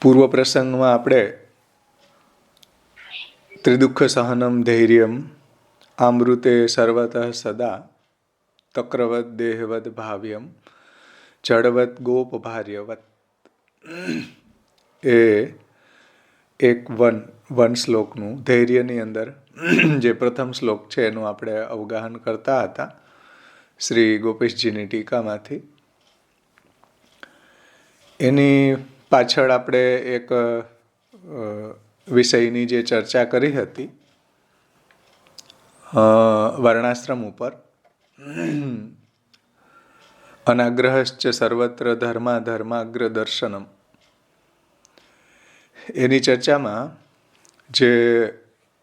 પૂર્વ પ્રસંગમાં આપણે ત્રિદુઃખ સહનમ ધૈર્યમ આમૃતે સર્વતઃ સદા તક્રવદ દેહવદ ભાવ્યમ જડવદ ગોપ ભાર્યવત એ એક વન શ્લોકનું ધૈર્યની અંદર જે પ્રથમ શ્લોક છે એનું આપણે અવગાહન કરતા હતા શ્રી ગોપેશજીની ટીકામાંથી. એની પાછળ આપણે એક વિષયની જે ચર્ચા કરી હતી વર્ણાશ્રમ ઉપર, અનાગ્રહશ્ચ સર્વત્ર ધર્માગ્ર દર્શનમ, એની ચર્ચામાં જે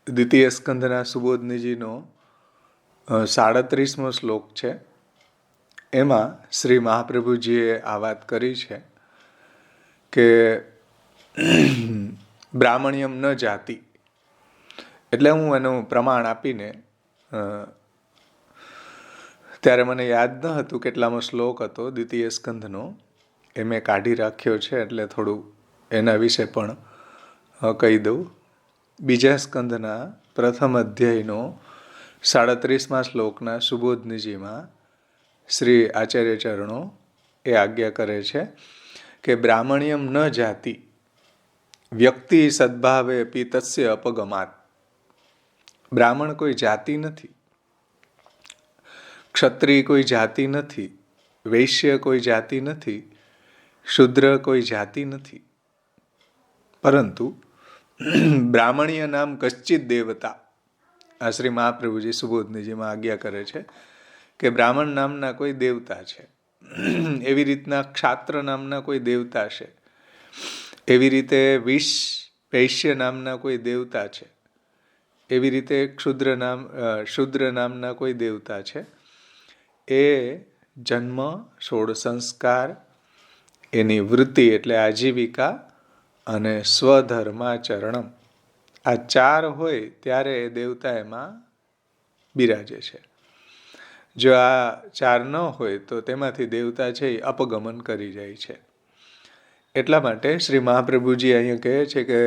દ્વિતીય સ્કંધના સુબોધનીજીનો 37મો શ્લોક છે એમાં શ્રી મહાપ્રભુજીએ આ વાત કરી છે કે બ્રાહ્મણ્યમ ન જાતિ. એટલે હું એનું પ્રમાણ આપીને, ત્યારે મને યાદ ન હતું કેટલામો શ્લોક હતો દ્વિતીય સ્કંધનો, એ મેં કાઢી રાખ્યો છે એટલે થોડું એના વિશે પણ કહી દઉં. બીજા સ્કંધના પ્રથમ અધ્યાયનો 37મા શ્લોકના સુબોધનીજીમાં શ્રી આચાર્ય ચરણો એ આજ્ઞા કરે છે કે બ્રાહ્મણ્યમ ન જાતિ વ્યક્તિ સદ્ભાવે અપી તસ્ય અપગમાત. બ્રાહ્મણ કોઈ જાતિ નથી, ક્ષત્રિય કોઈ જાતિ નથી, વૈશ્ય કોઈ જાતિ નથી, શુદ્ર કોઈ જાતિ નથી, પરંતુ બ્રાહ્મણીય નામ કશ્ચિત દેવતા. આ શ્રી મહાપ્રભુજી સુબોધનીજીમાં આજ્ઞા કરે છે કે બ્રાહ્મણ નામના કોઈ દેવતા છે, એવી રીતના ક્ષાત્ર નામના કોઈ દેવતા છે, એવી રીતે વૈશ્ય નામના કોઈ દેવતા છે, એવી રીતે શુદ્ર નામના કોઈ દેવતા છે. એ જન્મ, સોળ સંસ્કાર, એની વૃત્તિ એટલે આજીવિકા અને સ્વધર્માચરણમ, આ ચાર હોય ત્યારે એ દેવતા એમાં બિરાજે છે. જો આ ચાર ન હોય તો તેમાંથી દેવતા છે એ અપગમન કરી જાય છે. એટલા માટે શ્રી મહાપ્રભુજી અહીંયા કહે છે કે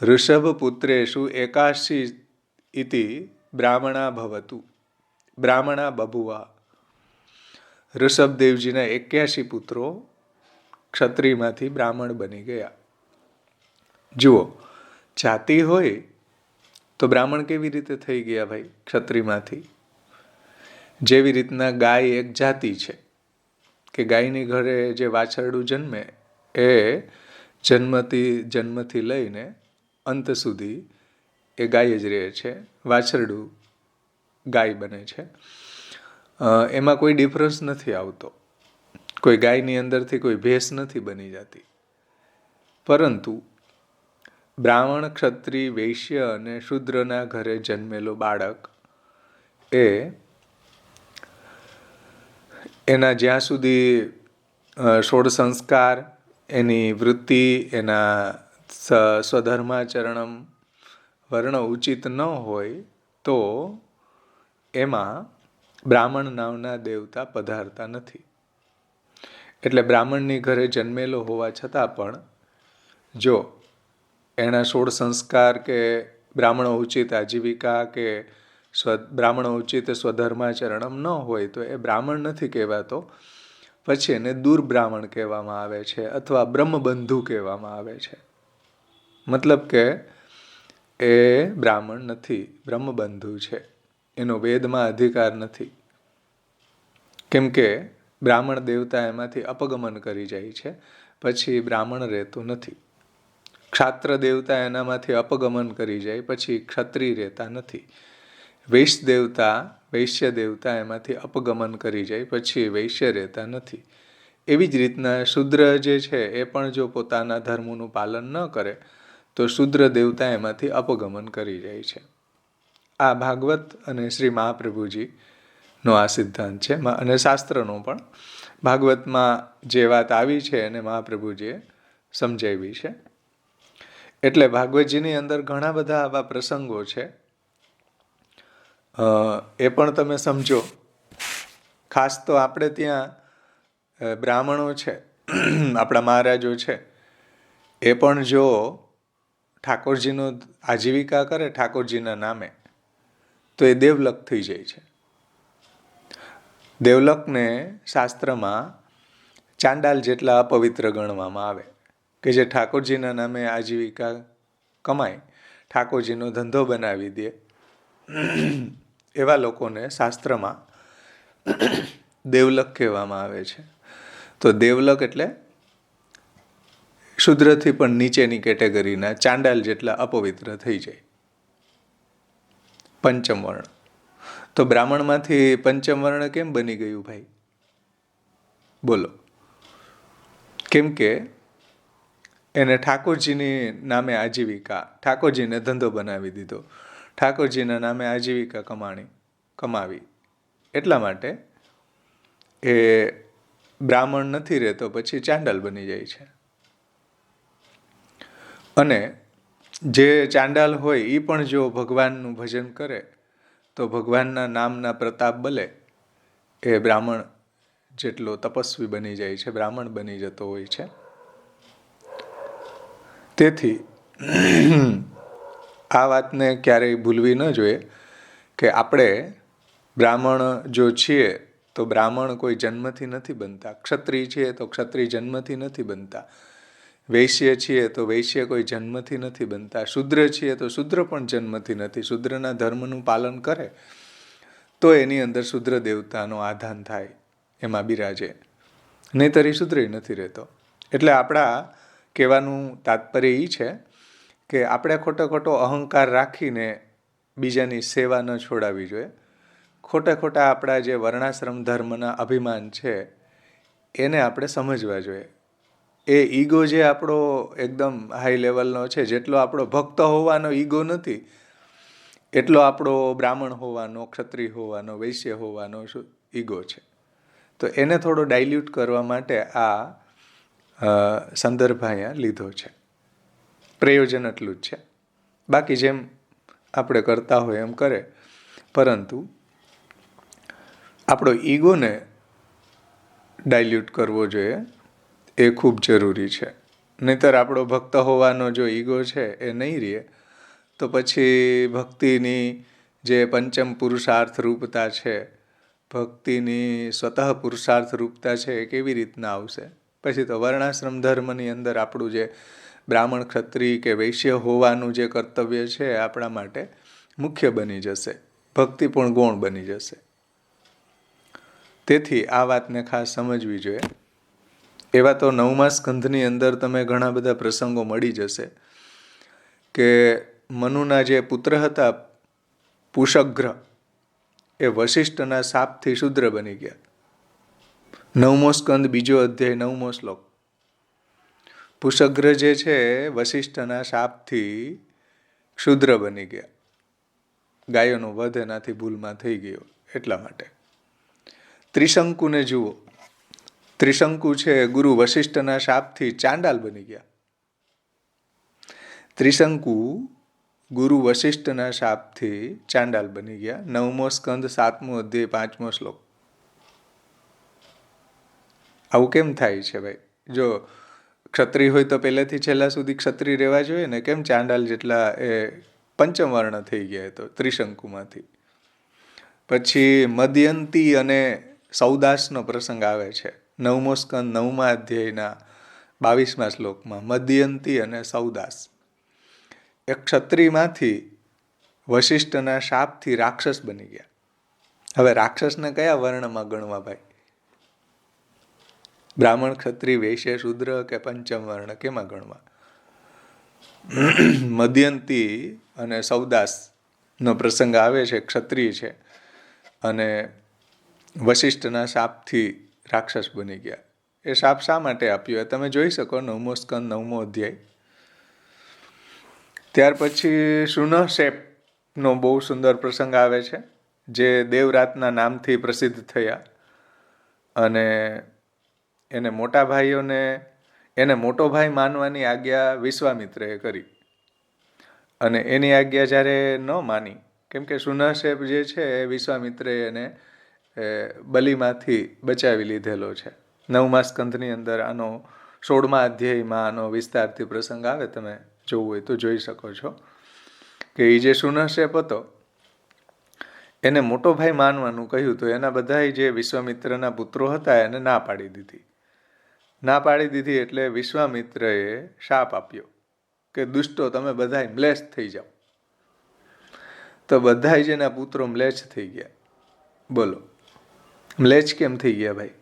ઋષભપુત્રેષુ એકાશી ઇતિ બ્રાહ્મણા ભવતુ બ્રાહ્મણા બભુવા. ઋષભદેવજીના 81 પુત્રો ક્ષત્રિયમાંથી બ્રાહ્મણ બની ગયા. જુઓ, જાતિ હોય તો બ્રાહ્મણ કેવી રીતે થઈ ગયા ભાઈ ક્ષત્રિયમાંથી? જેવી રીતના ગાય એક જાતિ છે કે ગાયની ઘરે જે વાછરડું જન્મે એ જન્મથી લઈને અંત સુધી એ ગાય જ રહે છે, વાછરડું ગાય બને છે. એમાં કોઈ ડિફરન્સ નથી આવતો, કોઈ ગાયની અંદરથી કોઈ ભેંસ નથી બની જતી. પરંતુ બ્રાહ્મણ, ક્ષત્રિય, વૈશ્ય અને શૂદ્રના ઘરે જન્મેલો બાળક એના જ્યાં સુધી 16 સંસ્કાર, એની વૃત્તિ, એના સ્વધર્માચરણમ વર્ણ ઉચિત ન હોય તો એમાં બ્રાહ્મણ નામના દેવતા પધારતા નથી. એટલે બ્રાહ્મણની ઘરે જન્મેલો હોવા છતાં પણ જો એના 16 સંસ્કાર કે બ્રાહ્મણો ઉચિત આજીવિકા કે બ્રાહ્મણો ઉચિત સ્વધર્માચરણમ ન હોય તો એ બ્રાહ્મણ નથી કહેવાતો. પછી એને દુર્બ્રાહ્મણ કહેવામાં આવે છે અથવા બ્રહ્મબંધુ કહેવામાં આવે છે. મતલબ કે એ બ્રાહ્મણ નથી, બ્રહ્મબંધુ છે, એનો વેદમાં અધિકાર નથી. કેમ કે બ્રાહ્મણ દેવતા એમાંથી અપગમન કરી જાય છે, પછી બ્રાહ્મણ રહેતું નથી. ક્ષાત્ર દેવતા એનામાંથી અપગમન કરી જાય પછી ક્ષત્રિય રહેતા નથી. વૈશ્ય દેવતા એમાંથી અપગમન કરી જાય પછી વૈશ્ય રહેતા નથી. એવી જ રીતના શૂદ્ર જે છે એ પણ જો પોતાના ધર્મનું પાલન ન કરે તો શૂદ્ર દેવતા એમાંથી અપગમન કરી જાય છે. આ ભાગવત અને શ્રી મહાપ્રભુજીનો આ સિદ્ધાંત છે અને શાસ્ત્રનો પણ. ભાગવતમાં જે વાત આવી છે એને મહાપ્રભુજીએ સમજાવી છે. એટલે ભાગવતજીની અંદર ઘણા બધા આવા પ્રસંગો છે, એ પણ તમે સમજો. ખાસ તો આપણે ત્યાં બ્રાહ્મણો છે આપણા મહારાજો છે એ પણ જો ઠાકોરજીનો આજીવિકા કરે ઠાકોરજીના નામે તો એ દેવલક થઈ જાય છે. દેવલકને શાસ્ત્રમાં ચાંડાલ જેટલા અપવિત્ર ગણવામાં આવે કે જે ઠાકોરજીના નામે આજીવિકા કમાય, ઠાકોરજીનો ધંધો બનાવી દે, એવા લોકોને શાસ્ત્રમાં દેવલક કહેવામાં આવે છે. તો દેવલક એટલે શુદ્રથી પણ નીચેની કેટેગરીના ચાંડાલ જેટલા અપવિત્ર થઈ જાય. પંચમ વર્ણ. તો બ્રાહ્મણમાંથી પંચમ વર્ણ કેમ બની ગયું ભાઈ? બોલો. કેમ કે એને ઠાકોરજીની નામે આજીવિકા, ઠાકોરજીને ધંધો બનાવી દીધો, ઠાકોરજીના નામે આજીવિકા કમાવી, એટલા માટે એ બ્રાહ્મણ નથી રહેતો, પછી ચાંડાલ બની જાય છે. અને જે ચાંડાલ હોય એ પણ જો ભગવાનનું ભજન કરે તો ભગવાનના નામના પ્રતાપ બલે એ બ્રાહ્મણ જેટલો તપસ્વી બની જાય છે, બ્રાહ્મણ બની જતો હોય છે. તેથી આ વાતને ક્યારેય ભૂલવી ન જોઈએ કે આપણે બ્રાહ્મણ જો છીએ તો બ્રાહ્મણ કોઈ જન્મથી નથી બનતા, ક્ષત્રિય છીએ તો ક્ષત્રિય જન્મથી નથી બનતા, વૈશ્ય છીએ તો વૈશ્ય કોઈ જન્મથી નથી બનતા, શૂદ્ર છીએ તો શૂદ્ર પણ જન્મથી નથી. શૂદ્રના ધર્મનું પાલન કરે તો એની અંદર શૂદ્ર દેવતાનો આધાન થાય, એમાં બિરાજે, નહીંતર એ શૂદ્ર નથી રહેતો. એટલે આપણા કહેવાનું તાત્પર્ય એ છે કે આપણે ખોટો અહંકાર રાખીને બીજાની સેવા ન છોડાવવી જોઈએ. ખોટા આપણા જે વર્ણાશ્રમ ધર્મના અભિમાન છે એને આપણે સમજવા જોઈએ. એ ઈગો જે આપણો એકદમ હાઈ લેવલનો છે, જેટલો આપણો ભક્ત હોવાનો ઈગો નથી એટલો આપણો બ્રાહ્મણ હોવાનો, ક્ષત્રિય હોવાનો, વૈશ્ય હોવાનો ઈગો છે. તો એને થોડો ડાયલ્યુટ કરવા માટે આ સંદર્ભ અહીંયા લીધો છે. પ્રયોજન એટલું જ છે. બાકી જેમ આપણે કરતા હોય એમ કરે, પરંતુ આપણો ઈગોને ડાયલ્યુટ કરવો જોઈએ, એ ખૂબ જરૂરી છે. નહીંતર આપણો ભક્ત હોવાનો જો ઈગો છે એ નહીં રહે તો પછી ભક્તિની જે પંચમ પુરુષાર્થ રૂપતા છે, ભક્તિની સ્વતઃ પુરુષાર્થ રૂપતા છે એ કેવી રીતના આવશે? પછી તો વર્ણાશ્રમ ધર્મની અંદર આપણું જે બ્રાહ્મણ, ક્ષત્રિય કે વૈશ્ય હોવાનું જે કર્તવ્ય છે એ આપણા માટે મુખ્ય બની જશે, ભક્તિ પણ ગૌણ બની જશે. તેથી આ વાતને ખાસ સમજવી જોઈએ. એવા તો 9મા સ્કંધની અંદર તમે ઘણા બધા પ્રસંગો મળી જશે કે મનુના જે પુત્ર હતા પુષગ્ર, એ વશિષ્ઠના શાપથી શૂદ્ર બની ગયા. 9મો સ્કંદ, 2જો અધ્યાય, 9મો શ્લોક. પુષગ્ર જે છે વશિષ્ઠના શાપથી શૂદ્ર બની ગયા. ગાયોનો વધ એનાથી ભૂલમાં થઈ ગયો એટલા માટે. ત્રિશંકુને જુઓ, ત્રિશંકુ છે ગુરુ વશિષ્ઠના શાપથી ચાંડાલ બની ગયા. ત્રિશંકુ ગુરુ વશિષ્ઠના શાપથી ચાંડાલ બની ગયા. 9મો સ્કંદ, 7મો અધ્યાય, 5મો શ્લોક. આવું કેમ થાય છે ભાઈ? જો ક્ષત્રિય હોય તો પહેલેથી છેલ્લા સુધી ક્ષત્રિય રહેવા જોઈએ ને, કેમ ચાંડાલ જેટલા એ પંચમ વર્ણ થઈ ગયા? તો ત્રિશંકુમાંથી પછી મદયંતી અને સૌદાસનો પ્રસંગ આવે છે 9મો સ્કંદ 9મા અધ્યાયના 22મા શ્લોકમાં. મદયંતી અને સૌદાસ એ ક્ષત્રિયમાંથી વશિષ્ઠના શાપથી રાક્ષસ બની ગયા. હવે રાક્ષસને કયા વર્ણમાં ગણવા ભાઈ? બ્રાહ્મણ, ક્ષત્રિય, વૈશ્ય, શૂદ્ર કે પંચમ વર્ણ, કેમાં ગણવા? મદયંતી અને સૌદાસનો પ્રસંગ આવે છે, ક્ષત્રિય છે અને વશિષ્ઠના શાપથી રાક્ષસ બની ગયા. એ શાપ શા માટે આપ્યો તમે જોઈ શકો 9મો સ્કંદ 9મો અધ્યાય. ત્યાર પછી શુનશેપનો બહુ સુંદર પ્રસંગ આવે છે, જે દેવરાતના નામથી પ્રસિદ્ધ થયા અને એને મોટા ભાઈઓને એને મોટો ભાઈ માનવાની આજ્ઞા વિશ્વામિત્રએ કરી અને એની આજ્ઞા જ્યારે ન માની, કેમ કે શુનશેપ જે છે એ વિશ્વામિત્રએ એને બલિમાંથી બચાવી લીધેલો છે, 9મા સ્કંધની અંદર આનો 16મા અધ્યાયમાં આનો વિસ્તારથી પ્રસંગ આવે, તમે જોવું હોય તો જોઈ શકો છો કે એ જે શુનશેપ હતો એને મોટો ભાઈ માનવાનું કહ્યું તો એના બધા જે વિશ્વામિત્રના પુત્રો હતા એને ના પાડી દીધી. એટલે વિશ્વામિત્રએ શાપ આપ્યો કે દુષ્ટો તમે બધા મ્લેચ્છ થઈ જાઓ. તો બધા જેના પુત્રો મ્લેચ્છ થઈ ગયા. બોલો, મ્લેચ્છ કેમ થઈ ગયા ભાઈ?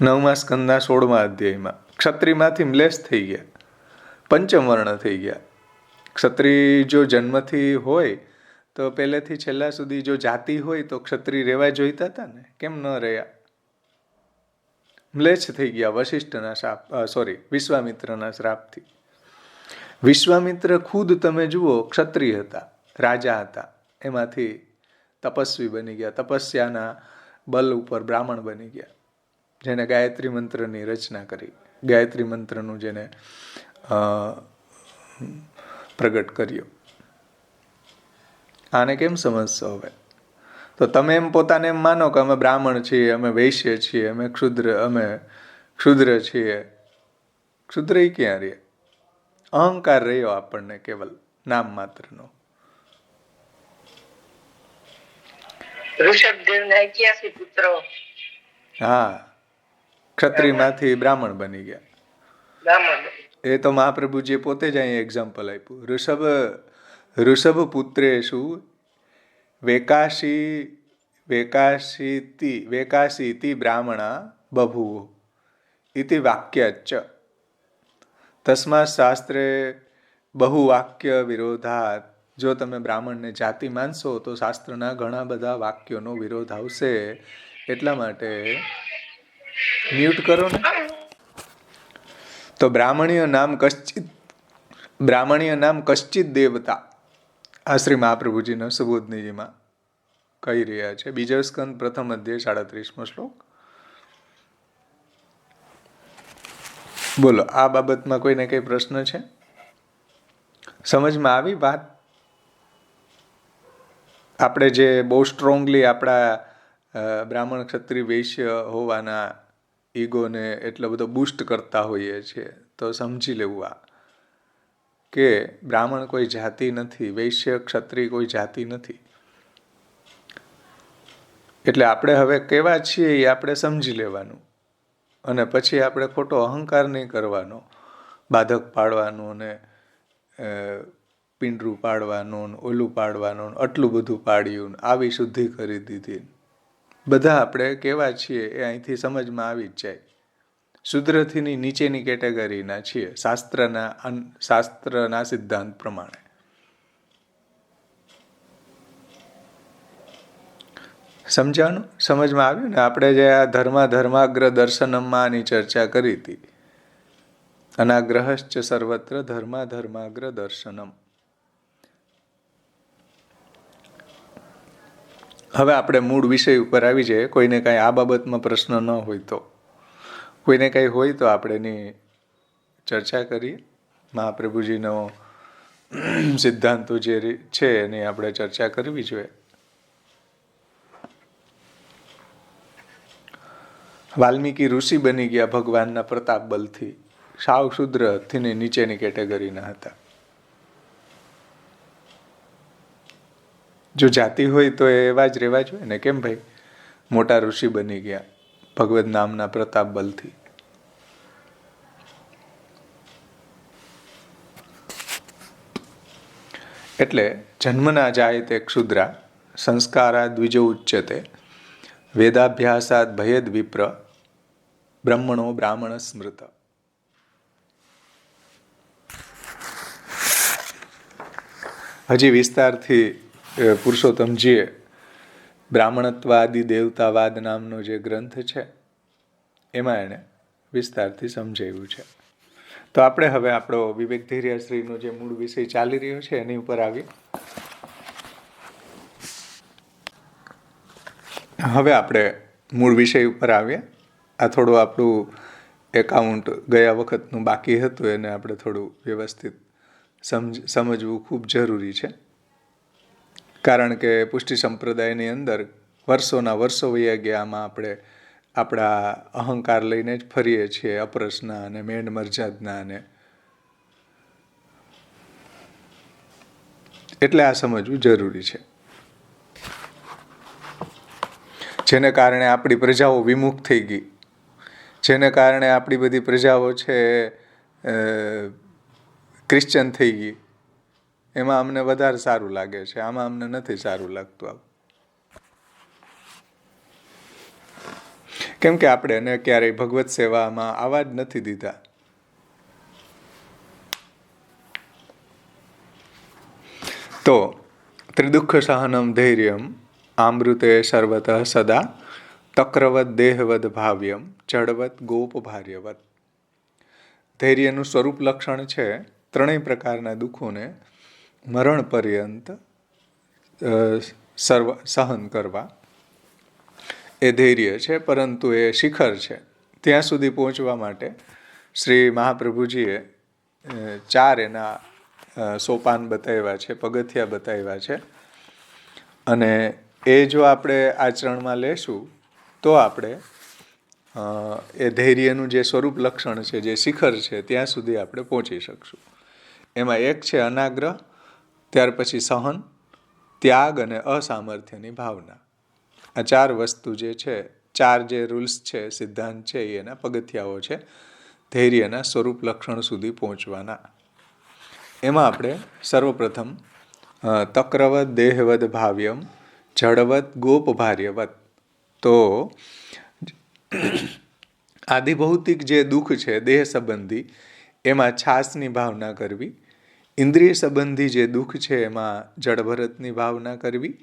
9મા સ્કંદના 16મા અધ્યાયમાં ક્ષત્રિયમાંથી મ્લેચ્છ થઈ ગયા, પંચમ વર્ણ થઈ ગયા. ક્ષત્રિય જો જન્મથી હોય તો પહેલેથી છેલ્લા સુધી જો જાતિ હોય તો ક્ષત્રિય રહેવા જોઈતા હતા ને, કેમ ન રહ્યા? મ્લેચ્છ થઈ ગયા વશિષ્ઠના વિશ્વામિત્રના શ્રાપથી. વિશ્વામિત્ર ખુદ તમે જુઓ ક્ષત્રિય હતા, રાજા હતા, એમાંથી તપસ્વી બની ગયા, તપસ્યાના બલ ઉપર બ્રાહ્મણ બની ગયા, જેને ગાયત્રી મંત્રની રચના કરી, ગાયત્રી મંત્રનું જેને પ્રગટ કર્યો. આને કેમ સમજશો હવે? તો તમે એમ પોતાને એમ માનો કે અમે બ્રાહ્મણ છીએ, અમે વૈશ્ય છીએ, અમે ક્ષુદ્ર છીએ. ક્ષુદ્ર ય ક્યાં રહે? અહંકાર રહ્યો આપણને કેવલ નામ માત્રનો. હા, ક્ષત્રિયમાંથી બ્રાહ્મણ બની ગયા. એ તો મહાપ્રભુજીએ પોતે જ અહીં એક્ઝામ્પલ આપ્યું. ઋષભ પુત્રેષુ વેકાશીતિ બ્રાહ્મણા બભૂવ ઇતિ વાક્યચ્ચ તસ્માत् શાસ્ત્રે બહુવાક્ય વિરોધાત. જો તમે બ્રાહ્મણને જાતિ માનશો તો શાસ્ત્રના ઘણા બધા વાક્યોનો વિરોધ આવશે. એટલા માટે મ્યુટ કરો ને. તો બ્રાહ્મણીય નામ કશ્ચિત દેવતા, આ શ્રી મહાપ્રભુજીના સુબોધનીજીમાં કહી રહ્યા છે. બીજો સ્કંદ પ્રથમ અધ્યાય 37મો શ્લોક. બોલો, આ બાબતમાં કોઈને કઈ પ્રશ્ન છે? સમજમાં આવી વાત? આપણે જે બહુ સ્ટ્રોંગલી આપણા બ્રાહ્મણ ક્ષત્રિય વૈશ્ય હોવાના ઈગોને એટલો બધો બૂસ્ટ કરતા હોઈએ છીએ, તો સમજી લેવું આ કે બ્રાહ્મણ કોઈ જાતિ નથી, વૈશ્ય ક્ષત્રિય કોઈ જાતિ નથી. એટલે આપણે હવે કેવા છીએ એ આપણે સમજી લેવાનું, અને પછી આપણે ખોટો અહંકાર નહીં કરવાનો, બાધક પાડવાનું ને પિંડરું પાડવાનું, ઓલું પાડવાનું, આટલું બધું પાડ્યું, આવી શુદ્ધિ કરી દીધી. બધા આપણે કેવા છીએ એ અહીંથી સમજમાં આવી જ જાય. શુદ્રથીની નીચેની કેટેગરીના છીએ શાસ્ત્રના સિદ્ધાંત પ્રમાણે. સમજાણું? સમજમાં આવ્યું ને? આપણે જે આ ધર્માગ્ર દર્શનમમાં આની ચર્ચા કરી હતી. અનાગ્રહશ્ચ સર્વત્ર ધર્માગ્ર દર્શનમ. હવે આપણે મૂળ વિષય ઉપર આવી જઈએ. કોઈને કાંઈ આ બાબતમાં પ્રશ્ન ન હોય તો, કોઈને કાંઈ હોય તો આપણે એની ચર્ચા કરીએ. મહાપ્રભુજીનો સિદ્ધાંતો જે છે એની આપણે ચર્ચા કરવી જોઈએ. વાલ્મીકી ઋષિ બની ગયા ભગવાનના પ્રતાપ બલથી. સાવ શુદ્રથી નીચેની કેટેગરીના હતા. જો જાતિ હોય તો એવા જ રહેવા જોઈએ ને. કેમ ભાઈ? મોટા ઋષિ બની ગયા ભગવદ નામના પ્રતાપ બલથી. એટલે જન્મના જાયતે ક્ષુદ્રા સંસ્કારા દ્વિજો ઉચ્યતે વેદાભ્યાસાદ ભયેદ વિપ્ર બ્રહ્મણો બ્રાહ્મણ સ્મૃત. હજી વિસ્તારથી પુરુષોત્તમજીએ બ્રાહ્મણત્વાદિ દેવતાવાદ નામનો જે ગ્રંથ છે એમાં એણે વિસ્તારથી સમજાવ્યું છે. તો આપણે હવે આપણો વિવેક ધૈર્યશ્રીનો જે મૂળ વિષય ચાલી રહ્યો છે એની ઉપર આવીએ. હવે આપણે મૂળ વિષય ઉપર આવીએ. આ થોડું આપણું એકાઉન્ટ ગયા વખતનું બાકી હતું, એને આપણે થોડું વ્યવસ્થિત સમજવું ખૂબ જરૂરી છે. કારણ કે પુષ્ટિ સંપ્રદાયની અંદર વર્ષોના વર્ષો વયા ગયા આમાં આપણે આપણા અહંકાર લઈને જ ફરીએ છીએ, અપરસના અને મેંડ મરજાદના અને. એટલે આ સમજવું જરૂરી છે. જેને કારણે આપણી પ્રજાઓ વિમુખ થઈ ગઈ, જેને કારણે આપણી બધી પ્રજાઓ છે ક્રિશ્ચન થઈ ગઈ, એમાં અમને વધારે સારું લાગે છે, આમાં અમને નથી સારું લાગતું. આવું કેમ કે આપણે એને ક્યારેય ભગવત સેવામાં આવવા જ નથી દીધા. તો ત્રિદુઃખ સહનમ ધૈર્યમ આમૃતે સર્વતઃ સદા તક્રવત દેહવદ ભાવ્યમ જડવત ગોપ ભાર્યવત. ધૈર્યનું સ્વરૂપ લક્ષણ છે ત્રણેય પ્રકારના દુઃખોને મરણ પર્યંત સહન કરવા, એ ધૈર્ય છે. પરંતુ એ શિખર છે. ત્યાં સુધી પહોંચવા માટે શ્રી મહાપ્રભુજીએ 4 એના સોપાન બતાવ્યા છે, પગથિયા બતાવ્યા છે. અને એ જો આપણે આચરણમાં લેશું તો આપણે એ ધૈર્યનું જે સ્વરૂપ લક્ષણ છે, જે શિખર છે, ત્યાં સુધી આપણે પહોંચી શકશું. એમાં એક છે અનાગ્રહ, ત્યાર પછી સહન, ત્યાગ અને અસામર્થ્યની ભાવના. આ 4 વસ્તુ જે છે, 4 જે રૂલ્સ છે, સિદ્ધાંત છે, એના પગથિયાઓ છે ધૈર્યના સ્વરૂપ લક્ષણ સુધી પહોંચવાના. એમાં આપણે સર્વપ્રથમ તક્રવત દેહવદ ભાવ્યમ જડવત ગોપ ભાર્યવત. તો આધિભૌતિક જે દુઃખ છે દેહ સંબંધી, એમાં છાસની ભાવના કરવી. ઇન્દ્રિય સંબંધી જે દુઃખ છે એમાં જડભરતની ભાવના કરવી.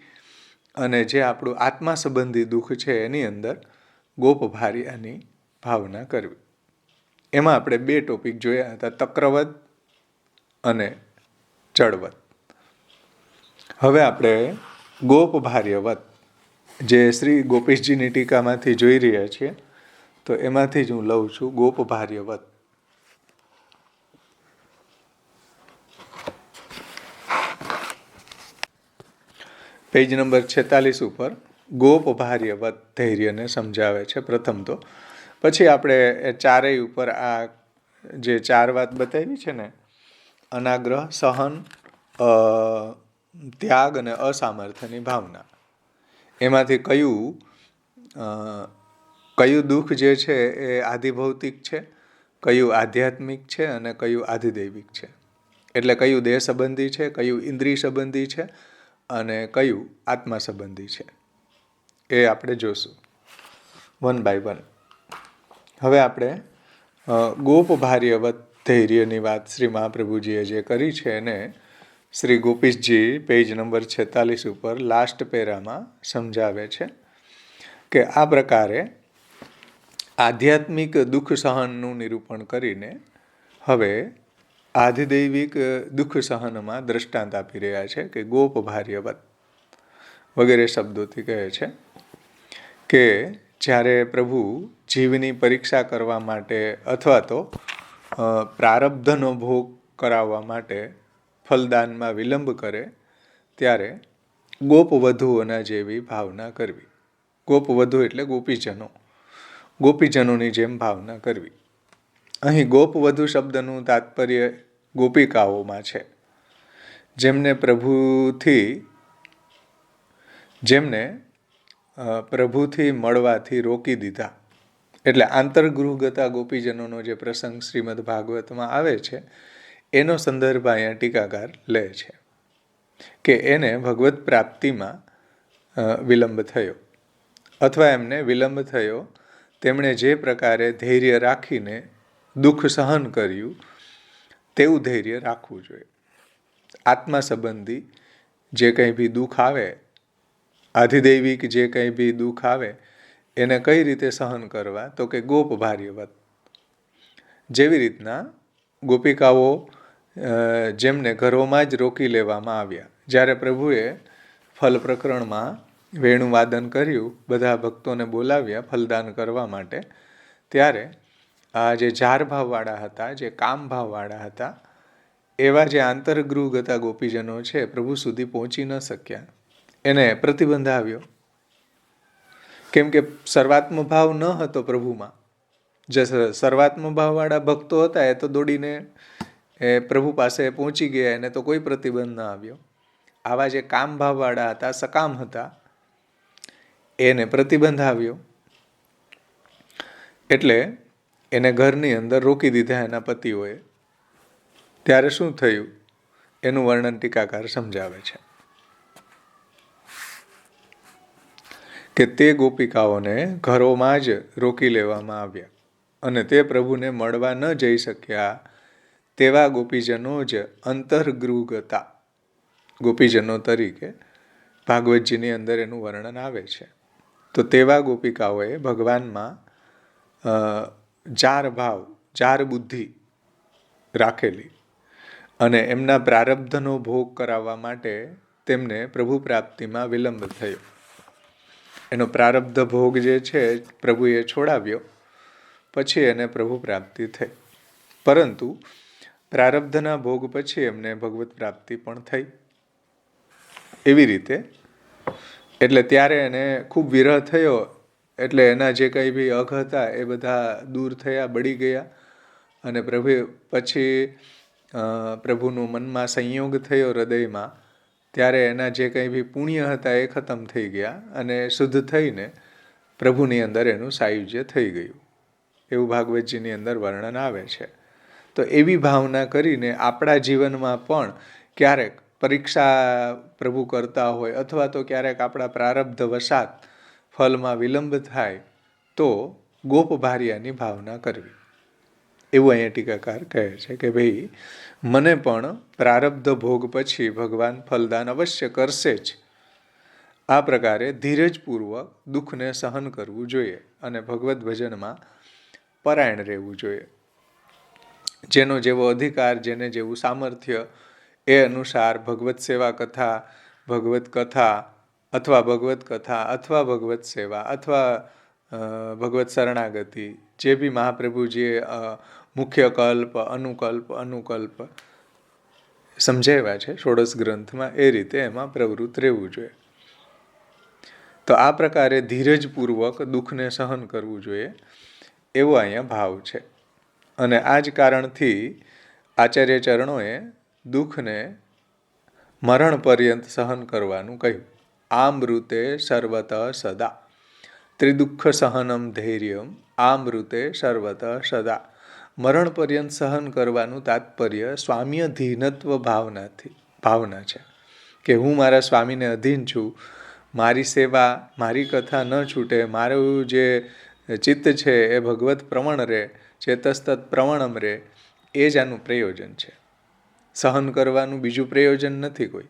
અને જે આપણું આત્મા સંબંધી દુઃખ છે એની અંદર ગોપભાર્યાની ભાવના કરવી. એમાં આપણે 2 ટોપિક જોયા હતા, તક્રવત અને જડવત. હવે આપણે ગોપભાર્યવત જે શ્રી ગોપીશજીની ટીકામાંથી જોઈ રહ્યા છીએ, તો એમાંથી જ હું લઉં છું ગોપભાર્યવત. પેજ નંબર 46 ઉપર ગોપભાર્યવત ધૈર્યને સમજાવે છે પ્રથમ તો. પછી આપણે એ 4 ઉપર આ જે 4 વાત બતાવી છે ને, અનાગ્રહ, સહન, ત્યાગ અને અસામર્થ્યની ભાવના, એમાંથી કયું દુઃખ જે છે એ આધિભૌતિક છે, કયું આધ્યાત્મિક છે અને કયું આધિદૈવિક છે. એટલે કયું દેહ સંબંધી છે, કયું ઇન્દ્રિય સંબંધી છે અને કયું આત્મા સંબંધી છે, એ આપણે જોશું 1 by 1. હવે આપણે ગોપભાર્યવત ધૈર્યની વાત શ્રી મહાપ્રભુજીએ જે કરી છે એને શ્રી ગોપીશજી પેજ નંબર 46 ઉપર લાસ્ટ પેરામાં સમજાવે છે કે આ પ્રકારે આધ્યાત્મિક દુઃખ સહનનું નિરૂપણ કરીને હવે આધિદૈવિક દુઃખ સહનમાં દ્રષ્ટાંત આપી રહ્યા છે કે ગોપભાર્યવત વગેરે શબ્દોથી કહે છે કે જ્યારે પ્રભુ જીવની પરીક્ષા કરવા માટે અથવા તો પ્રારબ્ધનો ભોગ કરાવવા માટે ફલદાનમાં વિલંબ કરે, ત્યારે ગોપવધૂઓના જેવી ભાવના કરવી. ગોપવધુ એટલે ગોપીજનો, ગોપીજનોની જેમ ભાવના કરવી. અહીં ગોપવધુ શબ્દનું તાત્પર્ય ગોપિકાઓમાં છે, જેમને પ્રભુથી મળવાથી રોકી દીધા. એટલે આંતરગૃહગતા ગોપીજનોનો જે પ્રસંગ શ્રીમદ ભાગવતમાં આવે છે એનો સંદર્ભ અહીંયા ટીકાકાર લે છે કે એને ભગવત પ્રાપ્તિમાં વિલંબ થયો, અથવા એમને વિલંબ થયો, તેમણે જે પ્રકારે ધૈર્ય રાખીને દુઃખ સહન કર્યું તેવું ધૈર્ય રાખવું જોઈએ. આત્મા સંબંધી જે કંઈ બી દુઃખ આવે, આધિદૈવિક જે કંઈ બી દુઃખ આવે, એને કઈ રીતે સહન કરવા, તો કે ગોપભાર્યવત. જેવી રીતના ગોપિકાઓ જેમને ઘરોમાં જ રોકી લેવામાં આવ્યા, જ્યારે પ્રભુએ ફલ પ્રકરણમાં વેણુવાદન કર્યું, બધા ભક્તોને બોલાવ્યા ફલદાન કરવા માટે, ત્યારે આ જે જાર ભાવવાળા હતા, જે કામ ભાવવાળા હતા, એવા જે આંતરગૃહગતા ગોપીજનો છે પ્રભુ સુધી પહોંચી ન શક્યા. એને પ્રતિબંધ આવ્યો. કેમ કે સર્વાત્મ ભાવ ન હતો પ્રભુમાં. જે સર્વાત્મ ભાવવાળા ભક્તો હતા એ તો દોડીને એ પ્રભુ પાસે પહોંચી ગયા, એને તો કોઈ પ્રતિબંધ ન આવ્યો. આવા જે કામ ભાવવાળા હતા, સકામ હતા, એને પ્રતિબંધ આવ્યો. એટલે એને ઘરની અંદર રોકી દીધા એના પતિઓએ. ત્યારે શું થયું એનું વર્ણન ટીકાકાર સમજાવે છે કે તે ગોપિકાઓને ઘરોમાં જ રોકી લેવામાં આવ્યા અને તે પ્રભુને મળવા ન જઈ શક્યા તેવા ગોપીજનો જ અંતર્ગૃહગતા, ગોપીજનો તરીકે ભાગવતજીની અંદર એનું વર્ણન આવે છે. તો તેવા ગોપિકાઓએ ભગવાનમાં જાર ભાવ, જાર બુદ્ધિ રાખેલી અને એમના પ્રારબ્ધનો ભોગ કરાવવા માટે તેમને પ્રભુ પ્રાપ્તિમાં વિલંબ થયો. એનો પ્રારબ્ધ ભોગ જે છે પ્રભુએ છોડાવ્યો, પછી એને પ્રભુ પ્રાપ્તિ થઈ. પરંતુ પ્રારબ્ધના ભોગ પછી એમને ભગવત પ્રાપ્તિ પણ થઈ. એવી રીતે એટલે ત્યારે એને ખૂબ વિરહ થયો, એટલે એના જે કંઈ બી અઘ હતા એ બધા દૂર થયા, બળી ગયા. અને પછી પ્રભુનું મનમાં સંયોગ થયો હૃદયમાં, ત્યારે એના જે કંઈ બી પુણ્ય હતા એ ખતમ થઈ ગયા અને શુદ્ધ થઈને પ્રભુની અંદર એનું સાયુજ્ય થઈ ગયું. એવું ભાગવતજીની અંદર વર્ણન આવે છે. તો એવી ભાવના કરીને આપણા જીવનમાં પણ ક્યારેક પરીક્ષા પ્રભુ કરતા હોય અથવા તો ક્યારેક આપણા પ્રારબ્ધ વશાત ફલમાં વિલંબ થાય તો ગોપભાર્યાની ભાવના કરવી. એવું અહીંયા ટીકાકાર કહે છે કે ભાઈ મને પણ પ્રારબ્ધ ભોગ પછી ભગવાન ફલદાન અવશ્ય કરશે જ. આ પ્રકારે ધીરજપૂર્વક દુઃખને સહન કરવું જોઈએ અને ભગવદ્ ભજનમાં પરાયણ રહેવું જોઈએ. જેનો જેવો અધિકાર, જેને જેવું સામર્થ્ય એ અનુસાર ભગવત સેવા કથા, ભગવત કથા અથવા ભગવત કથા અથવા ભગવત સેવા અથવા ભગવત શરણાગતિ, જે બી મહાપ્રભુજીએ મુખ્ય કલ્પ, અનુકલ્પ સમજાવ્યા છે ષોડશ ગ્રંથમાં, એ રીતે એમાં પ્રવૃત્ત રહેવું જોઈએ. તો આ પ્રકારે ધીરજપૂર્વક દુઃખને સહન કરવું જોઈએ એવો અહીંયા ભાવ છે. અને આ જ કારણથી આચાર્ય ચરણોએ દુઃખને મરણ પર્યંત સહન કરવાનું કહ્યું. આમૃતે સર્વત સદા ત્રિદુઃખ સહનમ ધૈર્યમ આમૃતે સર્વત સદા. મરણ પર્યંત સહન કરવાનું તાત્પર્ય સ્વામ્યધીનત્વ ભાવના છે કે હું મારા સ્વામીને અધીન છું, મારી સેવા, મારી કથા ન છૂટે, મારું જે ચિત્ત છે એ ભગવત પ્રવણ રહે, ચેતસ્તત પ્રવણમ રહે, એ જ આનું પ્રયોજન છે. સહન કરવાનું બીજું પ્રયોજન નથી કોઈ.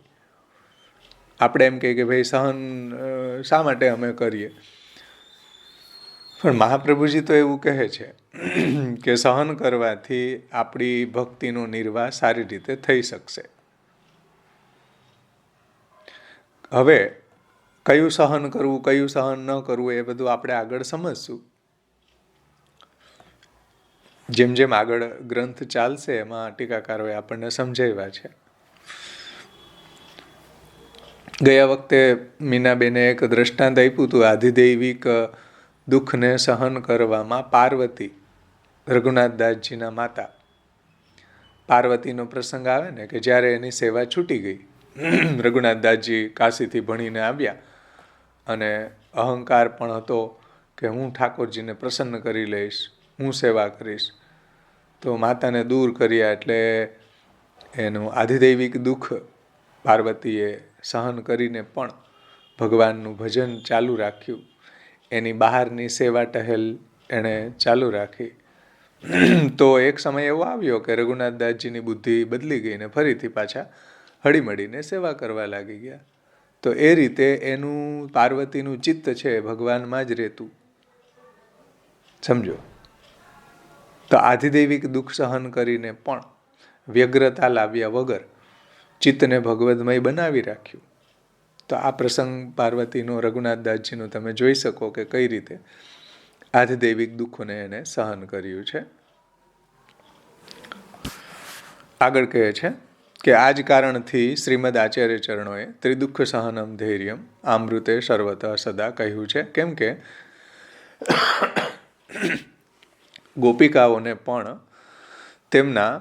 આપણે એમ કહીએ કે ભાઈ સહન શા માટે અમે કરીએ, પણ મહાપ્રભુજી તો એવું કહે છે કે સહન કરવાથી આપણી ભક્તિનો નિર્વાહ સારી રીતે થઈ શકશે. હવે કયું સહન કરવું, કયું સહન ન કરવું એ બધું આપણે આગળ સમજશું. જેમ જેમ આગળ ગ્રંથ ચાલશે એમાં ટીકાકારોએ આપણને સમજાવ્યા છે. ગયા વખતે મીનાબેને એક દ્રષ્ટાંત આપ્યું હતું આધિદૈવિક દુઃખને સહન કરવામાં. પાર્વતી, રઘુનાથદાસજીના માતા પાર્વતીનો પ્રસંગ આવે ને કે જ્યારે એની સેવા છૂટી ગઈ, રઘુનાથદાસજી કાશીથી ભણીને આવ્યા અને અહંકાર પણ હતો કે હું ઠાકોરજીને પ્રસન્ન કરી લઈશ, હું સેવા કરીશ. તો માતાને દૂર કર્યા એટલે એનું આધિદૈવિક દુઃખ પાર્વતીએ સહન કરીને પણ ભગવાનનું ભજન ચાલુ રાખ્યું. એની બહારની સેવા ટહેલ એણે ચાલુ રાખી. તો એક સમય એવો આવ્યો કે રઘુનાથદાસજીની બુદ્ધિ બદલી ગઈ ને ફરીથી પાછા હળીમળીને સેવા કરવા લાગી ગયા. તો એ રીતે એનું પાર્વતીનું ચિત્ત છે ભગવાનમાં જ રહેતું. સમજો. તો આધિદૈવિક દુઃખ સહન કરીને પણ વ્યગ્રતા લાવ્યા વગર ચિત્તને ભગવદમય બનાવી રાખ્યું. તો આ પ્રસંગ પાર્વતીનો, રઘુનાથદાસજીનો તમે જોઈ શકો કે કઈ રીતે આધિદૈવિક દુઃખોને એને સહન કર્યું છે. આગળ કહે છે કે આ જ કારણથી શ્રીમદ આચાર્ય ચરણોએ ત્રિદુઃખ સહનમ ધૈર્યમ આમૃતે સર્વતઃ સદા કહ્યું છે. કેમ કે ગોપિકાઓને પણ તેમના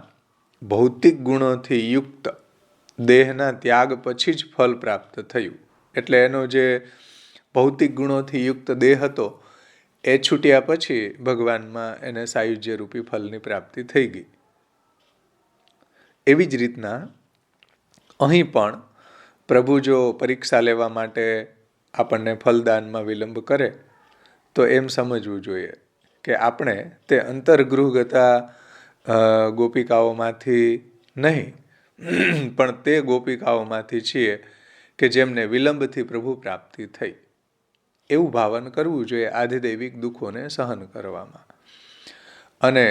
ભૌતિક ગુણોથી યુક્ત દેહના ત્યાગ પછી જ ફલ પ્રાપ્ત થયું. એટલે એનો જે ભૌતિક ગુણોથી યુક્ત દેહ હતો એ છૂટ્યા પછી ભગવાનમાં એને સાયુજ્ય રૂપી ફલની પ્રાપ્તિ થઈ ગઈ. એવી જ રીતના અહીં પણ પ્રભુ જો પરીક્ષા લેવા માટે આપણને ફલદાનમાં વિલંબ કરે તો એમ સમજવું જોઈએ કે આપણે તે અંતર્ગૃહગતા ગોપિકાઓમાંથી નહીં પણ તે ગોપિકાઓમાંથી છીએ કે જેમને વિલંબથી પ્રભુ પ્રાપ્તિ થઈ. એવું ભાવન કરવું જોઈએ આધિદૈવિક દુઃખોને સહન કરવામાં. અને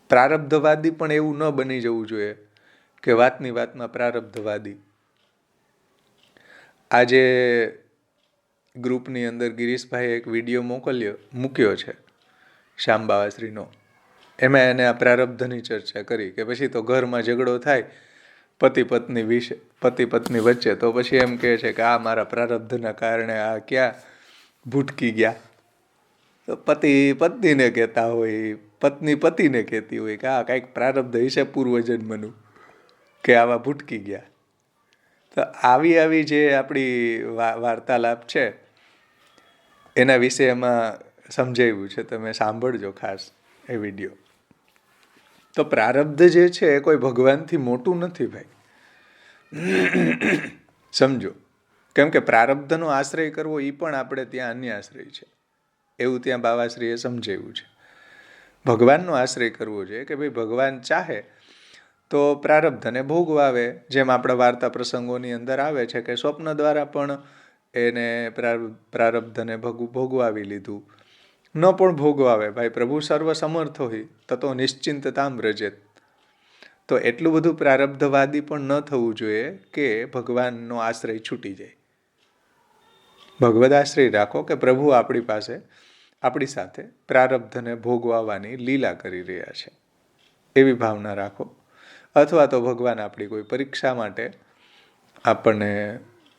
પ્રારબ્ધવાદી પણ એવું ન બની જવું જોઈએ કે વાતની વાતમાં પ્રારબ્ધવાદી. આજે ગ્રુપની અંદર ગિરીશભાઈએ એક વિડીયો મૂક્યો છે શ્યામબાવાશ્રીનો. એમાં એને આ પ્રારબ્ધની ચર્ચા કરી કે પછી તો ઘરમાં ઝઘડો થાય પતિ પત્ની વચ્ચે તો પછી એમ કહે છે કે આ મારા પ્રારબ્ધના કારણે આ ક્યાં ભૂટકી ગયા. તો પતિ પત્નીને કહેતા હોય, પત્ની પતિને કહેતી હોય કે આ કાંઈક પ્રારબ્ધ હશે પૂર્વજન્મનું કે આવા ભૂટકી ગયા. તો આવી જે આપણી વાર્તાલાપ છે એના વિશે એમાં સમજાવ્યું છે. તમે સાંભળજો ખાસ એ વિડીયો. તો પ્રારબ્ધ જે છે એ કોઈ ભગવાનથી મોટું નથી ભાઈ, સમજો. કેમ કે પ્રારબ્ધનો આશ્રય કરવો એ પણ આપણે ત્યાં અન્ય આશ્રય છે એવું ત્યાં બાવાશ્રીએ સમજાવ્યું છે. ભગવાનનો આશ્રય કરવો જોઈએ કે ભાઈ ભગવાન ચાહે તો પ્રારબ્ધને ભોગવાવે. જેમ આપણા વાર્તા પ્રસંગોની અંદર આવે છે કે સ્વપ્ન દ્વારા પણ એને પ્રારબ્ધને ભોગવાવી લીધું. ન પણ ભોગવાવે ભાઈ, પ્રભુ સર્વ સમર્થ હોય તતો નિશ્ચિંતતામ વ્રજેત. તો એટલું બધું પ્રારબ્ધવાદી પણ ન થવું જોઈએ કે ભગવાનનો આશ્રય છૂટી જાય. ભગવદ આશ્રય રાખો કે પ્રભુ આપણી પાસે આપણી સાથે પ્રારબ્ધને ભોગવવાની લીલા કરી રહ્યા છે એવી ભાવના રાખો. અથવા તો ભગવાન આપણી કોઈ પરીક્ષા માટે આપણને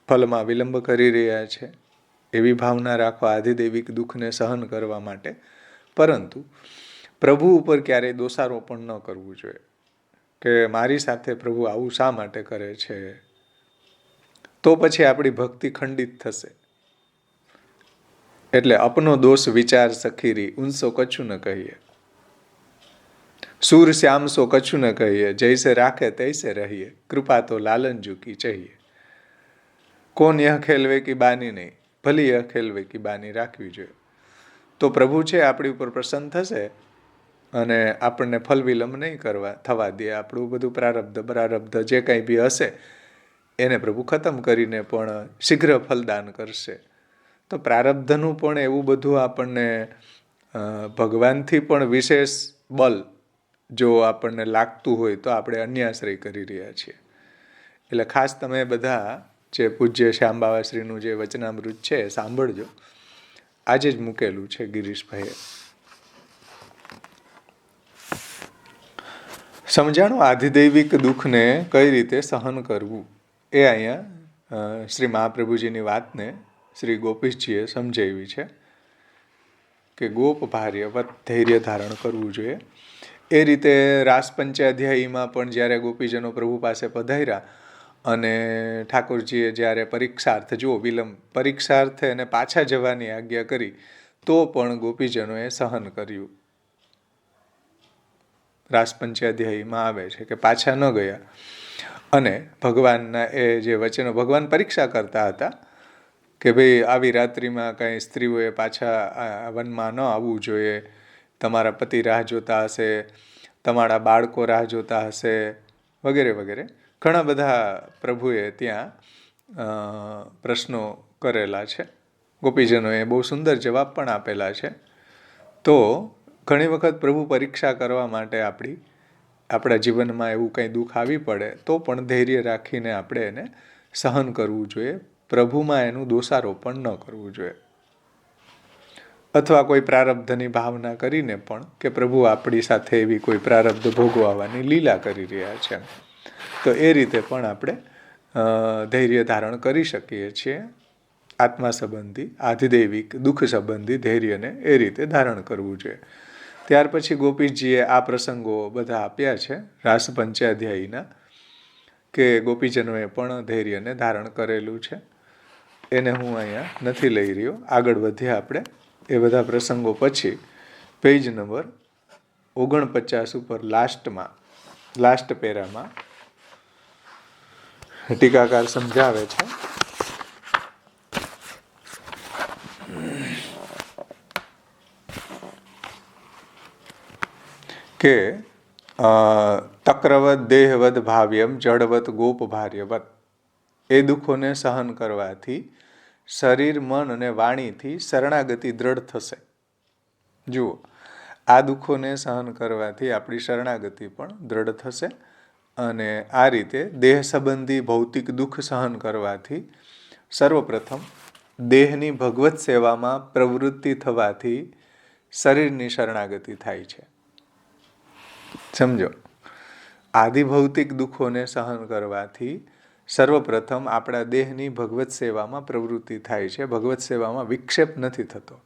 ફલમાં વિલંબ કરી રહ્યા છે એવી ભાવના રાખો આધિદૈવિક દુઃખને સહન કરવા માટે. પરંતુ પ્રભુ ઉપર ક્યારેય દોષારોપણ ન કરવું જોઈએ કે મારી સાથે પ્રભુ આવું શા માટે કરે છે. તો પછી આપણી ભક્તિ ખંડિત થશે. એટલે અપનો દોષ વિચાર સખીરી ઉનસો કછું ન કહીએ, સૂર શ્યામ સો કછું ન કહીએ, જૈસે રાખે તૈસે રહીએ, કૃપા તો લાલન કી चाहिए. કોણ યહ ખેલવે કી બાની નહીં, ભલી યહ ખેલવે કી બાની રાખવી જોઈએ. તો પ્રભુ છે આપણી ઉપર પ્રસન્ન થશે અને આપણને ફલ વિલંબ નહીં થવા દે. આપણું બધું પ્રારબ્ધ જે કંઈ બી હશે એને પ્રભુ ખતમ કરીને પણ શીઘ્ર ફલદાન કરશે. તો પ્રારબ્ધનું પણ એવું બધું આપણને ભગવાનથી પણ વિશેષ બલ જો આપણને લાગતું હોય તો આપણે અન્યાશ્રય કરી રહ્યા છીએ. એટલે ખાસ તમે બધા જે પૂજ્ય શ્યામબાવાશ્રીનું જે વચનામૃત છે સાંભળજો. આજે જ મૂકેલું છે ગિરીશભાઈએ. સમજાણું આધિદૈવિક દુઃખને કઈ રીતે સહન કરવું એ અહીંયા શ્રી મહાપ્રભુજીની વાતને શ્રી ગોપીશજીએ સમજાવી છે કે ગોપ ભાર્યવત ધૈર્ય ધારણ કરવું જોઈએ. એ રીતે રાસ પંચાધ્યાયીમાં પણ જ્યારે ગોપીજનો પ્રભુ પાસે પધાર્યા અને ઠાકોરજીએ જ્યારે પરીક્ષાર્થ પરીક્ષાર્થે અને પાછા જવાની આજ્ઞા કરી તો પણ ગોપીજનોએ સહન કર્યું. રાસ પંચાધ્યાયીમાં આવે છે કે પાછા ન ગયા અને ભગવાનના એ જે વચનો ભગવાન પરીક્ષા કરતા હતા કે ભાઈ આવી રાત્રિમાં કાંઈ સ્ત્રીઓએ પાછા વનમાં ન આવવું જોઈએ, તમારા પતિ રાહ જોતા હશે, તમારા બાળકો રાહ જોતા હશે, વગેરે વગેરે ઘણા બધા પ્રભુએ ત્યાં પ્રશ્નો કરેલા છે. ગોપીજનોએ બહુ સુંદર જવાબ પણ આપેલા છે. તો ઘણી વખત પ્રભુ પરીક્ષા કરવા માટે આપણા જીવનમાં એવું કંઈ દુઃખ આવી પડે તો પણ ધૈર્ય રાખીને આપણે એને સહન કરવું જોઈએ. પ્રભુમાં એનું દોષારોપણ ન કરવું જોઈએ. અથવા કોઈ પ્રારબ્ધની ભાવના કરીને પણ કે પ્રભુ આપણી સાથે એવી કોઈ પ્રારબ્ધ ભોગવવાની લીલા કરી રહ્યા છે. તો એ રીતે પણ આપણે ધૈર્ય ધારણ કરી શકીએ છીએ. આત્મા સંબંધી આધિદૈવિક દુઃખ સંબંધી ધૈર્યને એ રીતે ધારણ કરવું જોઈએ. ત્યાર પછી ગોપીજીએ આ પ્રસંગો બધા આપ્યા છે રાસ પંચાધ્યાયીના, કે ગોપીજનોએ પણ ધૈર્યને ધારણ કરેલું છે. એને હું અહીંયા નથી લઈ રહ્યો. આગળ વધ્યા આપણે એ બધા પ્રસંગો પછી પેજ નંબર 49 ઉપર લાસ્ટ પેરામાં ટીકાકાર સમજાવે છે કે તક્રવત દેહવત ભાવ્યમ જડવત ગોપ ભાર્યવત, એ દુઃખોને સહન કરવાથી શરીર, મન અને વાણીથી શરણાગતિ દ્રઢ થશે. જુઓ, આ દુઃખોને સહન કરવાથી આપણી શરણાગતિ પણ દ્રઢ થશે. અને આ રીતે દેહ સંબંધી ભૌતિક દુઃખ સહન કરવાથી સર્વપ્રથમ દેહની ભગવત સેવામાં પ્રવૃત્તિ થવાથી શરીરની શરણાગતિ થાય છે. સમજો, આદિભૌતિક દુઃખોને સહન કરવાથી સર્વપ્રથમ આપણા દેહની ભગવત સેવામાં પ્રવૃત્તિ થાય છે, ભગવત સેવામાં વિક્ષેપ નથી થતો.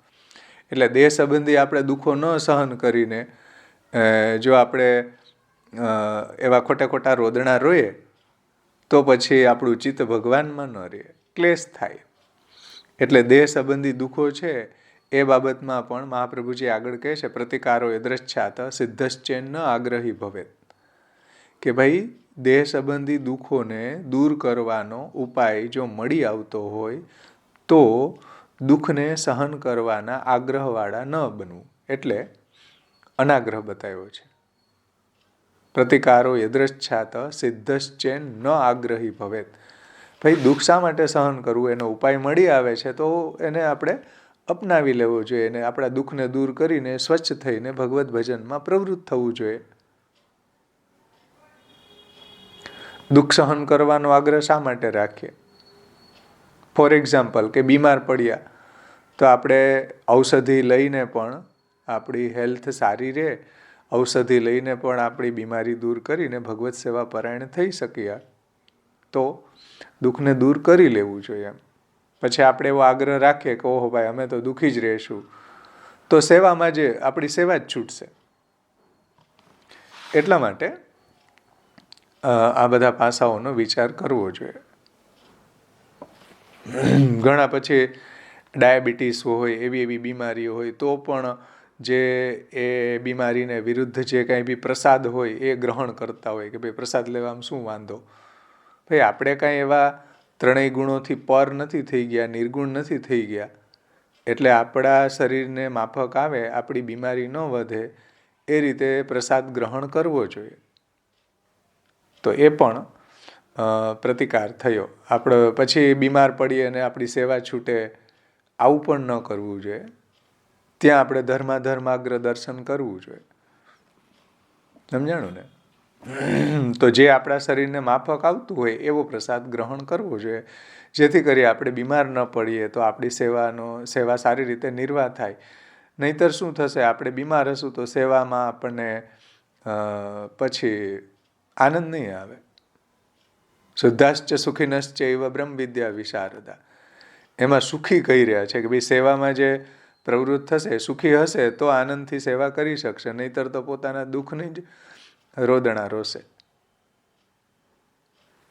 એટલે દેહ સંબંધી આપણે દુઃખો ન સહન કરીને જો આપણે એવા ખોટા ખોટા રોદણા રોઈએ તો પછી આપણું ચિત્ત ભગવાનમાં ન રહે, ક્લેશ થાય. એટલે દેહ સંબંધી દુઃખો છે એ બાબતમાં પણ મહાપ્રભુજી આગળ કહે છે, પ્રતિકારો યદ્રચ્છાત સિદ્ધશ્ચેન ન આગ્રહી ભવેત, કે ભાઈ દેહ સંબંધી દુઃખોને દૂર કરવાનો ઉપાય જો મળી આવતો હોય તો દુઃખને સહન કરવાના આગ્રહવાળા ન બનવું. એટલે અનાગ્રહ બતાવ્યો છે. પ્રતિકારો યદ્રચ્છાત સિદ્ધશ્ચેન ન આગ્રહી ભવેત. ભાઈ દુઃખ શા માટે સહન કરવું, એનો ઉપાય મળી આવે છે તો એને આપણે અપનાવી લેવો જોઈએ, અને આપણા દુઃખને દૂર કરીને સ્વચ્છ થઈને ભગવત ભજનમાં પ્રવૃત્ત થવું જોઈએ. દુઃખ સહન કરવાનો આગ્રહ શા માટે રાખીએ? ફોર એક્ઝામ્પલ, કે બીમાર પડ્યા તો આપણે ઔષધિ લઈને પણ આપણી હેલ્થ સારી રહે, ઔષધિ લઈને પણ આપણી બીમારી દૂર કરીને ભગવત સેવા પરાયણ થઈ શકીએ તો દુઃખને દૂર કરી લેવું જોઈએ. પછી આપણે એવો આગ્રહ રાખીએ કે ઓહો ભાઈ અમે તો દુઃખી જ રહીશું, તો સેવામાં જે આપણી સેવા જ છૂટશે. એટલા માટે આ બધા પાસાઓનો વિચાર કરવો જોઈએ. ઘણા પછી ડાયાબિટીસ હોય, એવી બીમારીઓ હોય તો પણ જે એ બીમારીને વિરુદ્ધ જે કાંઈ બી પ્રસાદ હોય એ ગ્રહણ કરતા હોય કે ભાઈ પ્રસાદ લેવામાં શું વાંધો. ભાઈ આપણે કાંઈ એવા ત્રણેય ગુણોથી પર નથી થઈ ગયા, નિર્ગુણ નથી થઈ ગયા, એટલે આપણા શરીરને માફક આવે, આપણી બીમારી ન વધે એ રીતે પ્રસાદ ગ્રહણ કરવો જોઈએ. તો એ પણ પ્રતિકાર થયો. આપણે પછી બીમાર પડીએ અને આપણી સેવા છૂટે, આવું પણ ન કરવું જોઈએ. ત્યાં આપણે ધર્માગ્ર દર્શન કરવું જોઈએ. સમજાણું ને? તો જે આપણા શરીરને માફક આવતું હોય એવો પ્રસાદ ગ્રહણ કરવો જોઈએ, જેથી કરી આપણે બીમાર ન પડીએ તો આપણી સેવા સારી રીતે નિર્વાહ થાય. નહીંતર શું થશે, આપણે બીમાર હશું તો સેવામાં આપણને પછી આનંદ નહીં આવે. શુદ્ધાશ્ચ સુખીનશ્ચ એવ બ્રહ્મ વિદ્યા વિશારદા. એમાં સુખી કહી રહ્યા છે કે ભાઈ સેવામાં જે પ્રવૃત્ત થશે, સુખી હશે તો આનંદથી સેવા કરી શકશે, નહીંતર તો પોતાના દુઃખની જ રોદણા રોશે.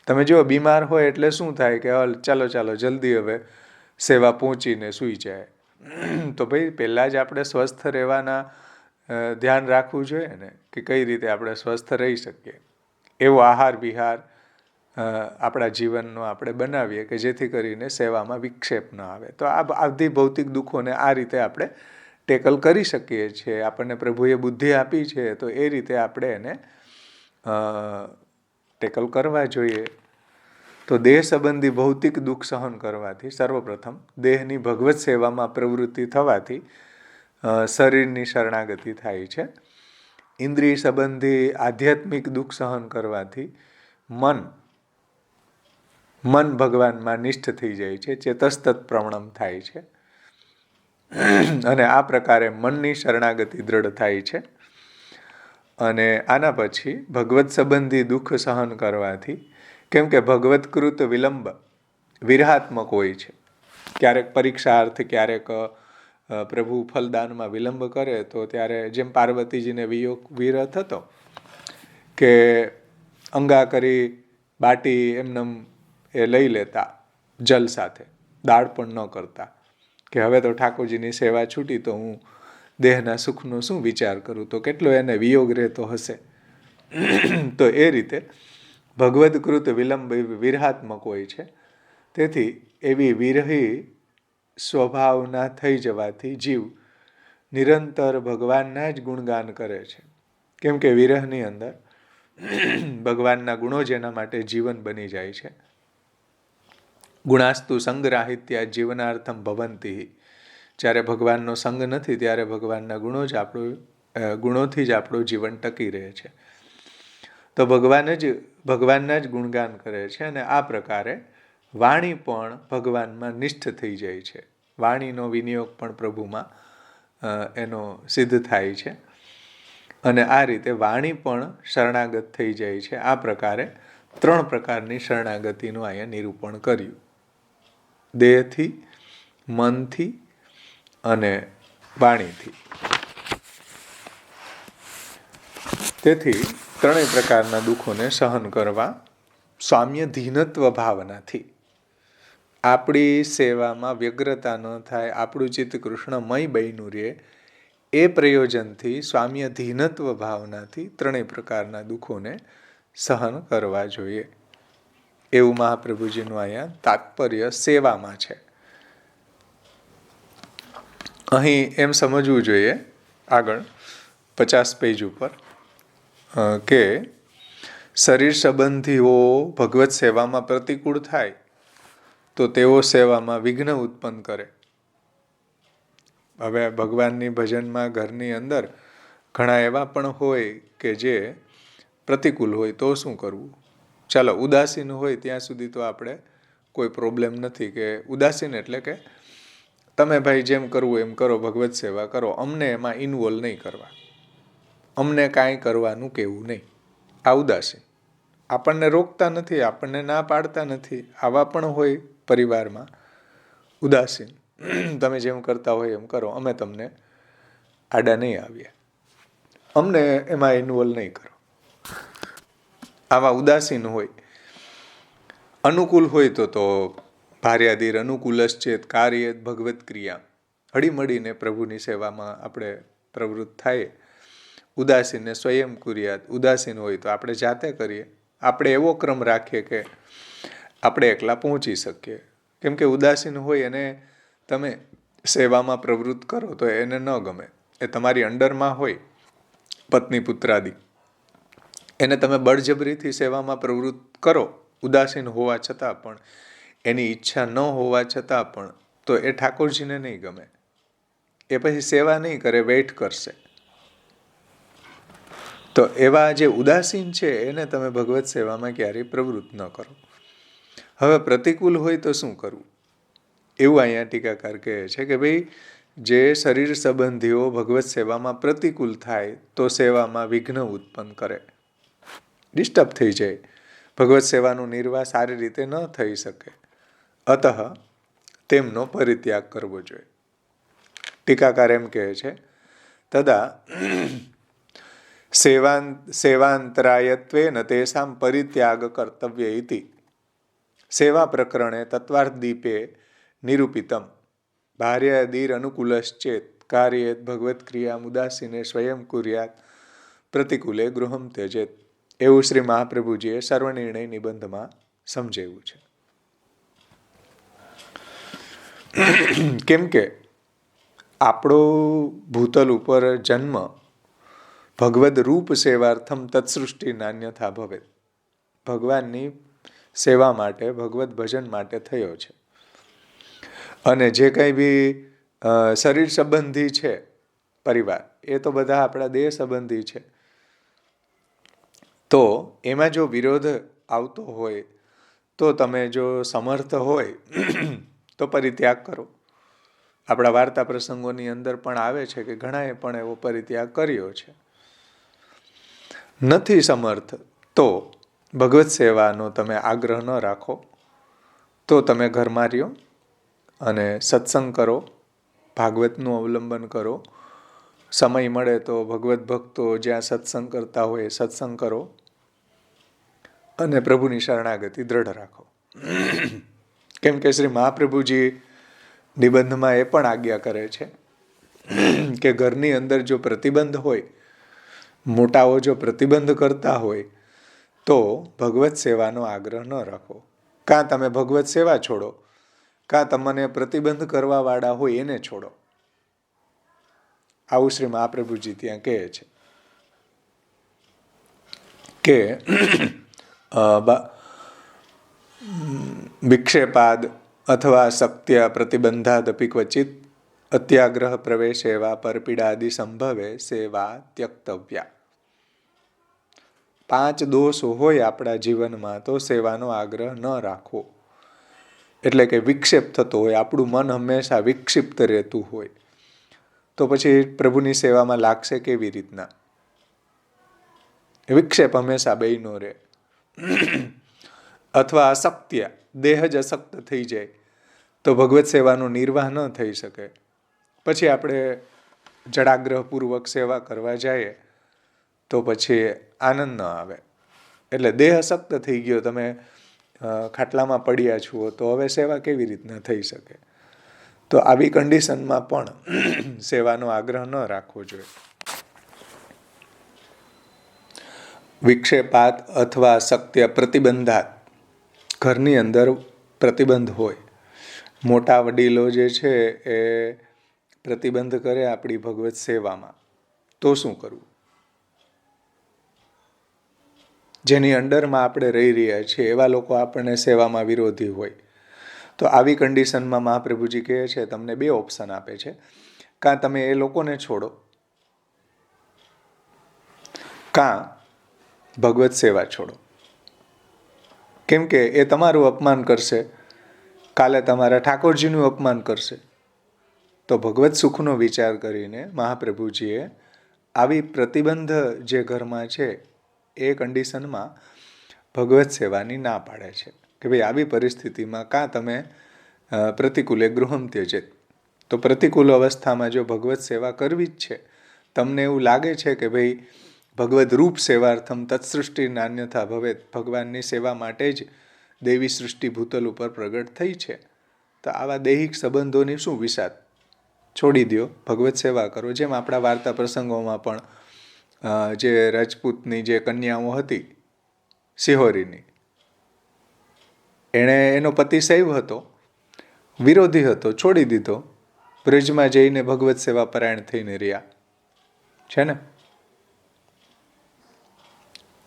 તમે જો બીમાર હોય એટલે શું થાય કે ચાલો જલ્દી હવે સેવા પહોંચીને સૂઈ જાય. તો ભાઈ પહેલાં જ આપણે સ્વસ્થ રહેવાના ધ્યાન રાખવું જોઈએ ને, કે કઈ રીતે આપણે સ્વસ્થ રહી શકીએ. એવો આહાર વિહાર આપણા જીવનનો આપણે બનાવીએ કે જેથી કરીને સેવામાં વિક્ષેપ ન આવે. તો આ આદિ ભૌતિક દુઃખોને આ રીતે આપણે ટેકલ કરી શકીએ છીએ. આપણને પ્રભુએ બુદ્ધિ આપી છે તો એ રીતે આપણે એને ટેકલ કરવા જોઈએ. તો દેહ સંબંધી ભૌતિક દુઃખ સહન કરવાથી સર્વપ્રથમ દેહની ભગવત સેવામાં પ્રવૃત્તિ થવાથી શરીરની શરણાગતિ થાય છે. ઇન્દ્રિય સંબંધી આધ્યાત્મિક દુઃખ સહન કરવાથી મન ભગવાનમાં નિષ્ઠ થઈ જાય છે, ચેતસ્તત પ્રવણમ થાય છે, અને આ પ્રકારે મનની શરણાગતિ દ્રઢ થાય છે. અને આના પછી ભગવત સંબંધી દુઃખ સહન કરવાથી, કેમ કે ભગવત્કૃત વિલંબ વિરહાત્મક હોય છે. ક્યારેક પરીક્ષાર્થ, ક્યારેક પ્રભુ ફલદાનમાં વિલંબ કરે તો ત્યારે જેમ પાર્વતીજીને વિરહ થતો કે અંગા કરી બાટી એમનેમ એ લઈ લેતા જલ સાથે, દાળ પણ ન કરતા કે હવે તો ઠાકોરજીની સેવા છૂટી તો હું દેહના સુખનો શું વિચાર કરું, તો કેટલો એને વિયોગ રહેતો હશે. તો એ રીતે ભગવદકૃત વિલંબ વિરહાત્મક હોય છે. તેથી એવી વિરહી સ્વભાવના થઈ જવાથી જીવ નિરંતર ભગવાનના જ ગુણગાન કરે છે. કેમ કે વિરહની અંદર ભગવાનના ગુણો જેના માટે જીવન બની જાય છે. ગુણાસ્તુ સંગરાહિત્યા જીવનાર્થમ ભવંતી. જ્યારે ભગવાનનો સંગ નથી ત્યારે ભગવાનના ગુણોથી જ આપણું જીવન ટકી રહે છે. તો ભગવાનના જ ગુણગાન કરે છે. અને આ પ્રકારે વાણી પણ ભગવાનમાં નિષ્ઠ થઈ જાય છે. વાણીનો વિનિયોગ પણ પ્રભુમાં એનો સિદ્ધ થાય છે. અને આ રીતે વાણી પણ શરણાગત થઈ જાય છે. આ પ્રકારે 3 પ્રકારની શરણાગતિનું અહીંયા નિરૂપણ કર્યું: દેહથી, મનથી અને વાણીથી. તેથી 3 પ્રકારના દુઃખોને સહન કરવા સ્વામ્યધીનત્વ ભાવનાથી, આપણી સેવામાં વ્યગ્રતા ન થાય, આપણું ચિત્ત કૃષ્ણમય બન્યું રહે, એ પ્રયોજનથી સ્વામ્યધીનત્વ ભાવનાથી 3 પ્રકારના દુઃખોને સહન કરવા જોઈએ. એવું મહાપ્રભુજીનું અહીંયા તાત્પર્ય સેવામાં છે. અહીં એમ સમજવું જોઈએ આગળ 50 પેજ ઉપર કે શરીર સંબંધીઓ ભગવત સેવામાં પ્રતિકૂળ થાય તો તેઓ સેવામાં વિઘ્ન ઉત્પન્ન કરે. હવે ભગવાનની ભજનમાં ઘરની અંદર ઘણા એવા પણ હોય કે જે પ્રતિકૂળ હોય તો શું કરવું? ચાલો, ઉદાસીન હોય ત્યાં સુધી તો આપણે કોઈ પ્રોબ્લેમ નથી, કે ઉદાસીન એટલે કે તમે ભાઈ જેમ કરવું એમ કરો, ભગવત સેવા કરો, અમને એમાં ઇન્વોલ્વ નહીં કરવા, અમને કાંઈ કરવાનું કહેવું નહીં. આ ઉદાસીન. આપણને રોકતા નથી, આપણને ના પાડતા નથી, આવા પણ હોય પરિવારમાં ઉદાસીન. તમે જેમ કરતા હોય એમ કરો, અમે તમને આડા નહીં આવીએ, અમને એમાં ઇન્વોલ્વ નહીં કરો. આવા ઉદાસીન હોય. અનુકૂળ હોય તો ભાર્યાદીર અનુકૂલશ્ચેત કાર્યેત ભગવત ક્રિયા, હળીમળીને પ્રભુની સેવામાં આપણે પ્રવૃત્ત થાય. ઉદાસીનને સ્વયં કુર્યાત, ઉદાસીન હોય તો આપણે જાતે કરીએ. આપણે એવો ક્રમ રાખીએ કે આપણે એકલા પહોંચી શકીએ. કેમ કે ઉદાસીન હોય એને તમે સેવામાં પ્રવૃત્ત કરો તો એને ન ગમે. એ તમારી અંડરમાં હોય, પત્ની પુત્રાદિ, એને તમે બળજબરીથી સેવામાં પ્રવૃત્ત કરો, ઉદાસીન હોવા છતાં પણ, એની ઈચ્છા ન હોવા છતાં પણ, તો એ ઠાકોરજીને નહીં ગમે. એ પછી સેવા નહીં કરે, વેઇટ કરશે. તો એવા જે ઉદાસીન છે એને તમે ભગવત સેવામાં ક્યારેય પ્રવૃત્ત ન કરો. હવે પ્રતિકૂળ હોય તો શું કરવું? એવું અહીંયા ટીકાકાર કહે છે કે ભાઈ, જે શરીર સંબંધીઓ ભગવત સેવામાં પ્રતિકૂળ થાય તો સેવામાં વિઘ્ન ઉત્પન્ન કરે, ડિસ્ટર્બ થઈ જાય, ભગવત સેવાનું નિર્વાહ સારી રીતે ન થઈ શકે. અતઃ તેમનો પરિત્યાગ કરવો જોઈએ. ટીકાકાર એમ કહે છે, તદા સેવાંતરાયત્વેન તેષાં પરિત્યાગ કર્તવ્ય ઇતિ સેવા પ્રકરણે તત્વાર્થદીપે નિરૂપિતમ ભાર્યાદીર અનુકૂલશ્ચેત કાર્યેત ભગવત ક્રિયા ઉદાસીને સ્વયં કુર્યાત પ્રતિકૂલે ગૃહમ ત્યજેત. એવું શ્રી મહાપ્રભુજીએ સર્વનિર્ણય નિબંધમાં સમજાવ્યું છે. કેમ કે આપણો ભૂતલ ઉપર જન્મ ભગવદ રૂપ સેવાર્થમ તત્સૃષ્ટિ નાન્યથા ભવેત, ભગવાનની સેવા માટે, ભગવદ ભજન માટે થયો છે. અને જે કંઈ બી શરીર સંબંધી છે પરિવાર, એ તો બધા આપણા દેહ સંબંધી છે. તો એમાં જો વિરોધ આવતો હોય તો તમે જો સમર્થ હોય તો પરિત્યાગ કરો. આપણા વાર્તા પ્રસંગોની અંદર પણ આવે છે કે ઘણાએ પણ એવો પરિત્યાગ કર્યો છે. નથી સમર્થ તો ભગવત સેવાનો તમે આગ્રહ ન રાખો, તો તમે ઘરમાં રહ્યો અને સત્સંગ કરો, ભાગવતનું અવલંબન કરો. સમય મળે તો ભગવત ભક્તો જ્યાં સત્સંગ કરતા હોય સત્સંગ કરો અને પ્રભુની શરણાગતિ દ્રઢ રાખો. કેમ કે શ્રી મહાપ્રભુજી નિબંધમાં એ પણ આજ્ઞા કરે છે કે ઘરની અંદર જો પ્રતિબંધ હોય, મોટાઓ જો પ્રતિબંધ કરતા હોય તો ભગવત સેવાનો આગ્રહ ન રાખો. કાં તમે ભગવત સેવા છોડો, કાં તમને પ્રતિબંધ કરવા વાળા હોય એને છોડો. આવું શ્રી મહાપ્રભુજી ત્યાં કહે છે કે વિક્ષેપાદ અથવા શક્ત્ય પ્રતિબંધાદપી ક્વચિત અત્યાગ્રહ પ્રવેશેવા પરપીડાદિ સંભવે સેવા ત્યક્તવ્યા. 5 દોષ હોય આપણા જીવનમાં તો સેવાનો આગ્રહ ન રાખવો. એટલે કે વિક્ષેપ થતો હોય, આપણું મન હંમેશા વિક્ષિપ્ત રહેતું હોય, તો પછી પ્રભુની સેવામાં લાગશે કેવી રીતના? વિક્ષેપ હંમેશા બેયનો રહે. અથવા અશક્ત્ય, દેહ જ અશક્ત થઈ જાય તો ભગવત સેવાનો નિર્વાહ ન થઈ શકે. પછી આપણે જડાગ્રહપૂર્વક સેવા કરવા જઈએ તો પછી આનંદ ન આવે. એટલે દેહ અશક્ત થઈ ગયો, તમે ખાટલામાં પડ્યા છો, તો હવે સેવા કેવી રીતના થઈ શકે? તો આવી કન્ડિશનમાં પણ સેવાનો આગ્રહ ન રાખવો જોઈએ. વિક્ષેપાત અથવા શક્ત્ય પ્રતિબંધાત, ઘરની અંદર પ્રતિબંધ હોય, મોટા વડીલો જે છે એ પ્રતિબંધ કરે આપણી ભગવત સેવામાં, તો શું કરવું? જેની અંડરમાં આપણે રહી રહ્યા છીએ એવા લોકો આપણને સેવામાં વિરોધી હોય, તો આવી કન્ડિશનમાં મહાપ્રભુજી કહે છે, તમને 2 ઓપ્શન આપે છે. કાં તમે એ લોકોને છોડો, કાં ભગવત સેવા છોડો. કેમ કે એ તમારું અપમાન કરશે, કાલે તમારા ઠાકોરજીનું અપમાન કરશે. તો ભગવત સુખનો વિચાર કરીને મહાપ્રભુજીએ આવી પ્રતિબંધ જે ઘરમાં છે એ કન્ડિશનમાં ભગવત સેવાની ના પાડે છે કે ભાઈ આવી પરિસ્થિતિમાં કાં તમે પ્રતિકૂલે ગૃહમ ત્યજેત. તો પ્રતિકૂલ અવસ્થામાં જો ભગવત સેવા કરવી જ છે, તમને એવું લાગે છે કે ભાઈ ભગવદ રૂપ સેવાર્થમ તત્સૃષ્ટિ નાન્યથા ભવેત, ભગવાનની સેવા માટે જ દેવી સૃષ્ટિ ભૂતલ ઉપર પ્રગટ થઈ છે, તો આવા દૈહિક સંબંધોની શું વિષાદ? છોડી દો, ભગવત સેવા કરો. જેમ આપણા વાર્તા પ્રસંગોમાં પણ જે રાજપૂતની જે કન્યાઓ હતી સિહોરીની, એણે એનો પતિ શૈવ હતો, વિરોધી હતો, છોડી દીધો, બ્રજમાં જઈને ભગવત સેવા પરાયણ થઈને રહ્યા છે ને.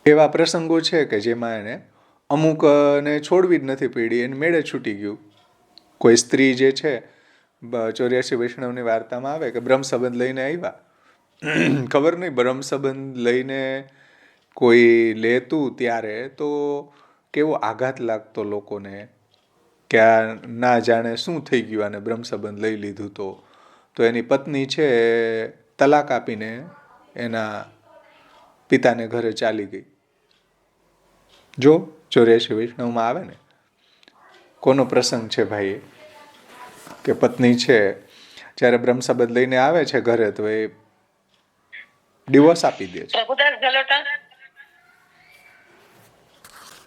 એવા પ્રસંગો છે કે જેમાં એને અમુકને છોડવી જ નથી પડી, એને મેળે છૂટી ગયું. કોઈ સ્ત્રી જે છે 84 વૈષ્ણવની વાર્તામાં આવે કે બ્રહ્મ સંબંધ લઈને આવ્યા, ખબર નહીં બ્રહ્મ સંબંધ લઈને કોઈ લેતું ત્યારે તો કેવો આઘાત લાગતો લોકોને કે આ ના જાણે શું થઈ ગયું, આને બ્રહ્મ સંબંધ લઈ લીધું. તો એની પત્ની છે તલાક આપીને એના પિતાને ઘરે ચાલી ગઈ. જો 84 વૈષ્ણવમાં આવે ને, કોનો પ્રસંગ છે ભાઈ? કે પત્ની છે જ્યારે બ્રહ્મ સંબંધ લઈને આવે છે ઘરે તો એ ડિવોર્સ આપી દે છે.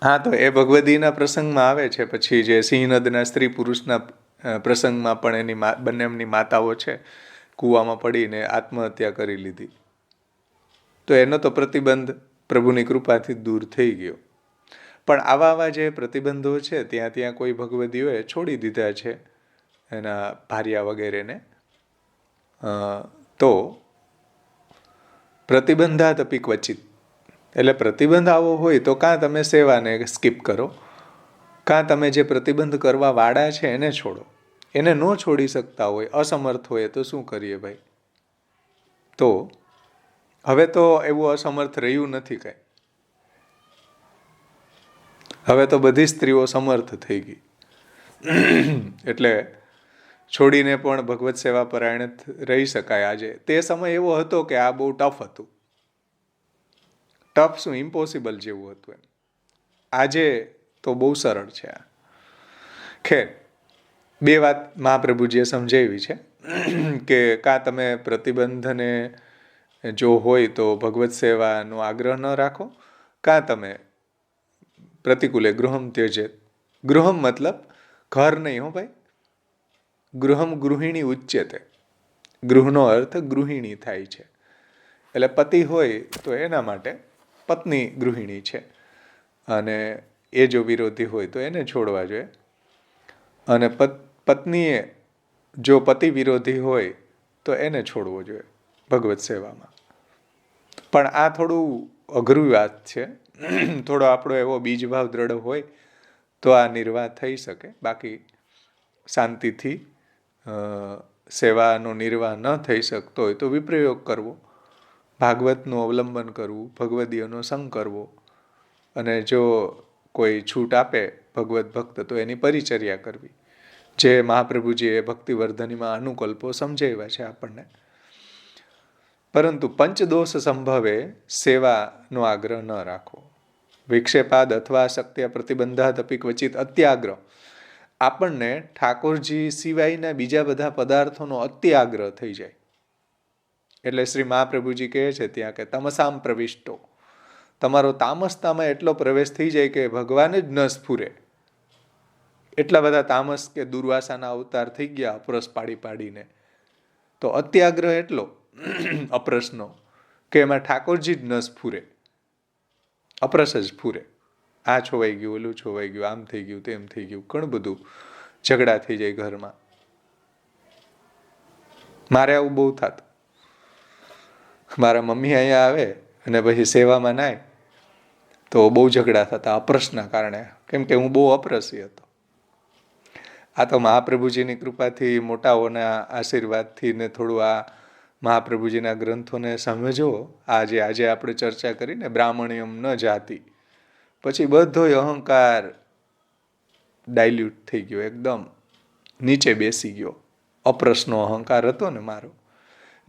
હા, તો એ ભગવદીના પ્રસંગમાં આવે છે. પછી જે સિંહનદના સ્ત્રી પુરુષના પ્રસંગમાં પણ એની બંનેની માતાઓ છે કૂવામાં પડીને આત્મહત્યા કરી લીધી. તો એનો તો પ્રતિબંધ પ્રભુની કૃપાથી દૂર થઈ ગયો. પણ આવા જે પ્રતિબંધો છે ત્યાં કોઈ ભગવદીઓએ છોડી દીધા છે એના ભાર્યા વગેરેને. તો પ્રતિબંધાત અપી ક્વચિત, એટલે પ્રતિબંધ આવો હોય તો કાં તમે સેવાને સ્કીપ કરો, કાં તમે જે પ્રતિબંધ કરવા વાળા છે એને છોડો. એને ન છોડી શકતા હોય, અસમર્થ હોય તો શું કરીએ ભાઈ? તો હવે તો એવું અસમર્થ રહ્યું નથી કાંઈ. હવે તો બધી સ્ત્રીઓ સમર્થ થઈ ગઈ. એટલે છોડીને પણ ભગવત સેવા પરાયણ રહી શકાય આજે. તે સમય એવો હતો કે આ બહુ ટફ હતું. ટફ શું, ઇમ્પોસિબલ જેવું હતું એમ. આજે તો બહુ સરળ છે આ. ખેર, બે વાત મહાપ્રભુજીએ સમજાવી છે કે કાં તમે પ્રતિબંધને જો હોય તો ભગવત સેવાનો આગ્રહ ન રાખો, કાં તમે પ્રતિકૂલે ગૃહમ ત્યજેત. ગૃહમ મતલબ ઘર નહીં હો ભાઈ, ગૃહમ ગૃહિણી ઉચ્યતે. ગૃહનો અર્થ ગૃહિણી થાય છે. એટલે પતિ હોય તો એના માટે પત્ની ગૃહિણી છે, અને એ જો વિરોધી હોય તો એને છોડવા જોઈએ. અને પત્નીએ જો પતિ વિરોધી હોય તો એને છોડવો જોઈએ ભગવત સેવામાં. પણ આ થોડું અઘરું વાત છે. થોડો આપણો એવો બીજભાવ દ્રઢ હોય તો આ નિર્વાહ થઈ શકે. બાકી શાંતિથી સેવાનો નિર્વાહ ન થઈ શકતો હોય તો વિપ્રયોગ કરવો, ભાગવતનું અવલંબન કરવું, ભગવદીયનો સંગ કરવો, અને જો કોઈ છૂટ આપે ભગવત ભક્ત તો એની પરિચર્યા કરવી, જે મહાપ્રભુજીએ ભક્તિવર્ધનીમાં અનુકલ્પો સમજાવ્યા છે આપણને. પરંતુ પંચદોષ સંભવે સેવાનો આગ્રહ ન રાખવો. વિક્ષેપાદ અથવા શક્ત્યા પ્રતિબંધાત અપી ક્વચિત અત્યાગ્રહ. આપણને ઠાકોરજી સિવાયના બીજા બધા પદાર્થોનો અત્યાગ્રહ થઈ જાય. એટલે શ્રી મહાપ્રભુજી કહે છે ત્યાં કે તમસામ પ્રવિષ્ટો, તમારો તામસતામાં એટલો પ્રવેશ થઈ જાય કે ભગવાન જ ન સ્ફુરે. એટલા બધા તામસ કે દુર્વાસાના અવતાર થઈ ગયા અપરસ પાડી પાડીને. તો અત્યાગ્રહ એટલો અપરસનો કે એમાં ઠાકોરજી જ ન સ્ફુરે, અપરસ જ સ્ફુરે. આ છોવાઈ ગયું, ઓલું છોવાઈ ગયું, આમ થઈ ગયું, તેમ થઈ ગયું, ઘણું બધું ઝઘડા થઈ જાય ઘરમાં. મારે આવું બહુ થતું. મારા મમ્મી અહીંયા આવે અને પછી સેવામાં નાય તો બહુ ઝઘડા થતા અપરસના કારણે, કેમ કે હું બહુ અપરસી હતો. આ તો મહાપ્રભુજીની કૃપાથી, મોટાઓના આશીર્વાદથી ને થોડું આ મહાપ્રભુજીના ગ્રંથોને સમજો. આજે આપણે ચર્ચા કરીને બ્રાહ્મણ્યમ ન જાતિ, પછી બધોય અહંકાર ડાયલ્યુટ થઈ ગયો, એકદમ નીચે બેસી ગયો. અપ્રસનો અહંકાર હતો ને મારો.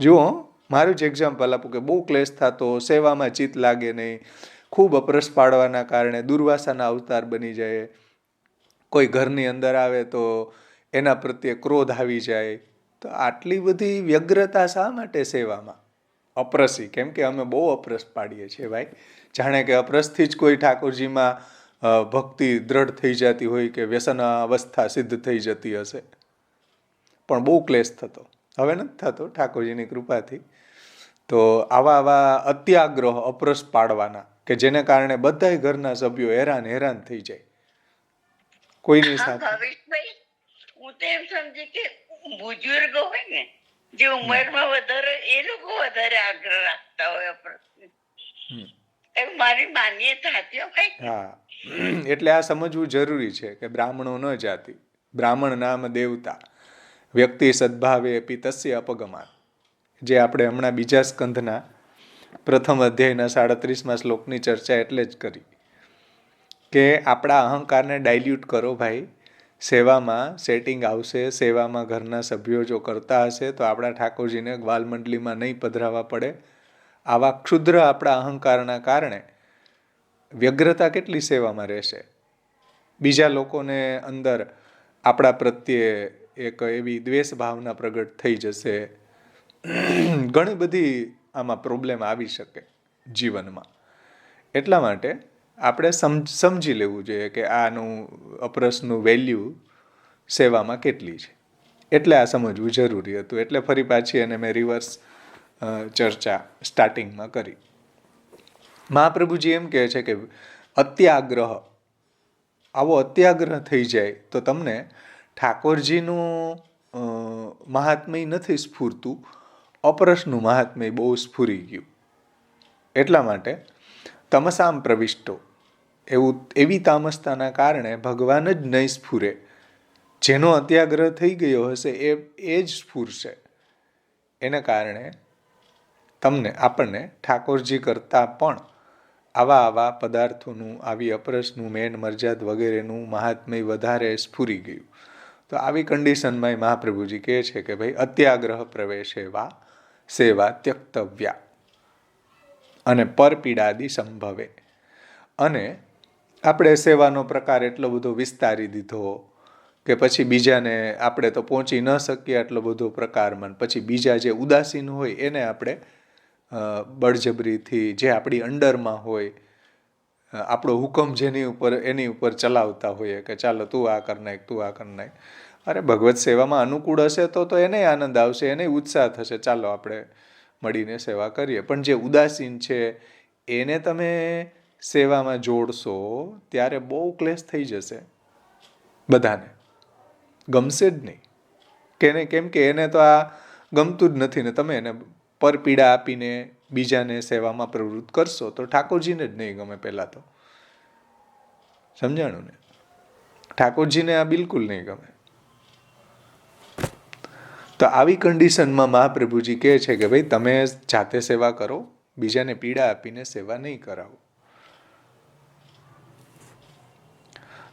જુઓ, મારું જ એક્ઝામ્પલ આપું કે બહુ ક્લેશ થતો, સેવામાં ચિત્ત લાગે નહીં, ખૂબ અપરસ પાડવાના કારણે દુર્વાસાના અવતાર બની જાય. કોઈ ઘરની અંદર આવે તો એના પ્રત્યે ક્રોધ આવી જાય. તો આટલી બધી વ્યગ્રતા શા માટે સેવામાં? અપરસી, કેમ કે અમે બહુ અપરસ પાડીએ છીએ ભાઈ. જાણે કે અપરસથી જ કોઈ ઠાકોરજીમાં ભક્તિ દ્રઢ થઈ જતી હોય કે વ્યસન અવસ્થા સિદ્ધ થઈ જતી હશે. પણ બહુ ક્લેશ થતો. હવે નથી થતો ઠાકોરજીની કૃપાથી. તો આવા અત્યાગ્રહ અપરસ પાડવાના કે જેને કારણે બધા ઘરના સભ્યો હેરાન થઈ જાય કોઈની સાથે. હું તો એમ સમજી કે બુજુર્ગ હોય ને જે ઉંમરમાં વધારે, એ લોકો વધારે આગ્રહ રાખતા હોય મારી માન્યતા હતી. હા, એટલે આ સમજવું જરૂરી છે કે બ્રાહ્મણો ન જાતિ, બ્રાહ્મણ નામ દેવતા, વ્યક્તિ સદભાવે અપી તસ્ય અપગમાન. જે આપણે હમણાં બીજા સ્કંધના પ્રથમ અધ્યાયના 37મા શ્લોકની ચર્ચા એટલે જ કરી કે આપણા અહંકારને ડાયલ્યુટ કરો ભાઈ. સેવામાં સેટિંગ આવશે. સેવામાં ઘરના સભ્યો જો કરતા હશે તો આપણા ઠાકોરજીને ગ્વાલમંડલીમાં નહીં પધરાવવા પડે. આવા ક્ષુદ્ર આપણા અહંકારના કારણે વ્યગ્રતા કેટલી સેવામાં રહેશે. બીજા લોકોને અંદર આપણા પ્રત્યે એક એવી દ્વેષ ભાવના પ્રગટ થઈ જશે. ઘણી બધી આમાં પ્રોબ્લેમ આવી શકે જીવનમાં. એટલા માટે આપણે સમજી લેવું જોઈએ કે આનું અપરસનું વેલ્યુ સેવામાં કેટલી છે. એટલે આ સમજવું જરૂરી હતું. એટલે ફરી પાછી એને મેં રિવર્સ ચર્ચા સ્ટાર્ટિંગમાં કરી. મહાપ્રભુજી એમ કહે છે કે અત્યાગ્રહ, આવો અત્યાગ્રહ થઈ જાય તો તમને ઠાકોરજીનું મહાત્મ્ય નથી સ્ફૂરતું, અપરસનું મહાત્મ્ય બહુ સ્ફુરી ગયું. એટલા માટે તમસામ પ્રવિષ્ટો, એવી તામસતાના કારણે ભગવાન જ નહીં સ્ફુરે. જેનો અત્યાગ્રહ થઈ ગયો હશે એ જ સ્ફુરશે. એને કારણે આપણને ઠાકોરજી કરતાં પણ આવા પદાર્થોનું, આવી અપરસનું, મેન મરજાદ વગેરેનું મહાત્મ્ય વધારે સ્ફુરી ગયું. તો આવી કન્ડિશનમાં મહાપ્રભુજી કહે છે કે ભાઈ અત્યાગ્રહ પ્રવેશે વા સેવા ત્યક્તવ્યા. અને પરપીડાદિ સંભવે. અને આપણે સેવાનો પ્રકાર એટલો બધો વિસ્તારી દીધો કે પછી બીજાને આપણે તો પહોંચી ન શકીએ આટલો બધો પ્રકારમાં, પછી બીજા જે ઉદાસીન હોય એને આપણે બળજબરીથી જે આપણી અંડરમાં હોય, આપણો હુકમ એની ઉપર ચલાવતા હોઈએ કે ચાલો તું આ કર નાખ, તું આ કર નાખ. અરે ભગવત સેવામાં અનુકૂળ હશે તો એને આનંદ આવશે, એને ઉત્સાહ થશે, ચાલો આપણે મળીને સેવા કરીએ. પણ જે ઉદાસીન છે એને તમે સેવામાં જોડશો ત્યારે બહુ ક્લેશ થઈ જશે, બધાને ગમશે જ નહીં. કેમ કે એને તો આ ગમતું જ નથી ને તમે એને પરપીડા આપીને બીજાને સેવામાં પ્રવૃત્ત કરશો તો ઠાકોરજીને જ નહીં ગમે. પહેલાં તો સમજાણું ને, ઠાકોરજીને આ બિલકુલ નહીં ગમે. તો આવી કન્ડિશનમાં મહાપ્રભુજી કહે છે કે ભાઈ તમે જાતે સેવા કરો, બીજાને પીડા આપીને સેવા નહીં કરાવો.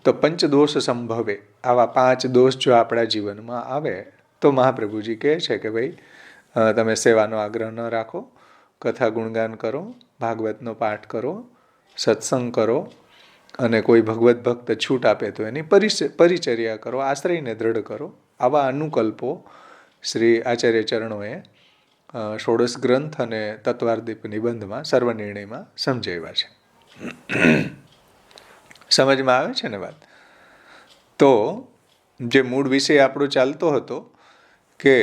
તો પંચદોષ સંભવે, આવા 5 દોષ જો આપણા જીવનમાં આવે તો મહાપ્રભુજી કહે છે કે ભાઈ તમે સેવાનો આગ્રહ ન રાખો, કથા ગુણગાન કરો, ભાગવતનો પાઠ કરો, સત્સંગ કરો, અને કોઈ ભગવત ભક્ત છૂટ આપે તો એની પરિચર્યા કરો, આશ્રયને દ્રઢ કરો. આવા અનુકલ્પો શ્રી આચાર્ય ચરણોએ ષોડશ ગ્રંથ અને તત્વાર્દીપ નિબંધમાં સર્વનિર્ણયમાં સમજાવ્યા છે. સમજમાં આવે છે ને વાત? તો જે મૂળ વિષય આપણો ચાલતો હતો કે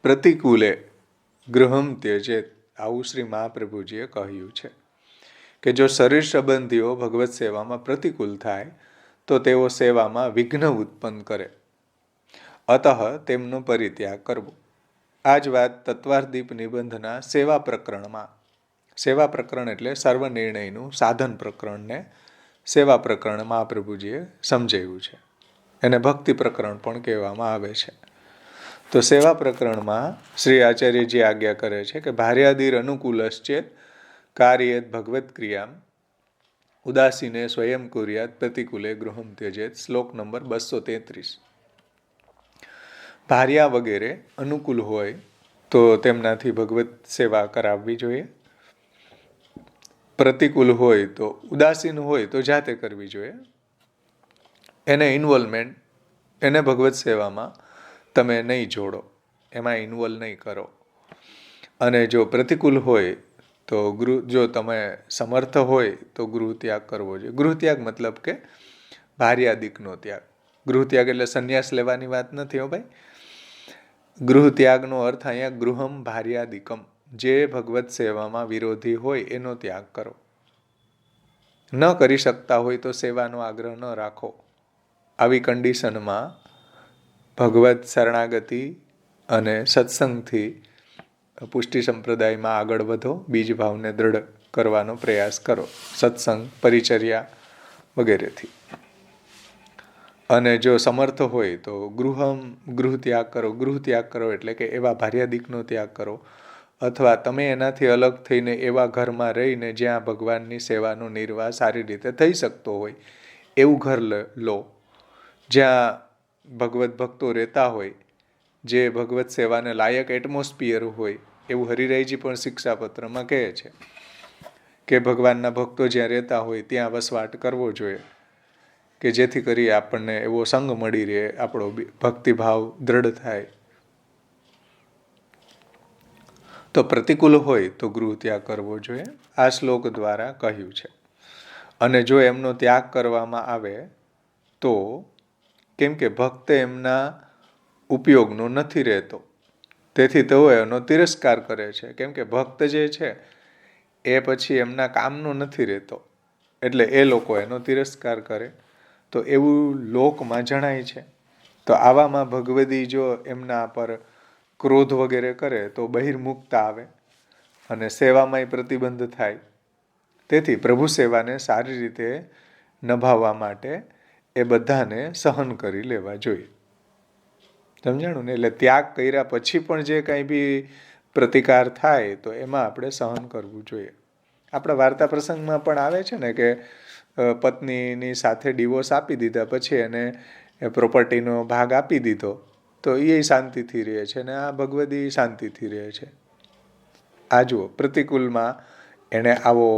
પ્રતિકૂલે ગૃહમ ત્યજેત, આવું શ્રી મહાપ્રભુજીએ કહ્યું છે કે જો શરીર સંબંધીઓ ભગવત સેવામાં પ્રતિકૂળ થાય તો તેઓ સેવામાં વિઘ્ન ઉત્પન્ન કરે, અતઃ તેમનો પરિત્યાગ કરવો. આ જ વાત તત્વાર્દીપ નિબંધના સેવા પ્રકરણમાં, સેવા પ્રકરણ એટલે સર્વનિર્ણયનું સાધન પ્રકરણને સેવા પ્રકરણ મહાપ્રભુજીએ સમજાવ્યું છે. એને ભક્તિ પ્રકરણ પણ કહેવામાં આવે છે. તો સેવા પ્રકરણમાં શ્રી આચાર્યજી આજ્ઞા કરે છે કે ભાર્યાદિર અનુકૂલશ્ચેત કાર્યેત ભગવત ક્રિયામ ઉદાસીને સ્વયં કુર્યાત પ્રતિકૂલે ગૃહમ ત્યજેત. શ્લોક નંબર 233. ભાર્યા વગેરે અનુકૂળ હોય તો તેમનાથી ભગવત સેવા કરાવવી જોઈએ. પ્રતિકૂળ હોય તો, ઉદાસીન હોય તો જાતે કરવી જોઈએ. એને ઇન્વોલ્વમેન્ટ, એને ભગવત સેવામાં તમે નહીં જોડો, એમાં ઇન્વોલ્વ નહીં કરો. અને જો પ્રતિકૂળ હોય તો જો તમે સમર્થ હોય તો ગૃહ ત્યાગ કરવો જોઈએ. ગૃહ ત્યાગ મતલબ કે ભાર્યાદિકનો ત્યાગ. ગૃહ ત્યાગ એટલે સંન્યાસ લેવાની વાત નથી હો ભાઈ. ગૃહ ત્યાગનો અર્થ અહીંયા ગૃહમ ભાર્યાદિકમ, જે ભગવત સેવામાં વિરોધી હોય એનો ત્યાગ કરો. ન કરી શકતા હોય તો સેવાનો આગ્રહ ન રાખો. આવી કન્ડિશનમાં ભગવત શરણાગતિ અને સત્સંગથી પુષ્ટિ સંપ્રદાયમાં આગળ વધો, બીજ ભાવને દ્રઢ કરવાનો પ્રયાસ કરો, સત્સંગ, પરિચર્યા વગેરેથી. અને જો સમર્થ હોય તો ગૃહ ત્યાગ કરો. ગૃહ ત્યાગ કરો એટલે કે એવા ભાર્યાદિકનો ત્યાગ કરો, અથવા તમે એનાથી અલગ થઈને એવા ઘરમાં રહીને જ્યાં ભગવાનની સેવાનો નિર્વાહ સારી રીતે થઈ શકતો હોય એવું ઘર લો, જ્યાં ભગવત ભક્તો રહેતા હોય, જે ભગવત સેવાને લાયક એટમોસ્ફિયર હોય. એવું હરિરાયજી પણ શિક્ષાપત્રમાં કહે છે કે ભગવાનના ભક્તો જ્યાં રહેતા હોય ત્યાં વસવાટ કરવો જોઈએ, કે જેથી કરી આપણને એવો સંગ મળી રહે, આપણો ભક્તિભાવ દ્રઢ થાય. તો પ્રતિકૂળ હોય તો ગૃહ ત્યાગ કરવો જોઈએ, આ શ્લોક દ્વારા કહ્યું છે. અને જો એમનો ત્યાગ કરવામાં આવે તો, કેમ કે ભક્ત એમના ઉપયોગનો નથી રહેતો, તેથી તેઓ એનો તિરસ્કાર કરે છે. કેમ કે ભક્ત જે છે એ પછી એમના કામનો નથી રહેતો, એટલે એ લોકો એનો તિરસ્કાર કરે. તો એવું લોકમાં જણાય છે. તો આવામાં ભગવદી જો એમના પર ક્રોધ વગેરે કરે તો બહિર્મુખતા આવે અને સેવામાંય પ્રતિબંધ થાય. તેથી પ્રભુ સેવાને સારી રીતે નિભાવવા માટે એ બધાને સહન કરી લેવા જોઈએ. સમજાણું ને? એટલે ત્યાગ કર્યા પછી પણ જે કંઈ બી પ્રતિકાર થાય તો એમાં આપણે સહન કરવું જોઈએ. આપણા વાર્તા પ્રસંગમાં પણ આવે છે ને કે પત્નીની સાથે ડિવોર્સ આપી દીધા પછી એને પ્રોપર્ટીનો ભાગ આપી દીધો તો એ શાંતિથી રહે છે ને આ ભગવદી શાંતિથી રહે છે. આ જુઓ, પ્રતિકૂળમાં એણે આવો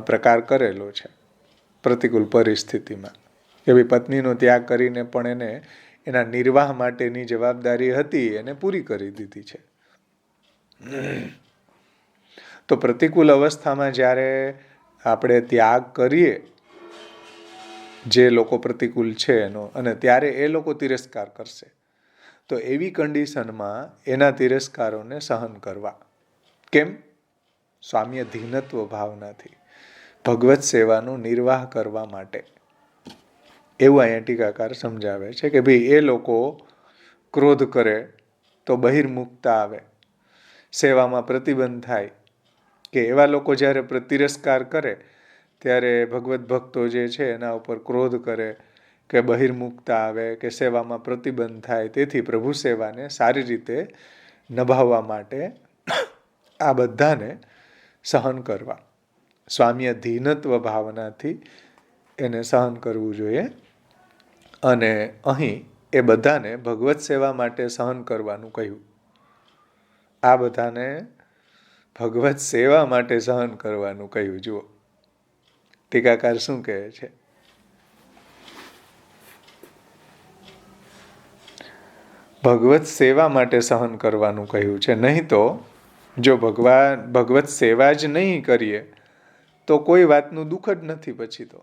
પ્રકાર કરેલો છે પ્રતિકૂળ પરિસ્થિતિમાં. એવી પત્નીનો ત્યાગ કરીને પણ એને એના નિર્વાહ માટેની જવાબદારી હતી એને પૂરી કરી દીધી છે. તો પ્રતિકૂળ અવસ્થામાં જ્યારે આપણે ત્યાગ કરીએ જે લોકો પ્રતિકૂળ છે એનો, અને ત્યારે એ લોકો તિરસ્કાર કરશે, તો એવી કન્ડિશનમાં એના તિરસ્કારોને સહન કરવા. કેમ? સ્વામ્યધીનત્વ ભાવનાથી, ભગવત સેવાનો નિર્વાહ કરવા માટે. એવું અહીંયા ટીકાકાર સમજાવે છે કે ભાઈ એ લોકો ક્રોધ કરે તો બહિર્મુખતા આવે, સેવામાં પ્રતિબંધ થાય, કે એવા લોકો જ્યારે તિરસ્કાર કરે ત્યારે ભગવત ભક્તો જે છે એના ઉપર ક્રોધ કરે કે બહિર્મુખતા આવે કે સેવામાં પ્રતિબંધ થાય. તેથી પ્રભુ સેવાને સારી રીતે નિભાવવા માટે આ બધાને સહન કરવા, સ્વામ્યધીનત્વ ભાવનાથી એને સહન કરવું જોઈએ. અને અહીં એ બધાને ભગવત સેવા માટે સહન કરવાનું કહ્યું. આ બધાને ભગવત સેવા માટે સહન કરવાનું કહ્યું. જુઓ ટીકાકાર શું કહે છે. ભગવત સેવા માટે સહન કરવાનું કહ્યું છે. નહીં તો જો ભગવત સેવા જ નહીં કરીએ તો કોઈ વાતનું દુઃખ જ નથી. પછી તો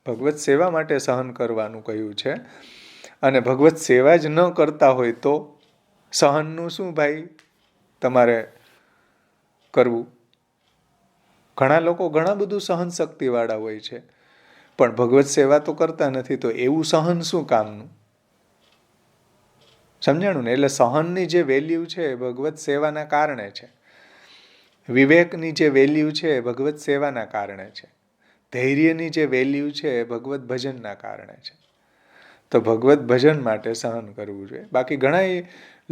ભગવત સેવા માટે સહન કરવાનું કહ્યું છે. અને ભગવત સેવા જ ન કરતા હોય તો સહનનું શું ભાઈ તમારે કરવું? ઘણા લોકો ઘણા બધું સહન શક્તિવાળા હોય છે, પણ ભગવત સેવા તો કરતા નથી. તો એવું સહન શું કામનું? સમજાણું ને? એટલે સહનની જે વેલ્યુ છે એ ભગવત સેવાના કારણે છે. વિવેકની જે વેલ્યુ છે એ ભગવત સેવાના કારણે છે. ધૈર્યની જે વેલ્યુ છે એ ભગવત ભજનના કારણે છે. તો ભગવત ભજન માટે સહન કરવું જોઈએ. બાકી ઘણા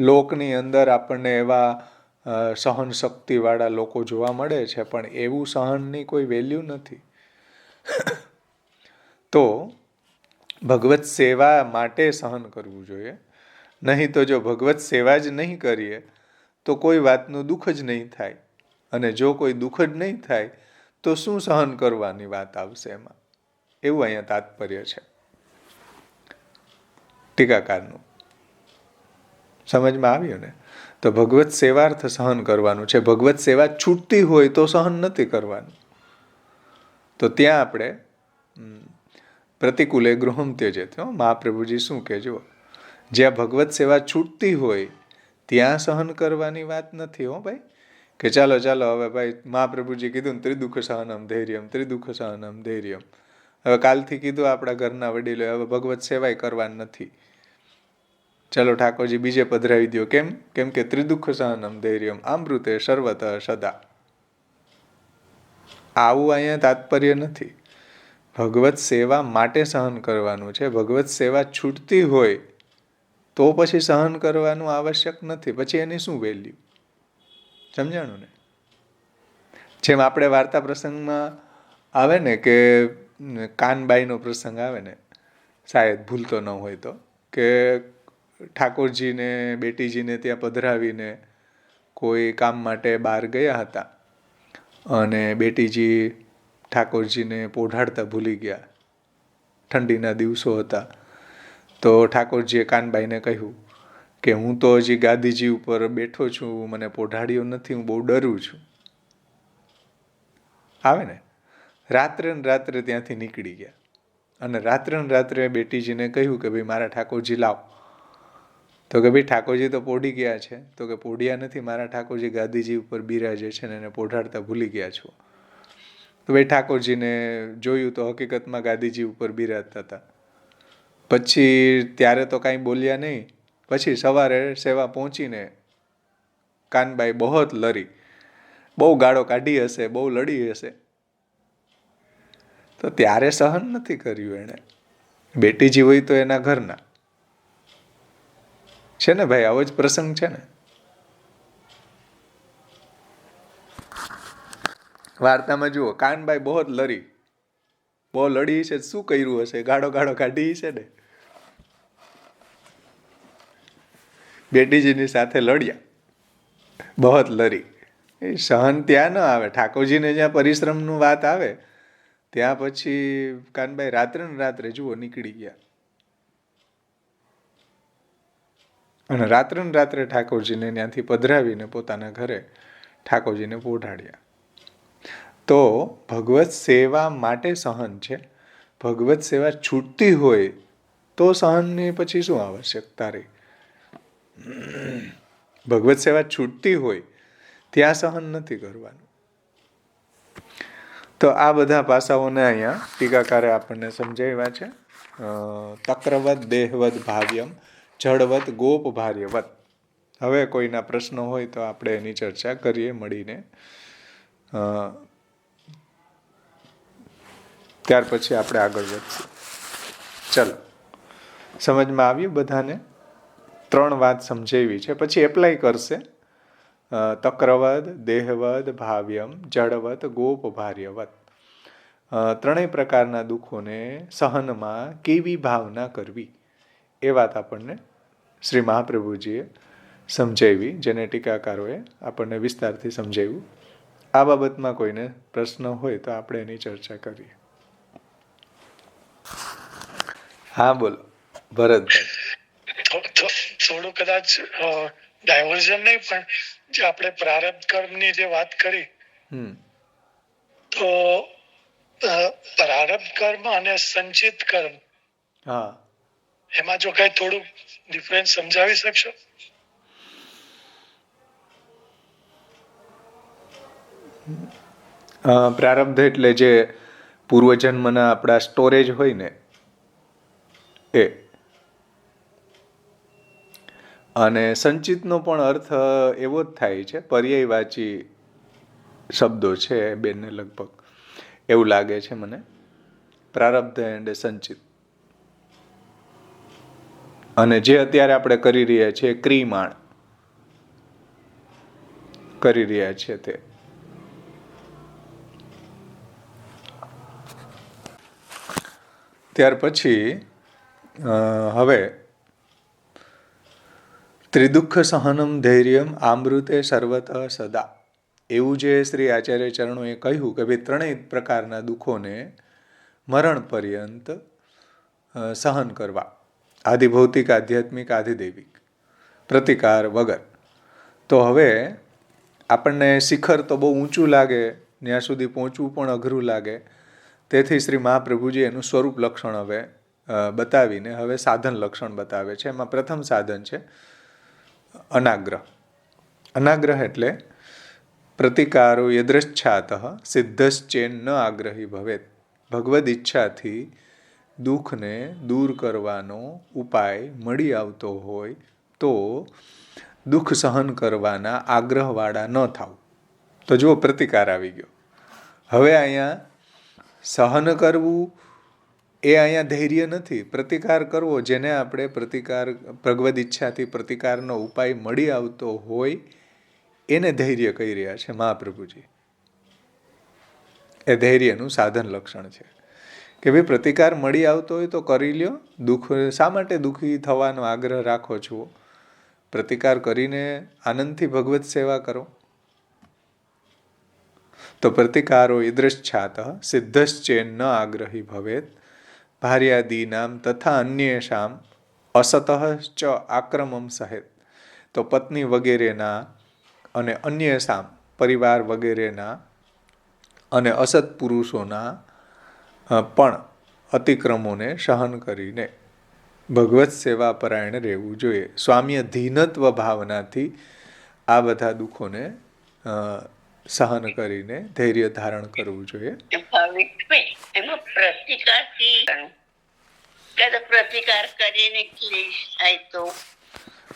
લોકની અંદર આપણને એવા સહન શક્તિવાળા લોકો જોવા મળે છે, પણ એવું સહનની કોઈ વેલ્યુ નથી. તો ભગવત સેવા માટે સહન કરવું જોઈએ. નહીં તો જો ભગવત સેવા જ નહીં કરીએ તો કોઈ વાતનું દુઃખ જ નહીં થાય. અને જો કોઈ દુઃખ જ નહીં થાય તો શું સહન કરવાની વાત આવશે એમાં? એવું અહીંયા તાત્પર્ય છે ટીકાકારનું. સમજમાં આવ્યું ને? તો ભગવત સેવાર્થ સહન કરવાનું છે. ભગવત સેવા છૂટતી હોય તો સહન નથી કરવાનું. તો ત્યાં આપણે પ્રતિકૂલે ગૃહમ ત્યજેત. મહાપ્રભુજી શું કે જુઓ, જ્યાં ભગવત સેવા છૂટતી હોય ત્યાં સહન કરવાની વાત નથી. હો ભાઈ, કે ચાલો હવે ભાઈ મહાપ્રભુજી કીધું ને ત્રિદુઃખ સહનમ ધૈર્યમ, ત્રિદુઃખ સહનમ ધૈર્યમ. હવે કાલથી કીધું આપણા ઘરના વડીલો, હવે ભગવત સેવાય કરવાની નથી. ચલો ઠાકોરજી બીજે પધરાવી દો. કેમ કે ત્રિદુઃખ સહનમ ધૈર્યમ અમૃતે સર્વત સદા. આવું અહીંયા તાત્પર્ય નથી. ભગવત સેવા માટે સહન કરવાનું છે. ભગવત સેવા છૂટતી હોય તો પછી સહન કરવાનું આવશ્યક નથી. પછી એની શું વેલ્યુ? સમજાણું ને? જેમ આપણે વાર્તા પ્રસંગમાં આવે ને કે કાનબાઈનો પ્રસંગ આવે ને, શાયદ ભૂલતો ન હોય તો, કે ઠાકોરજીને બેટીજીને ત્યાં પધરાવીને કોઈ કામ માટે બહાર ગયા હતા અને બેટીજી ઠાકોરજીને પોઢાડતા ભૂલી ગયા. ઠંડીના દિવસો હતા. તો ઠાકોરજીએ કાનબાઈને કહ્યું કે હું તો હજી ગાદીજી ઉપર બેઠો છું, મને પોઢાડ્યો નથી, હું બહુ ડરું છું. આવે ને? રાત્રે ને રાત્રે ત્યાંથી નીકળી ગયા અને રાત્રે ને રાત્રે બેટીજીને કહ્યું કે ભાઈ મારા ઠાકોરજી લાવ. તો કે ભાઈ ઠાકોરજી તો પોઢી ગયા છે. તો કે પોઢ્યા નથી, મારા ઠાકોરજી ગાદીજી ઉપર બિરાજે છે ને એને પોઢાડતા ભૂલી ગયા છો. તો ભાઈ ઠાકોરજીને જોયું તો હકીકતમાં ગાદીજી ઉપર બિરાજતા હતા. પછી ત્યારે તો કાંઈ બોલ્યા નહીં. પછી સવારે સેવા પહોંચીને કાનબાઈ બહુ લડી, બહુ ગાળો કાઢી હશે, બહુ લડી હશે. તો ત્યારે સહન નથી કર્યું એણે. બેટીજી હોય તો એના ઘરના છે ને ભાઈ, આવો જ પ્રસંગ છે ને. વાર્તામાં જુઓ, કાનબાઈ બહુ લડી, બહુ લડી છે. શું કર્યું હશે? ગાળો કાઢી છે ને. બેટીજીની સાથે લડ્યા, બહુ લડી. એ સહન ત્યાં ન આવે. ઠાકોરજીને જ્યાં પરિશ્રમનું વાત આવે ત્યાં પછી કાનભાઈ રાત્રે ને રાત્રે જુઓ નીકળી ગયા, અને રાત્રે ને રાત્રે ઠાકોરજીને ત્યાંથી પધરાવીને પોતાના ઘરે ઠાકોરજીને પોઢાડ્યા. તો ભગવત સેવા માટે સહન છે. ભગવત સેવા છૂટતી હોય તો સહનની પછી શું આવશ્યકતા રહી? ભગવત સેવા છૂટતી હોય ત્યાં સહન નથી કરવાનું. તો આ બધા પાસાઓને અહીંયા ટીકાકારે આપણને સમજાવ્યા છે. તક્રવત દેહવત ભાવ્યમ જળવત ગોપ ભાર્યવત. હવે કોઈના પ્રશ્નો હોય તો આપણે એની ચર્ચા કરીએ મળીને. ત્યાર પછી આપણે આગળ વધશું. ચલો, સમજમાં આવ્યું બધાને? 3 વાત સમજાવી છે, પછી એપ્લાય કરશે. તક્રવદ દેહવદ ભાવ્યમ જળવત ગોપ ભાર્યવત. 3 પ્રકારના દુઃખોને સહનમાં કેવી ભાવના કરવી એ વાત આપણને શ્રી મહાપ્રભુજીએ સમજાવી, જેને ટીકાકારોએ આપણને વિસ્તારથી સમજાવ્યું. આ બાબતમાં કોઈને પ્રશ્ન હોય તો આપણે એની ચર્ચા કરીએ. હા બોલો ભરતભાઈ. થોડું કદાચ ડાયવર્ઝન નહીં, પણ જે આપણે પ્રારબ્ધ કર્મની જે વાત કરી, તો પ્રારબ્ધ કર્મ અને સંચિત કર્મ, હા, એમાં જો કઈ થોડું ડિફરન્સ સમજાવી શકશો? પ્રારબ્ધ એટલે જે પૂર્વજન્મના આપણા સ્ટોરેજ હોય ને એ, અને સંચિતનો પણ અર્થ એવો જ થાય છે. પર્યાયવાચી શબ્દો છે બેને, લગભગ એવું લાગે છે મને. પ્રારબ્ધ એન્ડ સંચિત. અને જે અત્યારે આપણે કરી રહ્યા છીએ ક્રિયમાણ કરી રહ્યા છીએ તે. ત્યાર પછી હવે ત્રિદુઃખ સહનમ ધૈર્યમ આમૃતે સર્વતઃ સદા, એવું જે શ્રી આચાર્ય ચરણોએ કહ્યું કે ભાઈ 3 પ્રકારના દુઃખોને મરણ પર્યંત સહન કરવા, આધિભૌતિક, આધ્યાત્મિક, આધિદૈવિક, પ્રતિકાર વગર. તો હવે આપણને શિખર તો બહુ ઊંચું લાગે, ત્યાં સુધી પહોંચવું પણ અઘરું લાગે. તેથી શ્રી મહાપ્રભુજી એનું સ્વરૂપ લક્ષણ હવે બતાવીને હવે સાધન લક્ષણ બતાવે છે. એમાં પ્રથમ સાધન છે અનાગ્રહ. અનાગ્રહ એટલે પ્રતિકારો યદ્રચ્છાતઃ સિદ્ધશ્ચેન ન આગ્રહી ભવેત. ભગવદ ઈચ્છાથી દુઃખને દૂર કરવાનો ઉપાય મળી આવતો હોય તો દુઃખ સહન કરવાના આગ્રહવાળા ન થાવ. તો જુઓ, પ્રતિકાર આવી ગયો. હવે અહીંયા સહન કરવું એ અહીંયા ધૈર્ય નથી. પ્રતિકાર કરવો, જેને આપણે પ્રતિકાર ભગવદ ઈચ્છાથી પ્રતિકારનો ઉપાય મળી આવતો હોય એને ધૈર્ય કહી રહ્યા છે મહાપ્રભુજી. એ ધૈર્યનું સાધન લક્ષણ છે કે ભાઈ પ્રતિકાર મળી આવતો હોય તો કરી લ્યો. દુઃખ શા માટે દુઃખી થવાનો આગ્રહ રાખો છો? પ્રતિકાર કરીને આનંદથી ભગવત સેવા કરો. તો પ્રતિકારો ઈદૃચ્છાતઃ સિદ્ધશ્ચેન ન આગ્રહી ભવેત ભાર્યાદીનામ તથા અન્યેષામ અસતઃ ચ આક્રમમ સહેત. તો પત્ની વગેરેના અને અન્યસામ પરિવાર વગેરેના અને અસત પુરુષોના પણ અતિક્રમોને સહન કરીને ભગવત સેવા પરાયણ રહેવું જોઈએ. સ્વામી અધીનત્વ ભાવનાથી આ બધા દુઃખોને સહન કરીને ધૈર્ય ધારણ કરવું જોઈએ. એમાં પ્રતિકાર કરીને ક્લેશ થાય તો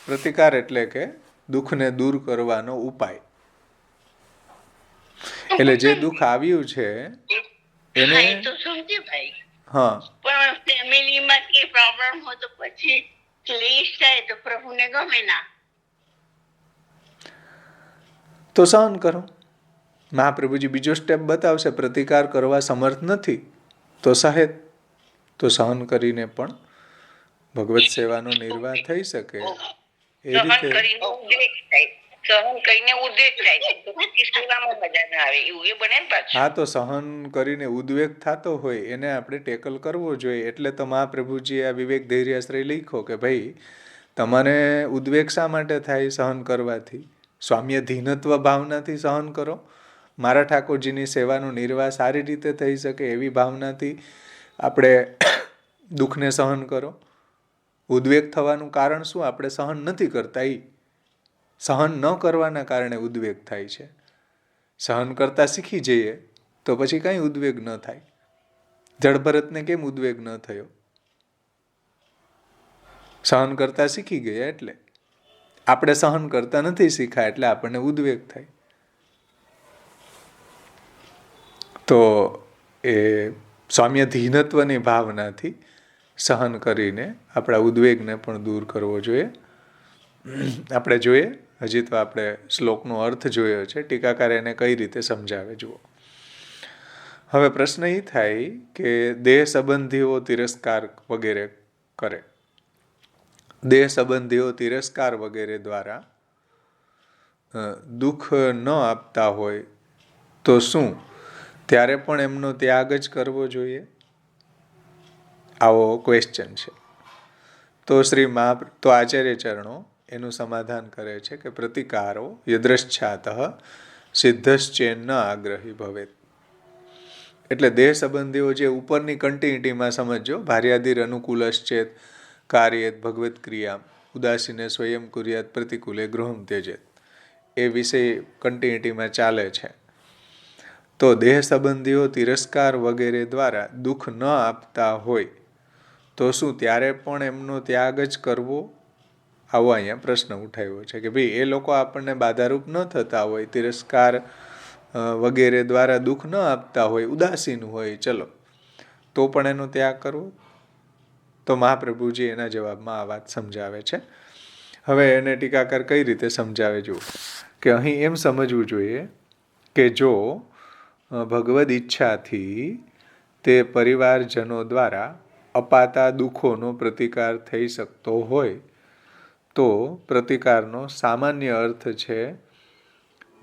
પ્રતિકાર એટલે કે દુઃખને દૂર કરવાનો ઉપાય. એટલે જે દુઃખ આવ્યું છે એને તો સમજે ભાઈ. હા, પણ ફેમિલીમાં કે પ્રોબ્લેમ હોય તો પછી ક્લેશ થાય તો પ્રભુને ગમે ના, તો સહન કરો. મહાપ્રભુજી બીજો સ્ટેપ બતાવશે. પ્રતિકાર કરવા સમર્થ નથી તો સહેત, તો સહન કરીને પણ ભગવત સેવાનો નિર્વાહ થઈ શકે એ રીતે. સહન કરીને ઉદ્વેગ થાય છે તો પછી સેવામાં મજા ના આવે એવું એ બને ને પાછું. હા, તો સહન કરીને ઉદ્વેગ થતો હોય એને આપણે ટેકલ કરવો જોઈએ. એટલે તો મહાપ્રભુજીએ આ વિવેક ધૈર્યાશ્રય લખ્યો કે ભાઈ તમારે ઉદ્વેગ શા માટે થાય સહન કરવાથી? સ્વામ્ય ધીનત્વ ભાવનાથી સહન કરો. મારા ઠાકોરજીની સેવાનો નિર્વાહ સારી રીતે થઈ શકે એવી ભાવનાથી આપણે દુઃખને સહન કરો. ઉદ્વેગ થવાનું કારણ શું? આપણે સહન નથી કરતા. સહન ન કરવાના કારણે ઉદ્વેગ થાય છે. સહન કરતા શીખી જઈએ તો પછી કાંઈ ઉદ્વેગ ન થાય. જડભરતને કેમ ઉદ્વેગ ન થયો? સહન કરતા શીખી ગયા એટલે. આપણે સહન કરતા નથી શીખ્યા એટલે આપણને ઉદ્વેગ થાય. તો એ સૌમ્ય ધીનત્વની ભાવનાથી સહન કરીને આપણા ઉદ્વેગને પણ દૂર કરવો જોઈએ. આપણે જોઈએ, હજી તો આપણે શ્લોકનો અર્થ જોયો છે, ટીકાકાર એને કઈ રીતે સમજાવે જુઓ. હવે પ્રશ્ન એ થાય કે દેહ સંબંધીઓ તિરસ્કાર વગેરે કરે. દેહ સંબંધીઓ તિરસ્કાર વગેરે દ્વારા દુઃખ ન આપતા હોય તો શું ત્યારે પણ એમનો ત્યાગ જ કરવો જોઈએ? આવો ક્વેશ્ચન છે. તો તો આચાર્ય ચરણો એનું સમાધાન કરે છે કે પ્રતિકારો યદ્રશ્ચાત સિદ્ધશ્ચેન્ન આગ્રહી ભવેત. એટલે દેહ સંબંધીઓ જે ઉપરની કન્ટિન્યુટીમાં સમજો, ભાર્યાદિર અનુકૂલશ્ચેત કાર્યેત ભગવત ક્રિયા ઉદાસીને સ્વયં કુર્યાત પ્રતિકૂલે ગૃહમ ત્યજેત, એ વિષય કન્ટિન્યુટીમાં ચાલે છે. તો દેહ સંબંધીઓ તિરસ્કાર વગેરે દ્વારા દુઃખ ન આપતા હોય તો શું ત્યારે પણ એમનો ત્યાગ જ કરવો? આવો અહીંયા પ્રશ્ન ઉઠાવ્યો છે કે ભાઈ એ લોકો આપણને બાધારૂપ ન થતા હોય, તિરસ્કાર વગેરે દ્વારા દુઃખ ન આપતા હોય, ઉદાસીન હોય, ચલો તો પણ એનો ત્યાગ કરવો? તો મહાપ્રભુજી એના જવાબમાં આ વાત સમજાવે છે. હવે એને ટીકાકાર કઈ રીતે સમજાવે જુઓ કે અહીં એમ સમજવું જોઈએ કે જો ભગવદ ઈચ્છાથી તે પરિવારજનો દ્વારા અપાતા દુઃખોનો પ્રતિકાર થઈ શકતો હોય તો પ્રતિકારનો સામાન્ય અર્થ છે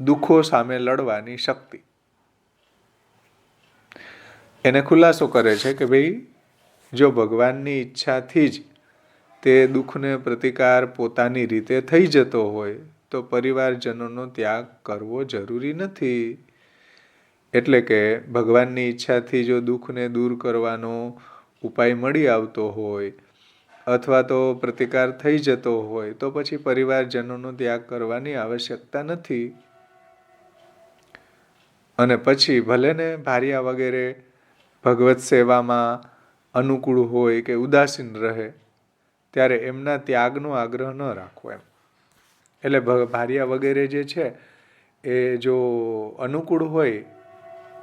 દુઃખો સામે લડવાની શક્તિ. એને ખુલાસો કરે છે કે ભાઈ જો ભગવાનની ઈચ્છાથી જ તે દુઃખને પ્રતિકાર પોતાની રીતે થઈ જતો હોય તો પરિવારજનોનો ત્યાગ કરવો જરૂરી નથી. એટલે કે ભગવાનની ઈચ્છાથી જો દુઃખને દૂર કરવાનો ઉપાય મળી આવતો હોય અથવા તો પ્રતિકાર થઈ જતો હોય તો પછી પરિવારજનોનો ત્યાગ કરવાની આવશ્યકતા નથી. અને પછી ભલે ને ભાર્યા વગેરે ભગવત સેવામાં અનુકૂળ હોય કે ઉદાસીન રહે ત્યારે એમના ત્યાગનો આગ્રહ ન રાખવો એમ. એટલે ભાર્યા વગેરે જે છે એ જો અનુકૂળ હોય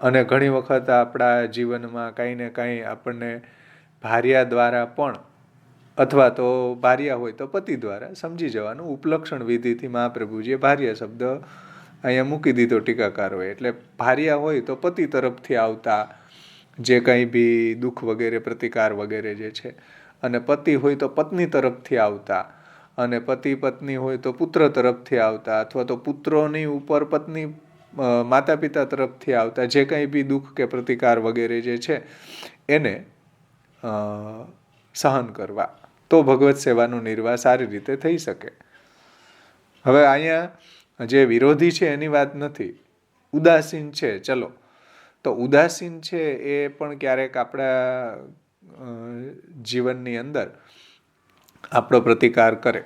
અને ઘણી વખત આપણા જીવનમાં કાંઈ ને કાંઈ આપણને ભાર્યા દ્વારા પણ અથવા તો ભાર્યા હોય તો પતિ દ્વારા સમજી જવાનું. ઉપલક્ષણ વિધિથી મહાપ્રભુજીએ ભાર્યા શબ્દ અહીંયા મૂકી દીધો ટીકાકારોએ. એટલે ભાર્યા હોય તો પતિ તરફથી આવતા જે કંઈ બી દુઃખ વગેરે પ્રતિકાર વગેરે જે છે, અને પતિ હોય તો પત્ની તરફથી આવતા, અને પતિ પત્ની હોય તો પુત્ર તરફથી આવતા, અથવા તો પુત્રોની ઉપર પત્ની માતા પિતા તરફથી આવતા જે કંઈ બી દુઃખ કે પ્રતિકાર વગેરે જે છે એને સહન કરવા તો ભગવત સેવાનું નિર્વાહ સારી રીતે થઈ શકે. હવે અહીંયા જે વિરોધી છે એની વાત નથી, ઉદાસીન છે, ચલો તો ઉદાસીન છે એ પણ ક્યારેક આપણા જીવનની અંદર આપણો પ્રતિકાર કરે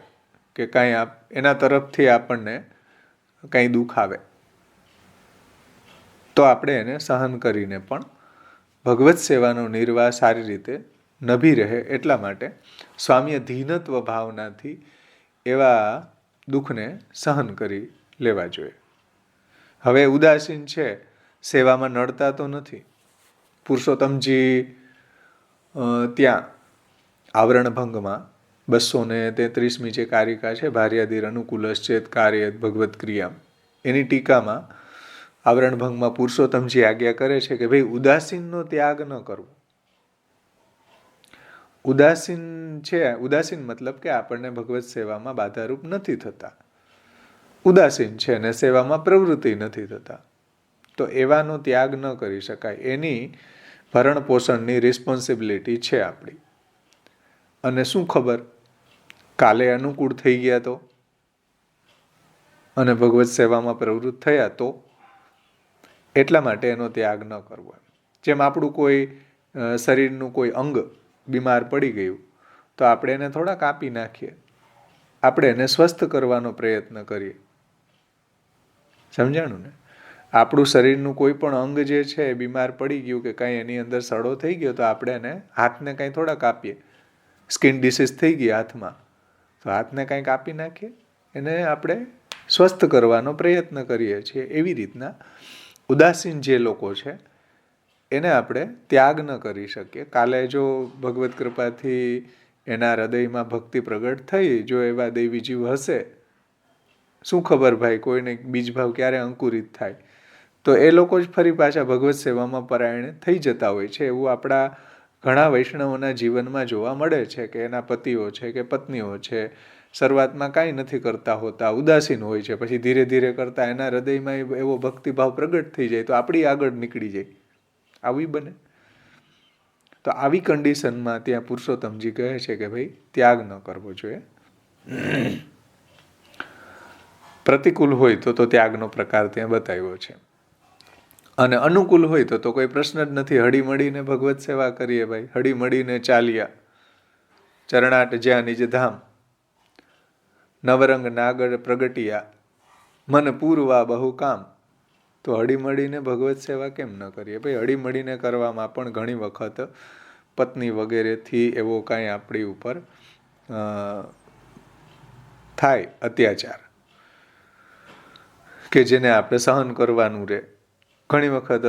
કે કાંઈ એના તરફથી આપણને કાંઈ દુઃખ આવે તો આપણે એને સહન કરીને પણ ભગવત સેવાનો નિર્વાહ સારી રીતે નભી રહે એટલા માટે સ્વામ્ય ધીનત્વ ભાવનાથી એવા દુઃખને સહન કરી લેવા જોઈએ. હવે ઉદાસીન છે, સેવામાં નડતા તો નથી. પુરુષોત્તમજી ત્યાં આવરણભંગમાં 233મી જે કારિકા છે, ભાર્યાદિર અનુકૂલશ્ચેત કાર્યેત ભગવત ક્રિયા, એની ટીકામાં આવરણભંગમાં પુરુષોત્તમજી આજ્ઞા કરે છે કે ભાઈ ઉદાસીનનો ત્યાગ ન કરવો. ઉદાસીન છે, ઉદાસીન મતલબ કે આપણને ભગવત સેવામાં બાધારૂપ નથી થતા. ઉદાસીન છે અને સેવામાં પ્રવૃત્તિ નથી થતા, તો એવાનો ત્યાગ ન કરી શકાય. એની ભરણ પોષણની રિસ્પોન્સિબિલિટી છે આપણી. અને શું ખબર કાલે અનુકૂળ થઈ ગયા તો, અને ભગવત સેવામાં પ્રવૃત્ત થયા તો, એટલા માટે એનો ત્યાગ ન કરવો. જેમ આપણું કોઈ શરીરનું કોઈ અંગ બીમાર પડી ગયું તો આપણે એને થોડા કાપી નાખીએ, આપણે એને સ્વસ્થ કરવાનો પ્રયત્ન કરીએ. સમજાણું ને? આપણું શરીરનું કોઈ પણ અંગ જે છે એ બીમાર પડી ગયું કે કંઈ એની અંદર સડો થઈ ગયો તો આપણે એને હાથને કંઈ થોડા કાપીએ. સ્કિન ડિસીઝ થઈ ગઈ હાથમાં તો હાથને કંઈ કાપી નાખીએ, એને આપણે સ્વસ્થ કરવાનો પ્રયત્ન કરીએ છીએ. એવી રીતના ઉદાસીન જે લોકો છે એને આપણે ત્યાગ ન કરી શકીએ. કાલે જો ભગવત કૃપાથી એના હૃદયમાં ભક્તિ પ્રગટ થઈ, જો એવા દૈવી જીવ હશે, શું ખબર ભાઈ કોઈને બીજભાવ ક્યારે અંકુરિત થાય, તો એ લોકો જ ફરી પાછા ભગવત સેવામાં પરાયણે થઈ જતા હોય છે. એવું આપણા ઘણા વૈષ્ણવોના જીવનમાં જોવા મળે છે કે એના પતિઓ છે કે પત્નીઓ છે શરૂઆતમાં કાંઈ નથી કરતા હોતા, ઉદાસીન હોય છે, પછી ધીરે ધીરે કરતા એના હૃદયમાં એવો ભક્તિભાવ પ્રગટ થઈ જાય તો આપણી આગળ નીકળી જાય. આવી બને. તો આવી કન્ડિશનમાં ત્યાં પુરુષોત્તમજી કહે છે કે ભાઈ ત્યાગ ન કરવો જોઈએ. પ્રતિકૂળ હોય તો ત્યાગનો પ્રકાર ત્યાં બતાવ્યો છે, અને અનુકૂળ હોય તો કોઈ પ્રશ્ન જ નથી. હળી મળીને ભગવત સેવા કરીએ ભાઈ, હળી મળીને ચાલ્યા. ચરણાટ જ્યાં નિજ ધામ, નવરંગ નાગર પ્રગટિયા, મન પૂરવા બહુ કામ. તો હળી મળીને ભગવત સેવા કેમ ન કરીએ ભાઈ? હળી મળીને કરવામાં પણ ઘણી વખત પત્ની વગેરેથી એવો કાંઈ આપણી ઉપર થાય અત્યાચાર કે જેને આપણે સહન કરવાનું રહે. ઘણી વખત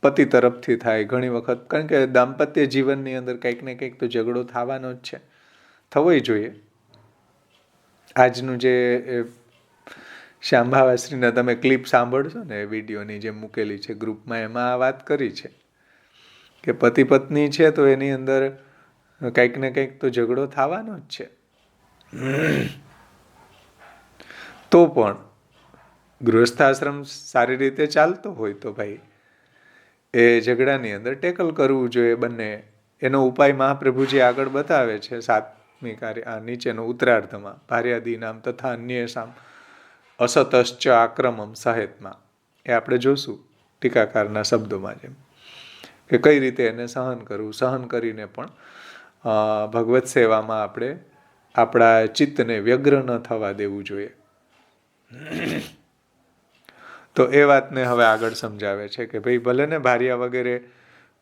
પતિ તરફથી થાય, ઘણી વખત, કારણ કે દાંપત્ય જીવનની અંદર કંઈક ને કંઈક તો ઝઘડો થવાનો જ છે, થવોય જોઈએ. આજનું જે શ્યામભાવાશ્રીના તમે ક્લિપ સાંભળશો ને વિડીયોની જે મૂકેલી છે ગ્રુપમાં, એમાં આ વાત કરી છે કે પતિ પત્ની છે તો એની અંદર કંઈક ને કંઈક તો ઝઘડો થવાનો જ છે. તો પણ ગૃહસ્થાશ્રમ સારી રીતે ચાલતો હોય તો ભાઈ એ ઝઘડાની અંદર ટેકલ કરવું જોઈએ બંને. એનો ઉપાય મહાપ્રભુજી આગળ બતાવે છે 7મી કાર્ય આ નીચેનો ઉત્તરાર્ધમાં, ભાર્યાદીનામ તથા અન્યેષામ અસતશ્ચ આક્રમમ સહેતમાં. એ આપણે જોશું ટીકાકારના શબ્દોમાં, જેમ કે કઈ રીતે એને સહન કરવું. સહન કરીને પણ ભગવત સેવામાં આપણે આપણા ચિત્તને વ્યગ્ર ન થવા દેવું જોઈએ. તો એ વાતને હવે આગળ સમજાવે છે કે ભાઈ ભલે ને ભાર્યા વગેરે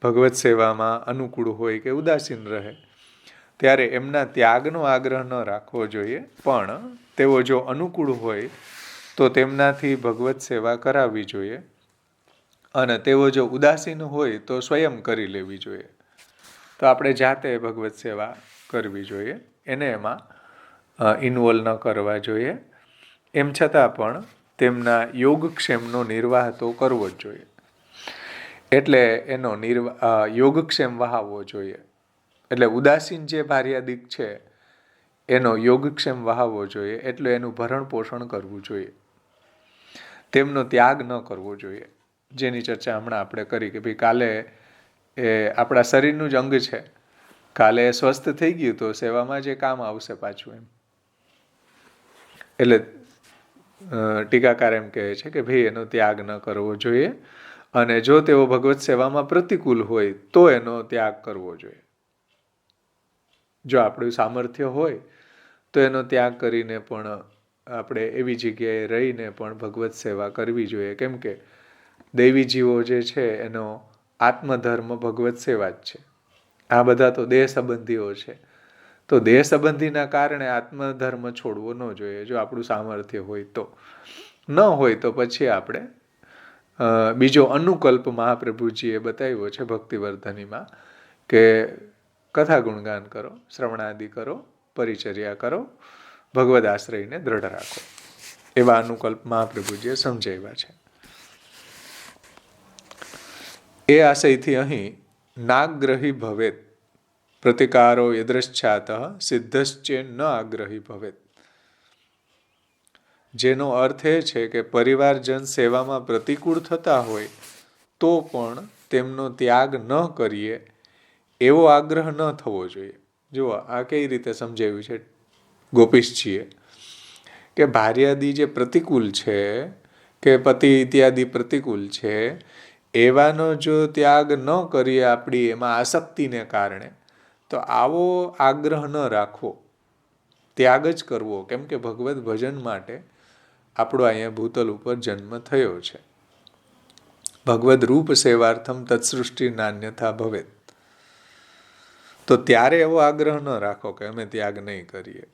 ભગવત સેવામાં અનુકૂળ હોય કે ઉદાસીન રહે, ત્યારે એમના ત્યાગનો આગ્રહ ન રાખવો જોઈએ, પણ તેઓ જો અનુકૂળ હોય તો તેમનાથી ભગવત સેવા કરાવવી જોઈએ, અને તેઓ જો ઉદાસીન હોય તો સ્વયં કરી લેવી જોઈએ. તો આપણે જાતે ભગવત સેવા કરવી જોઈએ, એને એમાં ઇન્વોલ્વ ન કરવા જોઈએ. એમ છતાં પણ તેમના યોગક્ષેમનો નિર્વાહ તો કરવો જ જોઈએ. એટલે એનો યોગક્ષેમ વહાવવો જોઈએ. એટલે ઉદાસીન જે ભાર્યાદિક છે એનો યોગક્ષેમ વહાવવો જોઈએ, એટલે એનું ભરણ પોષણ કરવું જોઈએ. તેમનો ત્યાગ ન કરવો જોઈએ, જેની ચર્ચા હમણાં આપણે કરી કે ભાઈ કાલે એ આપણા શરીરનું જ અંગ છે, કાલે સ્વસ્થ થઈ ગયું તો સેવામાં જે કામ આવશે પાછું એમ. એટલે ટીકાકાર એમ કહે છે કે ભાઈ એનો ત્યાગ ન કરવો જોઈએ, અને જો તેઓ ભગવત સેવામાં પ્રતિકૂળ હોય તો એનો ત્યાગ કરવો જોઈએ. જો આપણું સામર્થ્ય હોય તો એનો ત્યાગ કરીને પણ આપણે એવી જગ્યાએ રહીને પણ ભગવત સેવા કરવી જોઈએ. કેમ કે દૈવી જીવો જે છે એનો આત્મધર્મ ભગવત સેવા જ છે. આ બધા તો દેહ સંબંધીઓ છે, તો દેહ સંબંધીના કારણે આત્મધર્મ છોડવો ન જોઈએ. જો આપણું સામર્થ્ય હોય તો, ન હોય તો પછી આપણે બીજો અનુકલ્પ મહાપ્રભુજીએ બતાવ્યો છે ભક્તિવર્ધનીમાં કે કથા ગુણગાન કરો, શ્રવણાદિ કરો, પરિચર્યા કરો, ભગવદ આશ્રયને દ્રઢ રાખો. એવા અનુકલ્પ મહાપ્રભુજીએ સમજાવ્યા છે. એ આશયથી અહીં નાગ્રહી ભવેત પ્રતિકારો યદ્રશ્ચાત સિદ્ધશ્ચે ન આગ્રહી ભવેત. જેનો અર્થ એ છે કે પરિવારજન સેવામાં પ્રતિકૂળ થતા હોય તો પણ તેમનો ત્યાગ ન કરીએ એવો આગ્રહ ન થવો જોઈએ. જુઓ આ કઈ રીતે સમજાવ્યું છે ગોપીશજીએ કે ભાર્યાદી જે પ્રતિકૂળ છે કે પતિ ઇત્યાદિ પ્રતિકૂળ છે એવાનો જો ત્યાગ ન કરીએ આપણી એમાં આસક્તિને કારણે તો આવો આગ્રહ ન રાખવો, ત્યાગ જ કરવો. કેમ કે ભગવત ભજન માટે આપણો અહીંયા ભૂતલ ઉપર જન્મ થયો છે. ભગવદ રૂપ સેવાર્થમ તત્સૃષ્ટિ નાન્યથા ભવેત. તો ત્યારે એવો આગ્રહ ન રાખો કે અમે ત્યાગ નહીં કરીએ.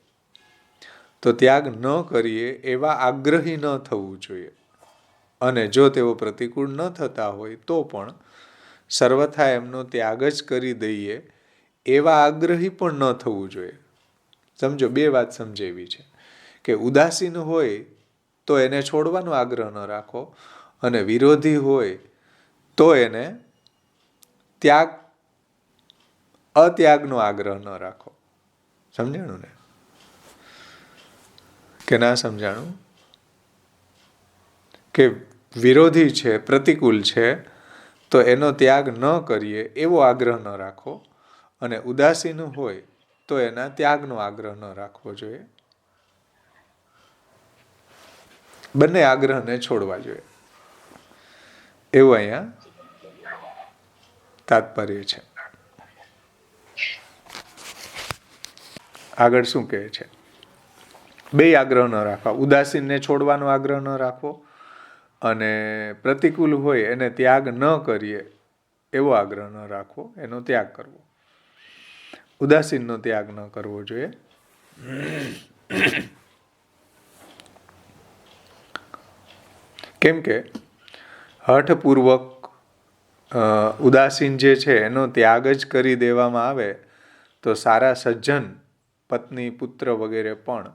તો ત્યાગ ન કરીએ એવા આગ્રહી ન થવું જોઈએ. અને જો તેઓ પ્રતિકૂળ ન થતા હોય તો પણ સર્વથા એમનો ત્યાગ જ કરી દઈએ એવા આગ્રહી પણ ન થવું જોઈએ. સમજો, બે વાત સમજાવી છે કે ઉદાસીન હોય તો એને છોડવાનો આગ્રહ ન રાખો, અને વિરોધી હોય તો એને અત્યાગનો આગ્રહ ન રાખો. સમજાણું ને કે ના સમજાણું? કે વિરોધી છે, પ્રતિકૂળ છે તો એનો ત્યાગ ન કરીએ એવો આગ્રહ ન રાખો, અને ઉદાસીન હોય તો એના ત્યાગનો આગ્રહ ન રાખવો જોઈએ. બંને આગ્રહને છોડવા જોઈએ એવું અહીંયા તાત્પર્ય છે. આગળ શું કહે છે? બે આગ્રહ ન રાખવા, ઉદાસીનને છોડવાનો આગ્રહ ન રાખવો, અને પ્રતિકૂળ હોય એને ત્યાગ ન કરીએ એવો આગ્રહ ન રાખવો, એનો ત્યાગ કરવો. ઉદાસીનનો ત્યાગ ન કરવો જોઈએ. કેમ કે હઠપૂર્વક ઉદાસીન જે છે એનો ત્યાગ જ કરી દેવામાં આવે તો સારા સજ્જન પત્ની પુત્ર વગેરે પણ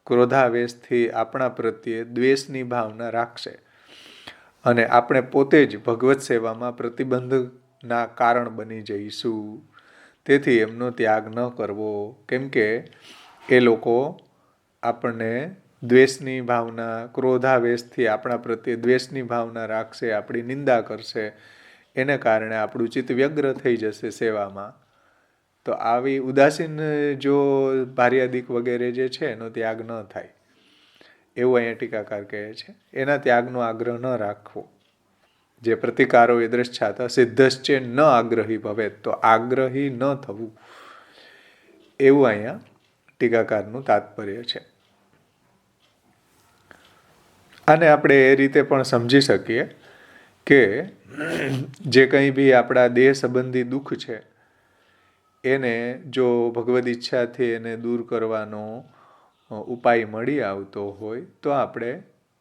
ક્રોધાવેશથી આપણા પ્રત્યે દ્વેષની ભાવના રાખશે, અને આપણે પોતે જ ભગવત સેવામાં પ્રતિબંધના કારણ બની જઈશું. તેથી એમનો ત્યાગ ન કરવો. કેમ કે એ લોકો આપણને દ્વેષની ભાવના, ક્રોધાવેશથી આપણા પ્રત્યે દ્વેષની ભાવના રાખશે, આપણી નિંદા કરશે, એને કારણે આપણું ચિત્ત વ્યગ્ર થઈ જશે સેવામાં. તો આવી ઉદાસીન જો ભાર્યાદિક વગેરે જે છે એનો ત્યાગ ન થાય એવું અહીંયા ટીકાકાર કહે છે. એના ત્યાગનો આગ્રહ ન રાખવો. જે પ્રતિકારો યદૃચ્છાતા સિદ્ધશ્ચે ન આગ્રહી ભવેત, તો આગ્રહી ન થવું એવું અહીંયા ટીકાકારનું તાત્પર્ય છે. આને આપણે એ રીતે પણ સમજી શકીએ કે જે કંઈ બી આપણા દેહ સંબંધી દુઃખ છે એને જો ભગવદ ઈચ્છાથી એને દૂર કરવાનો ઉપાય મળી આવતો હોય તો આપણે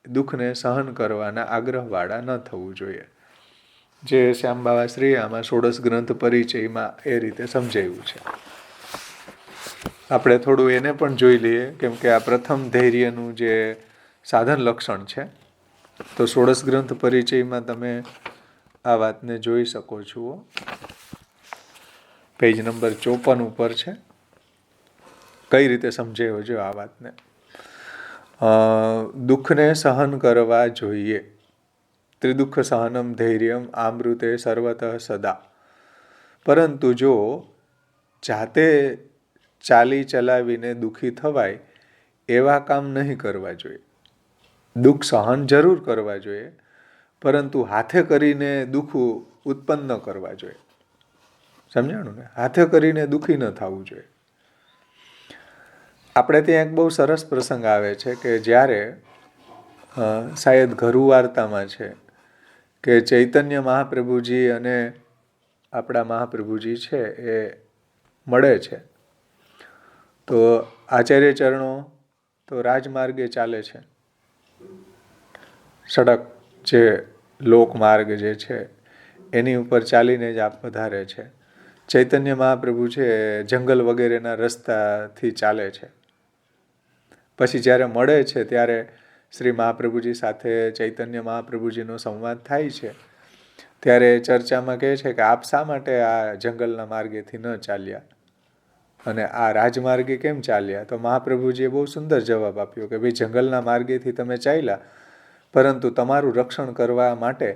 દુઃખને સહન કરવાના આગ્રહવાળા ન થવું જોઈએ. જે શ્યામબાવા શ્રી આમાં ષોડશ ગ્રંથ પરિચયમાં એ રીતે સમજાવ્યું છે. આપણે થોડું એને પણ જોઈ લઈએ, કેમ કે આ પ્રથમ ધૈર્યનું જે સાધન લક્ષણ છે. તો ષોડશ ગ્રંથ પરિચયમાં તમે આ વાતને જોઈ શકો છો. પેજ નંબર 54 ઉપર છે. કઈ રીતે સમજાયો જો આ વાતને? દુઃખને સહન કરવા જોઈએ. ત્રિદુઃખ સહનમ ધૈર્યમ આમૃતે સર્વતઃ સદા. પરંતુ જો જાતે ચાલી ચલાવીને દુઃખી થવાય એવા કામ નહીં કરવા જોઈએ. દુઃખ સહન જરૂર કરવા જોઈએ, પરંતુ હાથે કરીને દુઃખ ઉત્પન્ન ન કરવા જોઈએ. સમજાણું ને? હાથે કરીને દુઃખી ન થવું જોઈએ. આપણે ત્યાં એક બહુ સરસ પ્રસંગ આવે છે કે જ્યારે શાયદ ઘરુ વાર્તામાં છે કે ચૈતન્ય મહાપ્રભુજી અને આપણા મહાપ્રભુજી છે એ મળે છે. તો આચાર્ય ચરણો તો રાજમાર્ગે ચાલે છે. સડક જે લોકમાર્ગ જે છે એની ઉપર ચાલીને જ આપ વધારે છે. ચૈતન્ય મહાપ્રભુ છે જંગલ વગેરેના રસ્તાથી ચાલે છે. પછી જ્યારે મળે છે ત્યારે શ્રી મહાપ્રભુજી સાથે ચૈતન્ય મહાપ્રભુજીનો સંવાદ થાય છે. ત્યારે ચર્ચામાં કહે છે કે આપ શા માટે આ જંગલના માર્ગેથી ન ચાલ્યા? અને આ રાજમાર્ગે કેમ ચાલ્યા? તો મહાપ્રભુજીએ બહુ સુંદર જવાબ આપ્યો કે ભાઈ જંગલના માર્ગેથી તમે ચાલ્યા, પરંતુ તમારું રક્ષણ કરવા માટે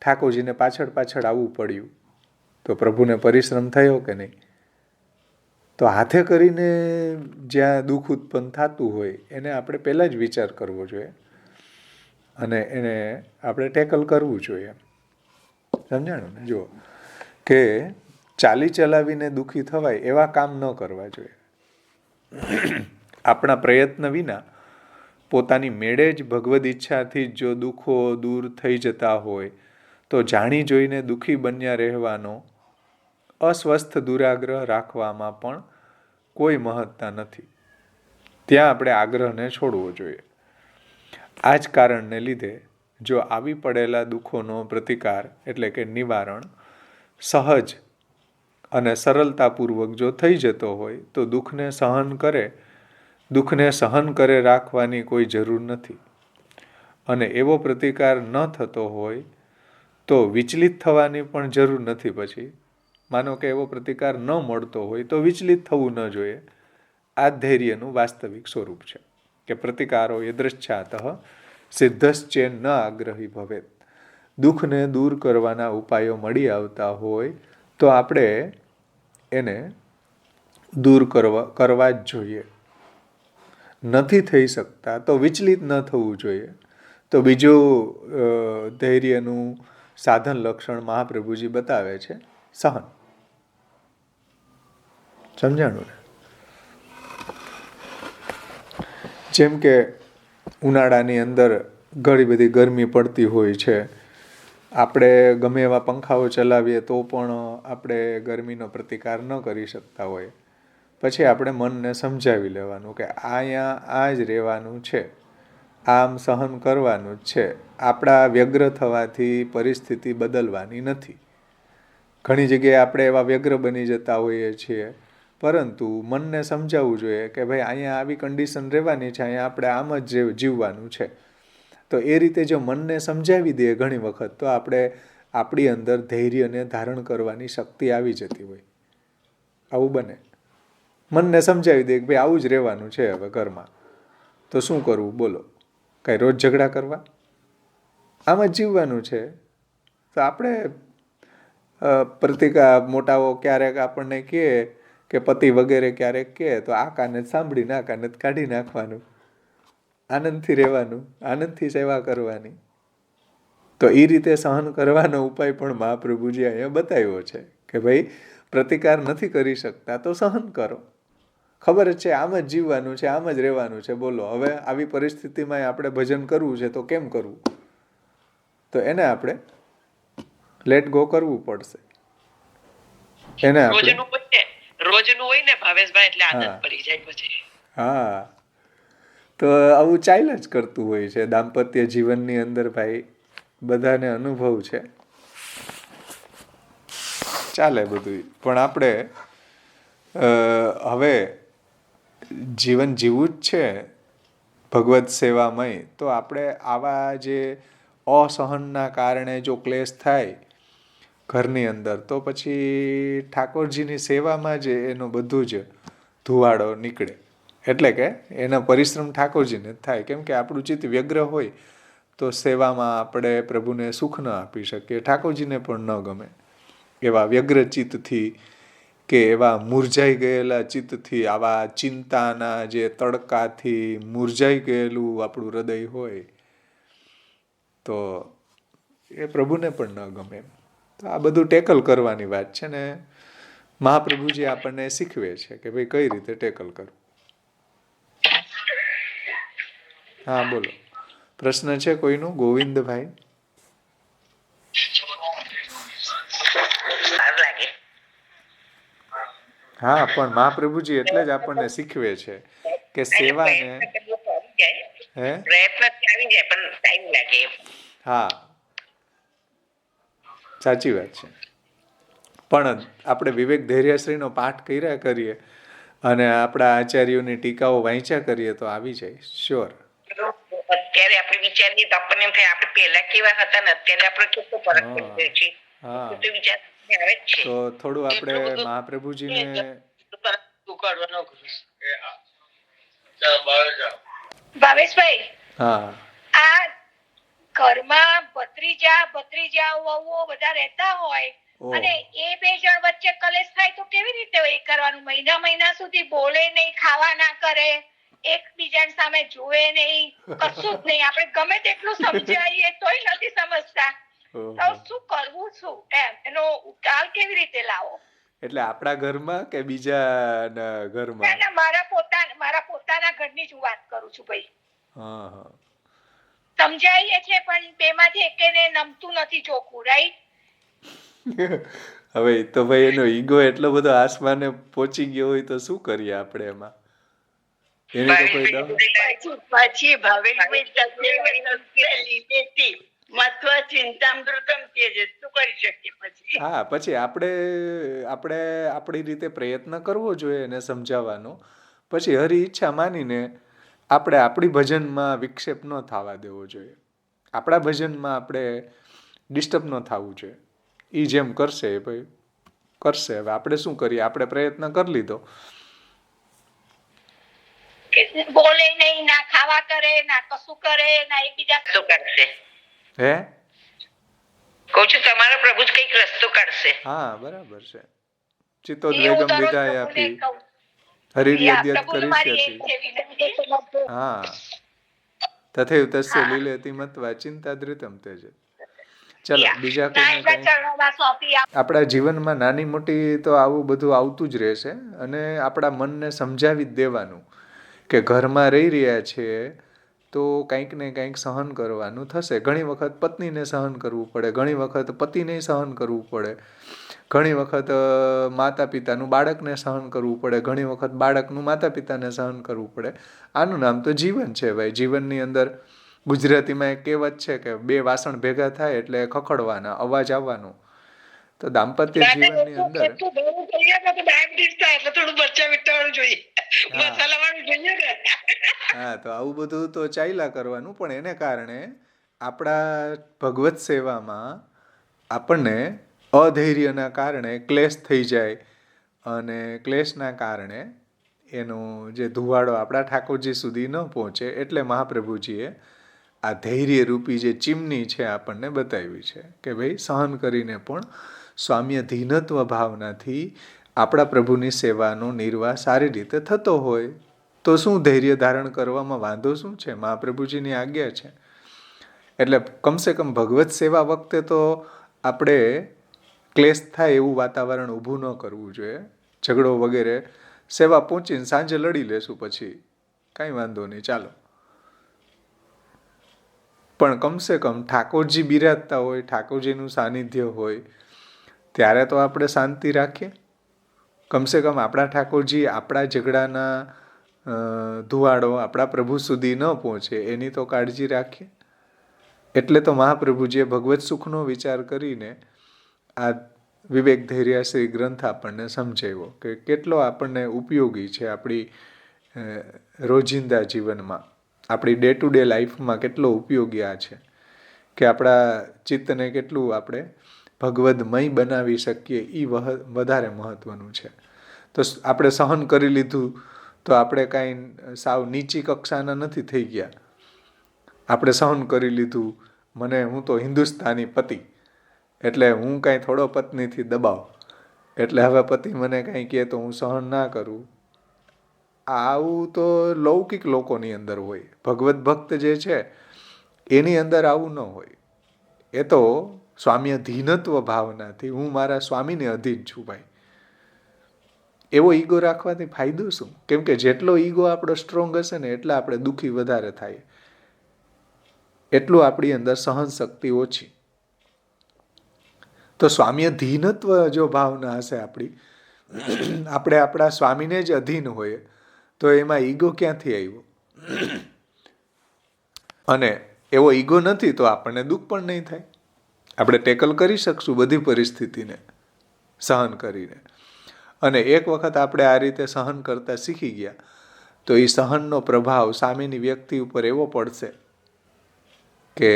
ઠાકોરજીને પાછળ પાછળ આવવું પડ્યું. તો પ્રભુને પરિશ્રમ થયો કે નહીં? તો હાથે કરીને જ્યાં દુઃખ ઉત્પન્ન થતું હોય એને આપણે પહેલાં જ વિચાર કરવો જોઈએ અને એને આપણે ટેકલ કરવું જોઈએ. સમજાણું ને? જુઓ કે ચાલી ચલાવીને દુઃખી થવાય એવા કામ ન કરવા જોઈએ. આપણા પ્રયત્ન વિના પોતાની મેળે જ ભગવદ ઈચ્છાથી જો દુઃખો દૂર થઈ જતા હોય તો જાણી જોઈને દુઃખી બન્યા રહેવાનો અસ્વસ્થ દુરાગ્રહ રાખવામાં પણ કોઈ મહત્તા નથી. ત્યાં આપણે આગ્રહને છોડવો જોઈએ. આ જ કારણને લીધે જો આવી પડેલા દુઃખોનો પ્રતિકાર એટલે કે નિવારણ સહજ અને સરળતાપૂર્વક જો થઈ જતો હોય તો દુઃખને સહન કરે રાખવાની કોઈ જરૂર નથી. અને એવો પ્રતિકાર ન થતો હોય તો વિચલિત થવાની પણ જરૂર નથી. પછી માનો કે એવો પ્રતિકાર ન મળતો હોય તો વિચલિત થવું ન જોઈએ. આ ધૈર્યનું વાસ્તવિક સ્વરૂપ છે કે પ્રતિકારો યદૃચ્છાતઃ સિદ્ધશ્ચેન ન આગ્રહી ભવેત. દુઃખને દૂર કરવાના ઉપાયો મળી આવતા હોય તો આપણે એને દૂર કરવા જ જોઈએ. નથી થઈ શકતા તો વિચલિત ન થવું જોઈએ. તો બીજું ધૈર્યનું સાધન લક્ષણ મહાપ્રભુજી બતાવે છે સહન. સમજાણું ને? જેમ કે ઉનાળાની અંદર ઘણી બધી ગરમી પડતી હોય છે, આપણે ગમે એવા પંખાઓ ચલાવીએ તો પણ આપણે ગરમીનો પ્રતિકાર ન કરી શકતા હોય. પછી આપણે મનને સમજાવી લેવાનું કે અહીંયા આ જ રહેવાનું છે, આમ સહન કરવાનું જ છે. આપણા વ્યગ્ર થવાથી પરિસ્થિતિ બદલવાની નથી. ઘણી જગ્યાએ આપણે એવા વ્યગ્ર બની જતા હોઈએ છીએ, પરંતુ મનને સમજાવવું જોઈએ કે ભાઈ અહીંયા આવી કન્ડિશન રહેવાની છે, અહીંયા આપણે આમ જ જીવવાનું છે. તો એ રીતે જો મનને સમજાવી દઈએ ઘણી વખત તો આપણી અંદર ધૈર્યને ધારણ કરવાની શક્તિ આવી જતી હોય. આવું બને. મનને સમજાવી દઈએ કે ભાઈ આવું જ રહેવાનું છે હવે ઘરમાં, તો શું કરવું બોલો? કાંઈ રોજ ઝઘડા કરવા? આમ જ જીવવાનું છે. તો આપણે મોટાઓ ક્યારેક આપણને કહે કે પતિ વગેરે ક્યારેક કહે તો આ કાને સાંભળીને આ કાને કાઢી નાખવાનું, આનંદથી રહેવાનું, આનંદથી સેવા કરવાની. તો એ રીતે સહન કરવાનો ઉપાય પણ મહાપ્રભુજી અહીંયા બતાવ્યો છે કે ભાઈ પ્રતિકાર નથી કરી શકતા તો સહન કરો. ખબર જ છે આમ જ જીવવાનું છે, આમ જ રહેવાનું છે. બોલો હવે આવી પરિસ્થિતિમાં આપણે ભજન કરવું છે તો કેમ કરવું? તો એને આપણે લેટ ગો કરવું પડશે. એને રોજનું હોય ને ભાવેશભાઈ, એટલે આદત પડી જાય પછી. હા, તો આવું ચાલ્યા જ કરતું હોય છે દાંપત્ય જીવનની અંદર. ભાઈ બધાને અનુભવ છે, ચાલે બધું. પણ આપણે હવે જીવન જીવવું જ છે ભગવત સેવામય, તો આપણે આવા જે અસહનના કારણે જો ક્લેશ થાય ઘરની અંદર, તો પછી ઠાકોરજીની સેવામાં જ એનો બધું જ ધુવાડો નીકળે. એટલે કે એના પરિશ્રમ ઠાકોરજીને જ થાય. કેમ કે આપણું ચિત્ત વ્યગ્ર હોય તો સેવામાં આપણે પ્રભુને સુખ ન આપી શકીએ, ઠાકોરજીને પણ ન ગમે. એવા વ્યગ્ર ચિત્તથી કે એવા મુરઝાઈ ગયેલા ચિત્તથી, આવા ચિંતાના જે તડકાથી મુરઝાઈ ગયેલું આપણું હૃદય હોય તો એ પ્રભુને પણ ન ગમે. તો આ બધું ટેકલ કરવાની વાત છે ને મહાપ્રભુજી આપણને શીખવે છે કે ભાઈ કઈ રીતે ટેકલ કરવું. હા બોલો, પ્રશ્ન છે કોઈનું? ગોવિંદભાઈ. હા, પણ મહાપ્રભુજી એટલે જ આપણને શીખવે છે કે સેવાને હા સાચી વાત છે. પણ આપણે વિવેક ધૈર્યશ્રીનો પાઠ કર્યા કરીએ અને આપણા આચાર્યોની ટીકાઓ વાંચ્યા કરીએ તો આવી જાય શ્યોર. અત્યારે આપણે વિચારીએ તો આપણને એમ થાય આપણે પહેલા કેવા હતા ને અત્યારે આપણે કેટલો ફરક પડી ગયો છે. તો થોડું આપણે મહાપ્રભુજીને ભાવેશભાઈ, હા આ ઘરમાં ભત્રીજાઓ બધા રહેતા હોય ઓહ. અને એ બે જણ વચ્ચે કલેશ થાય તો કેવી રીતે એ કરવાનું? મહિના સુધી બોલે નહીં, ખાવા ના કરે, એકબીજાની સામે જુએ નહીં, કશું જ નહીં. આપણે ગમે તેટલું સમજાવીએ તોય નથી સમજતા. તો શું કરવું? શું એનો ઉકેલ કેવી રીતે લાવો? એટલે આપણા ઘરમાં કે બીજા ઘરમાં? ના, મારા પોતાના ઘરની જ વાત કરું છું ભાઈ. હા હા, સમજાવીએ છે પણ બેમાંથી એકેને નમતું નથી ચોખ્ખું, રાઈટ? હવે તો ભાઈ એનો ઈગો એટલો બધો આસમાને પહોંચી ગયો હોય તો શું કરીએ આપણે એમાં? એને તો કોઈ પછી ભાવેશભાઈ મત્વ ચિંતામૃતમ તેજે, શું કરી શકીએ પછી? હા, પછી આપણે આપણી રીતે પ્રયત્ન કરવો જોઈએ એને સમજાવવાનો. પછી હરી ઈચ્છા માનીને આપણે આપણી ભજનમાં વિક્ષેપ ન થવા દેવો જોઈએ. આપણા ભજનમાં આપણે ડિસ્ટર્બ ન થવું જોઈએ. એ જેમ કરશે એ ભાઈ કરશે. હવે આપણે શું કરીએ? આપણે પ્રયત્ન કરી લીધો. બોલે નહીં, ના ખાવા કરે, ના કશું કરે, ના એકબીજા શું કરશે? હે, કહું છું તમારા પ્રભુ જ કઈક રસ્તો કાઢશે. હા બરાબર છે. ચિત્તોદ્વેગમ વિધાય આપી હરિર્યદ્યત હા તથૈવ તસ્ય લીલેતિ મત્વા ચિંતાદ્રિતમ તેજ. ચલો બીજા આપણા જીવનમાં નાની મોટી તો આવું બધું આવતું જ રહેશે. અને આપણા મનને સમજાવી જ દેવાનું કે ઘરમાં રહી રહ્યા છીએ તો કંઈક ને કંઈક સહન કરવાનું થશે. ઘણી વખત પત્નીને સહન કરવું પડે, ઘણી વખત પતિને સહન કરવું પડે, ઘણી વખત માતા પિતાનું બાળકને સહન કરવું પડે, ઘણી વખત બાળકનું માતા પિતાને સહન કરવું પડે. આનું નામ તો જીવન છે ભાઈ. જીવનની અંદર ગુજરાતીમાં એક કહેવત છે કે બે વાસણ ભેગા થાય એટલે ખખડવાના, અવાજ આવવાનો. તો દાંપત્ય જીવનની અંદર હા, તો આવું બધું તો ચાલ્યા કરવાનું. પણ એને કારણે આપણા ભગવત સેવામાં આપણને અધૈર્યના કારણે ક્લેશ થઈ જાય અને ક્લેશના કારણે એનો જે ધુવાડો આપણા ઠાકોરજી સુધી ન પહોંચે. એટલે મહાપ્રભુજીએ આ ધૈર્ય રૂપી જે ચીમની છે આપણને બતાવી છે કે ભાઈ સહન કરીને પણ સ્વામ્યધીનત્વ ભાવનાથી આપણા પ્રભુની સેવાનો નિર્વાહ સારી રીતે થતો હોય તો શું ધૈર્ય ધારણ કરવામાં વાંધો શું છે? મહાપ્રભુજીની આજ્ઞા છે. એટલે કમસે કમ ભગવત સેવા વખતે તો આપણે ક્લેશ થાય એવું વાતાવરણ ઊભું ન કરવું જોઈએ. ઝઘડો વગેરે સેવા પહોંચીને સાંજે લડી લેશું પછી કાંઈ વાંધો નહીં, ચાલો. પણ કમસે કમ ઠાકોરજી બિરાજતા હોય, ઠાકોરજીનું સાનિધ્ય હોય ત્યારે તો આપણે શાંતિ રાખીએ. કમસે કમ આપણા ઠાકોરજી આપણા ઝઘડાના ધુવાડો આપણા પ્રભુ સુધી ન પહોંચે એની તો કાળજી રાખીએ. એટલે તો મહાપ્રભુજીએ ભગવત સુખનો વિચાર કરીને આ વિવેક ધૈર્યાશ્રી ગ્રંથ આપણને સમજાવ્યો કે કેટલો આપણને ઉપયોગી છે આપણી રોજિંદા જીવનમાં, આપણી ડે ટુ ડે લાઈફમાં કેટલો ઉપયોગી આ છે કે આપણા ચિત્તને કેટલું આપણે ભગવદમય બનાવી શકીએ એ વધારે મહત્વનું છે. તો આપણે સહન કરી લીધું તો આપણે કાંઈ સાવ નીચી કક્ષાના નથી થઈ ગયા. આપણે સહન કરી લીધું, હું તો હિન્દુસ્તાની પતિ એટલે હું કાંઈ થોડો પત્નીથી દબાવ એટલે હવે પતિ મને કાંઈ કહે તો હું સહન ના કરું. આવું તો લૌકિક લોકોની અંદર હોય. ભગવત ભક્ત જે છે એની અંદર આવું ન હોય. એ તો સ્વામ્યધીનત્વ ભાવનાથી હું મારા સ્વામીને અધીન છું ભાઈ. એવો ઈગો રાખવાથી ફાયદો શું? કેમ કે જેટલો ઈગો આપણો સ્ટ્રોંગ હશે ને એટલા આપણે દુઃખી વધારે થાય, એટલું આપણી અંદર સહન શક્તિ ઓછી. તો સ્વામ્યધીનત્વ જો ભાવના હશે આપણી, આપણે આપણા સ્વામીને જ અધીન હોઈએ તો એમાં ઈગો ક્યાંથી આવ્યો? અને એવો ઈગો નથી તો આપણને દુઃખ પણ નહીં થાય. આપણે ટેકલ કરી શકશું બધી પરિસ્થિતિને સહન કરીને. અને એક વખત આપણે આ રીતે સહન કરતા શીખી ગયા તો એ સહનનો પ્રભાવ સામેની વ્યક્તિ ઉપર એવો પડશે કે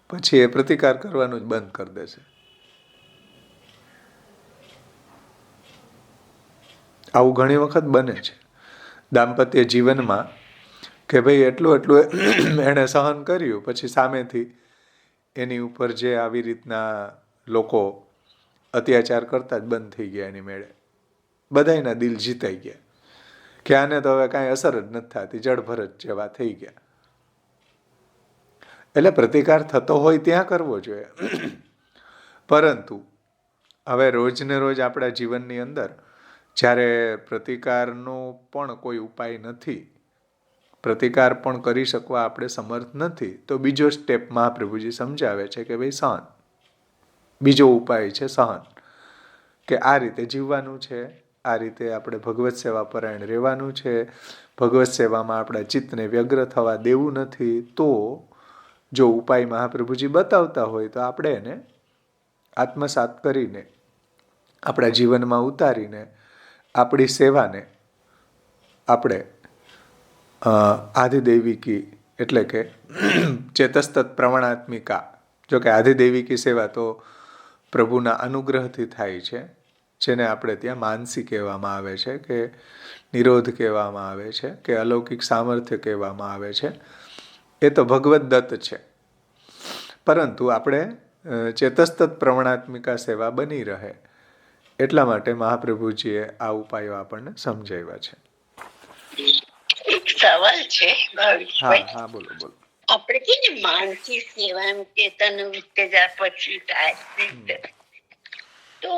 પછી એ પ્રતિકાર કરવાનું જ બંધ કરી દેશે. આવું ઘણી વખત બને છે દાંપત્ય જીવનમાં કે ભાઈ એટલું એણે સહન કર્યું, પછી સામેથી એની ઉપર જે આવી રીતના લોકો અત્યાચાર કરતા જ બંધ થઈ ગયા, એની મેળે બધાયના દિલ જીતાઈ ગયા કે આને તો હવે કાંઈ અસર જ નથી થતી, જળભરત જેવા થઈ ગયા. એટલે પ્રતિકાર થતો હોય ત્યાં કરવો જોઈએ. પરંતુ હવે રોજને રોજ આપણા જીવનની અંદર જ્યારે પ્રતિકારનો પણ કોઈ ઉપાય નથી, પ્રતિકાર પણ કરી શકવા આપણે સમર્થ નથી, તો બીજો સ્ટેપ મહાપ્રભુજી સમજાવે છે કે ભાઈ સહન. બીજો ઉપાય છે સહન, કે આ રીતે જીવવાનું છે, આ રીતે આપણે ભગવત સેવા પરાયણ રહેવાનું છે, ભગવત સેવામાં આપણા ચિત્તને વ્યગ્ર થવા દેવું નથી. તો જો ઉપાય મહાપ્રભુજી બતાવતા હોય તો આપણે એને આત્મસાત કરીને આપણા જીવનમાં ઉતારીને આપણી સેવાને આપણે આધિદૈવિકી એટલે કે ચેતસ્તત પ્રવણાત્મિકા, જો કે આધિદૈવિકી સેવા તો પ્રભુના અનુગ્રહથી થાય છે, જેને આપણે ત્યાં માનસી કહેવામાં આવે છે, કે નિરોધ કહેવામાં આવે છે, કે અલૌકિક સામર્થ્ય કહેવામાં આવે છે. એ તો ભગવદ દત્ત છે. પરંતુ આપણે ચેતસ્તત પ્રવણાત્મિકા સેવા બની રહે એટલા માટે મહાપ્રભુજીએ આ ઉપાયો આપણને સમજાવ્યા છે. એક સવાલ છે હા હા, બોલો બોલો. આપણે કે ને માનસી સેવા કે તનુ વિદ્યા પછી થાય, તો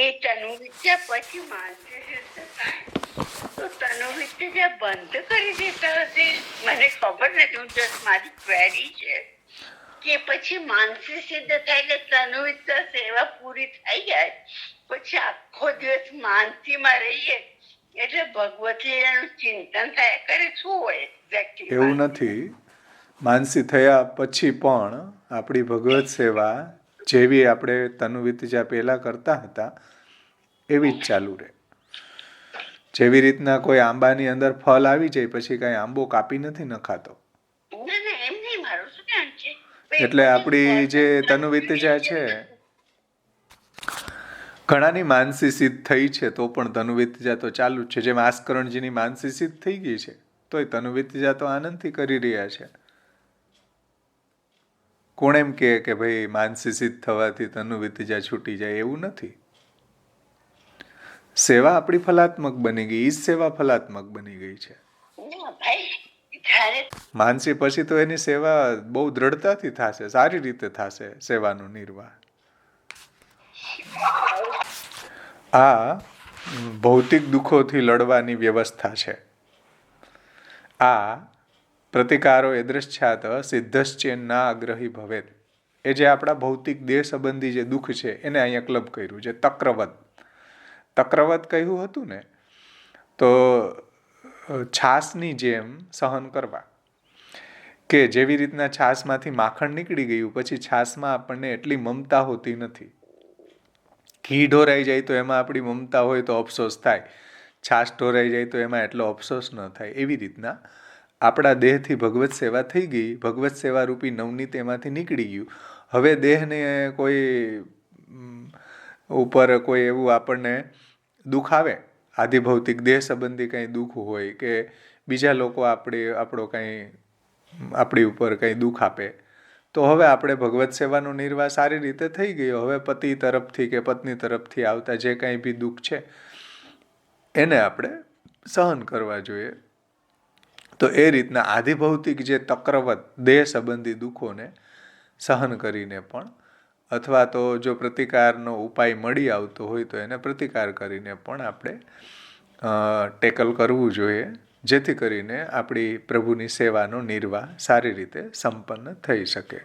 એ તનુ વિદ્યા પછી માનસી સિદ્ધ થાય તો તનુ વિદ્યા બંધ કરી દેતા હશે? મને ખબર નથી, હું જસ્ટ મારી ક્વેરી છે કે પછી માનસી સિદ્ધ થાય એટલે તનુ વિદ્યા સેવા પૂરી થઈ જાય પછી આખો દિવસ માનસીમાં રહીએ એટલે ભગવતીનું ચિંતન થયા કરે? શું હોય એક્ઝેક્ટલી? એવું નથી. માનસી થયા પછી પણ આપણી ભગવત સેવા જેવી આપણે તનુ વિતજા પહેલા કરતા હતા એવી જ ચાલુ રહે. જેવી રીતના કોઈ આંબાની અંદર ફળ આવી જાય પછી કઈ આંબો કાપી નથી નખાતો. એટલે આપણી જે તનુ વિતજા છે, ઘણાની માનસી સિદ્ધ થઈ છે તો પણ તનુ વિતજા તો ચાલુ જ છે. જેમ આસ્કરણજીની માનસી સિદ્ધ થઈ ગઈ છે તોય તનુ વિતજા તો આનંદથી કરી રહ્યા છે. કોણ એમ કે ભાઈ માનસી સિદ્ધ થવાથી તનુ વિતજા છૂટી જાય? એવું નથી. સેવા આપણી ફલાત્મક બની ગઈ, ઈ સેવા ફલાત્મક બની ગઈ છે. માનસી પછી તો એની સેવા બહુ દ્રઢતાથી થશે, સારી રીતે થશે સેવાનો નિર્વાહ. આ ભૌતિક દુઃખોથી લડવાની વ્યવસ્થા છે. આ પ્રતિકારો એદૃશ્યાત સિદ્ધશ્ચેન્ના આગ્રહી ભવેત. એ જે આપણા ભૌતિક દેહ સંબંધી જે દુઃખ છે એને અહીંયા ક્લબ કર્યું છે. તક્રવત કહ્યું હતું ને, તો છાસની જેમ સહન કરવા. કે જેવી રીતના છાસમાંથી માખણ નીકળી ગયું પછી છાસમાં આપણને એટલી મમતા હોતી નથી. ઘી ઢોરાઈ જાય તો એમાં આપણી મમતા હોય તો અફસોસ થાય, છાશ ઢોરાઈ જાય તો એમાં એટલો અફસોસ ન થાય. એવી રીતના આપણા દેહથી ભગવત સેવા થઈ ગઈ, ભગવત સેવા રૂપી નવનીત એમાંથી નીકળી ગયું. હવે દેહને કોઈ ઉપર કોઈ એવું આપણને દુઃખ આવે, આધિભૌતિક દેહ સંબંધી કંઈ દુઃખ હોય કે બીજા લોકો આપણો કંઈ આપણી ઉપર કંઈ દુઃખ આપે, તો હવે આપણે ભગવત સેવાનો નિર્વાહ સારી રીતે થઈ ગયો. હવે પતિ તરફથી કે પત્ની તરફથી આવતા જે કાંઈ બી દુઃખ છે એને આપણે સહન કરવા જોઈએ. તો એ રીતના આધિભૌતિક જે તક્રવત દેહ સંબંધી દુઃખોને સહન કરીને પણ, અથવા તો જો પ્રતિકારનો ઉપાય મળી આવતો હોય તો એને પ્રતિકાર કરીને પણ આપણે ટેકલ કરવું જોઈએ, જેથી કરીને આપણી પ્રભુની સેવાનો નિર્વાહ સારી રીતે સંપન્ન થઈ શકે.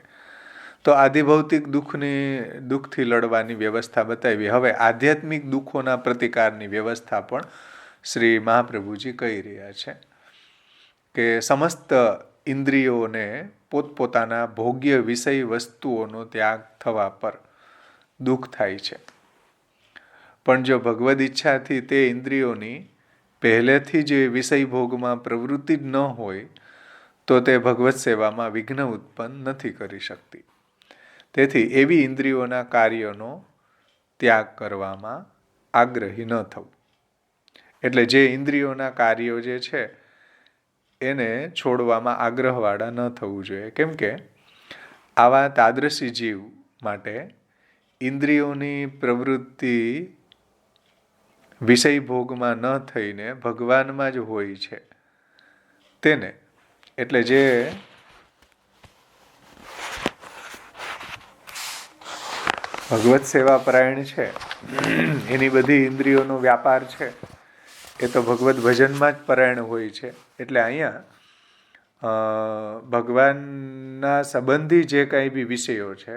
તો આધિભૌતિક દુઃખથી લડવાની વ્યવસ્થા બતાવી. હવે આધ્યાત્મિક દુઃખોના પ્રતિકારની વ્યવસ્થા પણ શ્રી મહાપ્રભુજી કહી રહ્યા છે કે સમસ્ત ઇન્દ્રિયોને પોતપોતાના ભોગ્ય વિષય વસ્તુઓનો ત્યાગ થવા પર દુઃખ થાય છે. પણ જો ભગવદ ઈચ્છાથી તે ઇન્દ્રિયોની પહેલેથી જ વિષય ભોગમાં પ્રવૃત્તિ જ ન હોય તો તે ભગવત સેવામાં વિઘ્ન ઉત્પન્ન નથી કરી શકતી. તેથી એવી ઇન્દ્રિયોના કાર્યનો ત્યાગ કરવામાં આગ્રહી ન થવું. એટલે જે ઇન્દ્રિયોના કાર્યો જે છે એને છોડવામાં આગ્રહવાળા ન થવું જોઈએ. કેમ કે આવા તાદ્રશી જીવ માટે ઇન્દ્રિયોની પ્રવૃત્તિ વિષય ભોગમાં ન થઈને ભગવાનમાં જ હોય છે. તેને એટલે જે ભગવત સેવા પરાયણ છે એની બધી ઇન્દ્રિયોનો વ્યાપાર છે એ તો ભગવત ભજનમાં જ પરાયણ હોય છે. એટલે અહીંયા ભગવાનના સંબંધી જે કાંઈ બી વિષયો છે,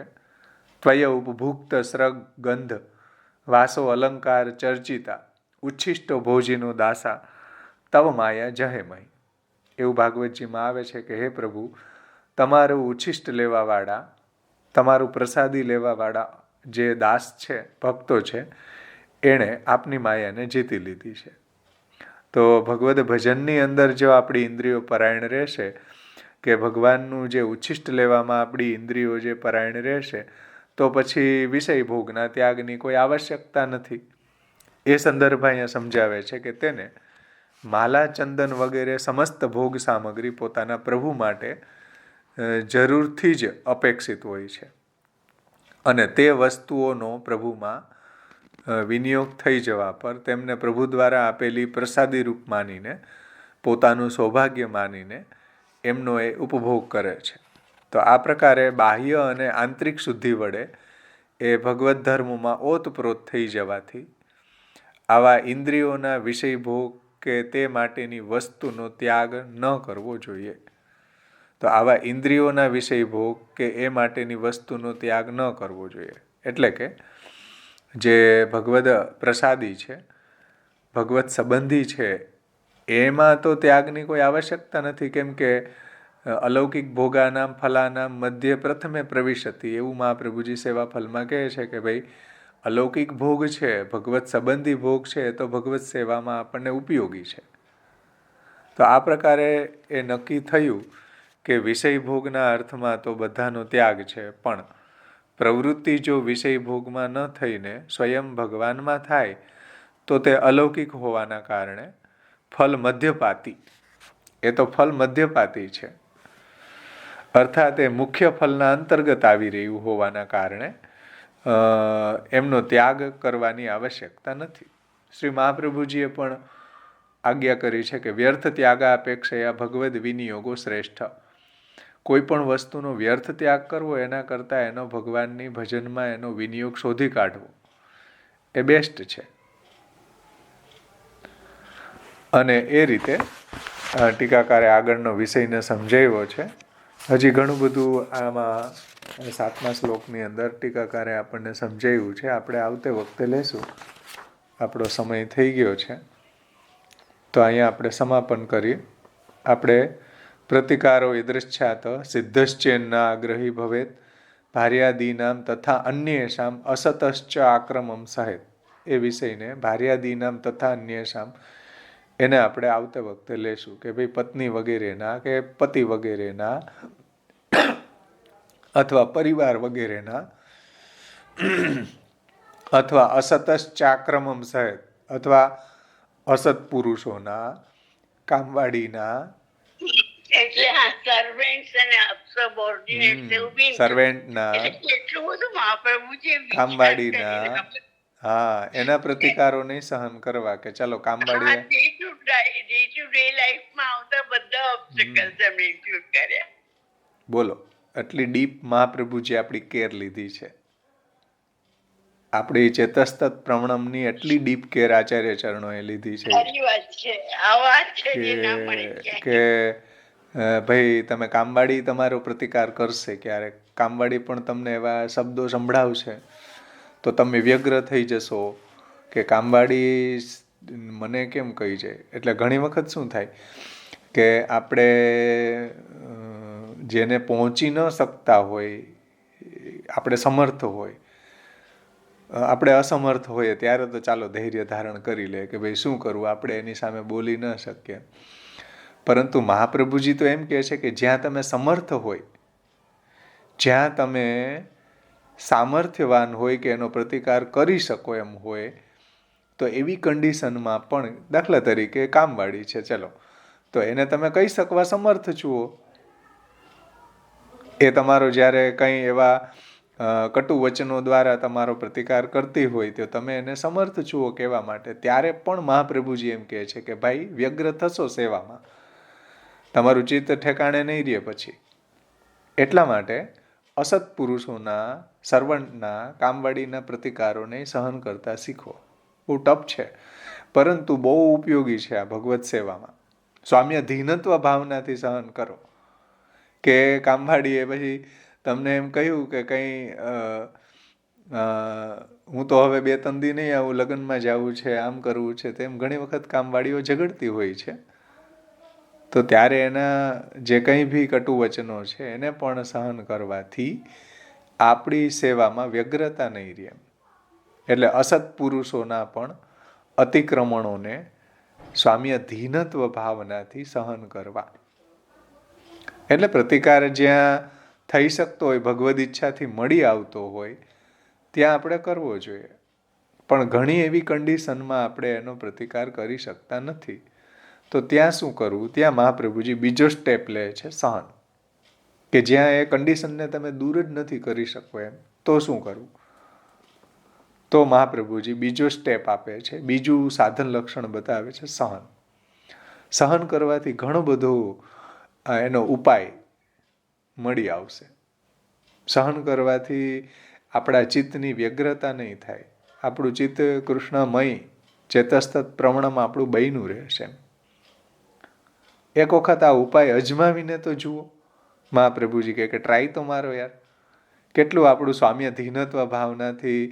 ત્વય ઉપભુક્ત સ્રગ ગંધ વાસો અલંકાર ચર્ચિતા ઉચ્છિષ્ટો ભોજીનો દાસા તવ માયા જહેમય, એવું ભાગવતજીમાં આવે છે કે હે પ્રભુ, તમારું ઉચ્છિષ્ટ લેવાવાળા, તમારું પ્રસાદી લેવાવાળા જે દાસ છે, ભક્તો છે, એણે આપની માયાને જીતી લીધી છે. તો ભગવદ ભજનની અંદર જો આપણી ઇન્દ્રિયો પરાયણ રહેશે, કે ભગવાનનું જે ઉચ્છિષ્ટ લેવામાં આપણી ઇન્દ્રિયો જે પરાયણ રહેશે, તો પછી વિષય ભોગના ત્યાગની કોઈ આવશ્યકતા નથી. એ સંદર્ભ અહીંયા સમજાવે છે કે તેને માલા ચંદન વગેરે સમસ્ત ભોગ સામગ્રી પોતાના પ્રભુ માટે જરૂરથી જ અપેક્ષિત હોય છે, અને તે વસ્તુઓનો પ્રભુમાં વિનિયોગ થઈ જવા પર તેમને પ્રભુ દ્વારા આપેલી પ્રસાદી રૂપ માનીને, પોતાનું સૌભાગ્ય માનીને એમનો એ ઉપભોગ કરે છે. તો આ પ્રકારે બાહ્ય અને આંતરિક શુદ્ધિ વડે એ ભગવત ધર્મમાં ઓતપ્રોત થઈ જવાથી આવા ઇન્દ્રિયોના વિષય ભોગ કે તે માટેની વસ્તુનો ત્યાગ ન કરવો જોઈએ. તો આવા ઇન્દ્રિયોના વિષય ભોગ કે એ માટેની વસ્તુનો ત્યાગ ન કરવો જોઈએ. એટલે કે જે ભગવદ પ્રસાદી છે, ભગવત સંબંધી છે, એમાં તો ત્યાગની કોઈ આવશ્યકતા નથી. કેમ કે અલૌકિક ભોગાનામ ફલાનામ મધ્ય પ્રથમે પ્રવિશતિ, એવું મહાપ્રભુજી સેવા ફલમાં કહે છે કે ભાઈ અલૌકિક ભોગ છે, ભગવત સંબંધી ભોગ છે, તો ભગવત સેવામાં આપણને ઉપયોગી છે. તો આ પ્રકારે એ નક્કી થયું કે વિષય ભોગના અર્થમાં તો બધાનો ત્યાગ છે, પણ પ્રવૃત્તિ જો વિષય ભોગમાં ન થઈને સ્વયં ભગવાનમાં થાય તો તે અલૌકિક હોવાના કારણે ફલ મધ્યપાતી, એ તો ફલ મધ્યપાતી છે, અર્થાત એ મુખ્ય ફલના અંતર્ગત આવી રહ્યું હોવાના કારણે એમનો ત્યાગ કરવાની આવશ્યકતા નથી. શ્રી મહાપ્રભુજીએ પણ આજ્ઞા કરી છે કે વ્યર્થ ત્યાગાપેક્ષયા ભગવદ વિનિયોગો શ્રેષ્ઠ. કોઈ પણ વસ્તુનો વ્યર્થ ત્યાગ કરવો એના કરતાં એનો ભગવાનની ભજનમાં એનો વિનિયોગ શોધી કાઢવો એ બેસ્ટ છે. અને એ રીતે ટીકાકારે આગળનો વિષયને સમજાવ્યો છે. હજી ઘણું બધું આમાં 7મા શ્લોકની અંદર ટીકાકારે આપણને સમજાવ્યું છે. આપણે આવતે વખતે લેશું, આપણો સમય થઈ ગયો છે, તો અહીંયા આપણે સમાપન કરીએ. આપણે પ્રતિકારો ઈદૃચ્છાત સિદ્ધશ્ચેન્ના આગ્રહી ભવેત ભાર્યાદીનામ તથા અન્યેષામ અસતશ્ચ આક્રમમ સહેત, એ વિષયને ભાર્યાદીનામ તથા અન્યેષામ એને આપણે આવતે વખતે લેશું કે ભાઈ પત્ની વગેરેના કે પતિ વગેરેના અથવા પરિવાર વગેરેના અથવા અસતશ્ચાક્રમમ સહેત અથવા અસત પુરુષોના, કામવાડીના, એટલે સર્વેન્ટ્સ અને સબઓર્ડિનેટ્સ એવું બી સર્વેન્ટના, એટલું બધું મહાપ્રભુજી કામવાડીના, હા, એના પ્રતિકારો નહીં સહન કરવા કે ચાલો કામવાડી ડે ટુ ડે લાઈફમાં આવતા બધા ઓબ્સ્ટેકલ્સ એમને ઇન્ક્લુડ કર્યા. બોલો, એટલી ડીપ મહાપ્રભુજી આપણી કેર લીધી છે. આપણી ચેતસ્તત પ્રવણમની એટલી ડીપ કેર આચાર્ય ચરણોએ લીધી છે કે ભાઈ તમે કામવાડી તમારો પ્રતિકાર કરશે ક્યારેક, કામવાડી પણ તમને એવા શબ્દો સંભળાવશે તો તમે વ્યગ્ર થઈ જશો કે કામવાડી મને કેમ કહી જાય. એટલે ઘણી વખત શું થાય કે આપણે જેને પહોંચી ન શકતા હોય, આપણે સમર્થ હોય, આપણે અસમર્થ હોઈએ ત્યારે તો ચાલો ધૈર્ય ધારણ કરી લે કે ભાઈ શું કરવું, આપણે એની સામે બોલી ન શકીએ. પરંતુ મહાપ્રભુજી તો એમ કહે છે કે જ્યાં તમે સમર્થ હોય, જ્યાં તમે સામર્થ્યવાન હોય કે એનો પ્રતિકાર કરી શકો એમ હોય, તો એવી કન્ડિશનમાં પણ દાખલા તરીકે કામવાળી છે, ચલો, તો એને તમે કહી શકવા સમર્થ છો. એ તમારો જ્યારે કંઈ એવા કટુ વચનો દ્વારા તમારો પ્રતિકાર કરતી હોય તો તમે એને સમર્થ છો કહેવા માટે. ત્યારે પણ મહાપ્રભુજી એમ કહે છે કે ભાઈ વ્યગ્ર થશો સેવામાં, તમારું ચિત્ત ઠેકાણે નહીં રહે પછી. એટલા માટે અસત્પુરુષોના, સર્વન્ટના, કામવાળીના પ્રતિકારોને સહન કરતા શીખો. બહુ ટફ છે, પરંતુ બહુ ઉપયોગી છે આ ભગવત સેવામાં. સ્વામ્યધીનત્વ ભાવનાથી સહન કરો. કે કામવાળીએ પછી તમને એમ કહ્યું કે કંઈ હું તો હવે 2-3 દી નહીં આવું, લગ્નમાં જવું છે, આમ કરવું છે, તેમ ઘણી વખત કામવાળીઓ ઝઘડતી હોય છે. તો ત્યારે એના જે કંઈ બી કટુ વચનો છે એને પણ સહન કરવાથી આપણી સેવામાં વ્યગ્રતા નહીં રહે. એટલે અસત્પુરુષોના પણ અતિક્રમણોને સ્વામ્યધીનત્વ ભાવનાથી સહન કરવા. એટલે પ્રતિકાર જ્યાં થઈ શકતો હોય, ભગવદ ઈચ્છાથી મળી આવતો હોય, ત્યાં આપણે કરવો જોઈએ. પણ ઘણી એવી કન્ડિશનમાં આપણે એનો પ્રતિકાર કરી શકતા નથી. તો ત્યાં શું કરવું? ત્યાં મહાપ્રભુજી બીજો સ્ટેપ લે છે, સહન. કે જ્યાં એ કન્ડિશનને તમે દૂર જ નથી કરી શકો એમ, તો શું કરવું? તો મહાપ્રભુજી બીજો સ્ટેપ આપે છે, બીજું સાધન લક્ષણ બતાવે છે, સહન. સહન કરવાથી ઘણો બધો એનો ઉપાય મળી આવશે. સહન કરવાથી આપણા ચિત્તની વ્યગ્રતા નહીં થાય, આપણું ચિત્ત કૃષ્ણમય ચેતસ્તત પ્રવણમાં આપણું બન્યું રહેશે. એક વખત આ ઉપાય અજમાવીને તો જુઓ. મહાપ્રભુજી કહે કે ટ્રાય તો મારો યાર. કેટલું આપણું સ્વામ્યધીનત્વ ભાવનાથી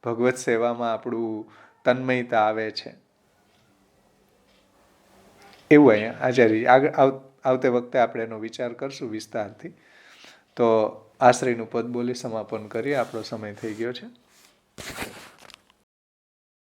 ભગવત સેવામાં આપણું તન્મયતા આવે છે. એવું અહીંયા આચાર્ય આગળ આવતે વખતે આપણે એનો વિચાર કરશું વિસ્તારથી. તો આશ્રયનું પદ બોલી સમાપન કરીએ, આપણો સમય થઈ ગયો છે.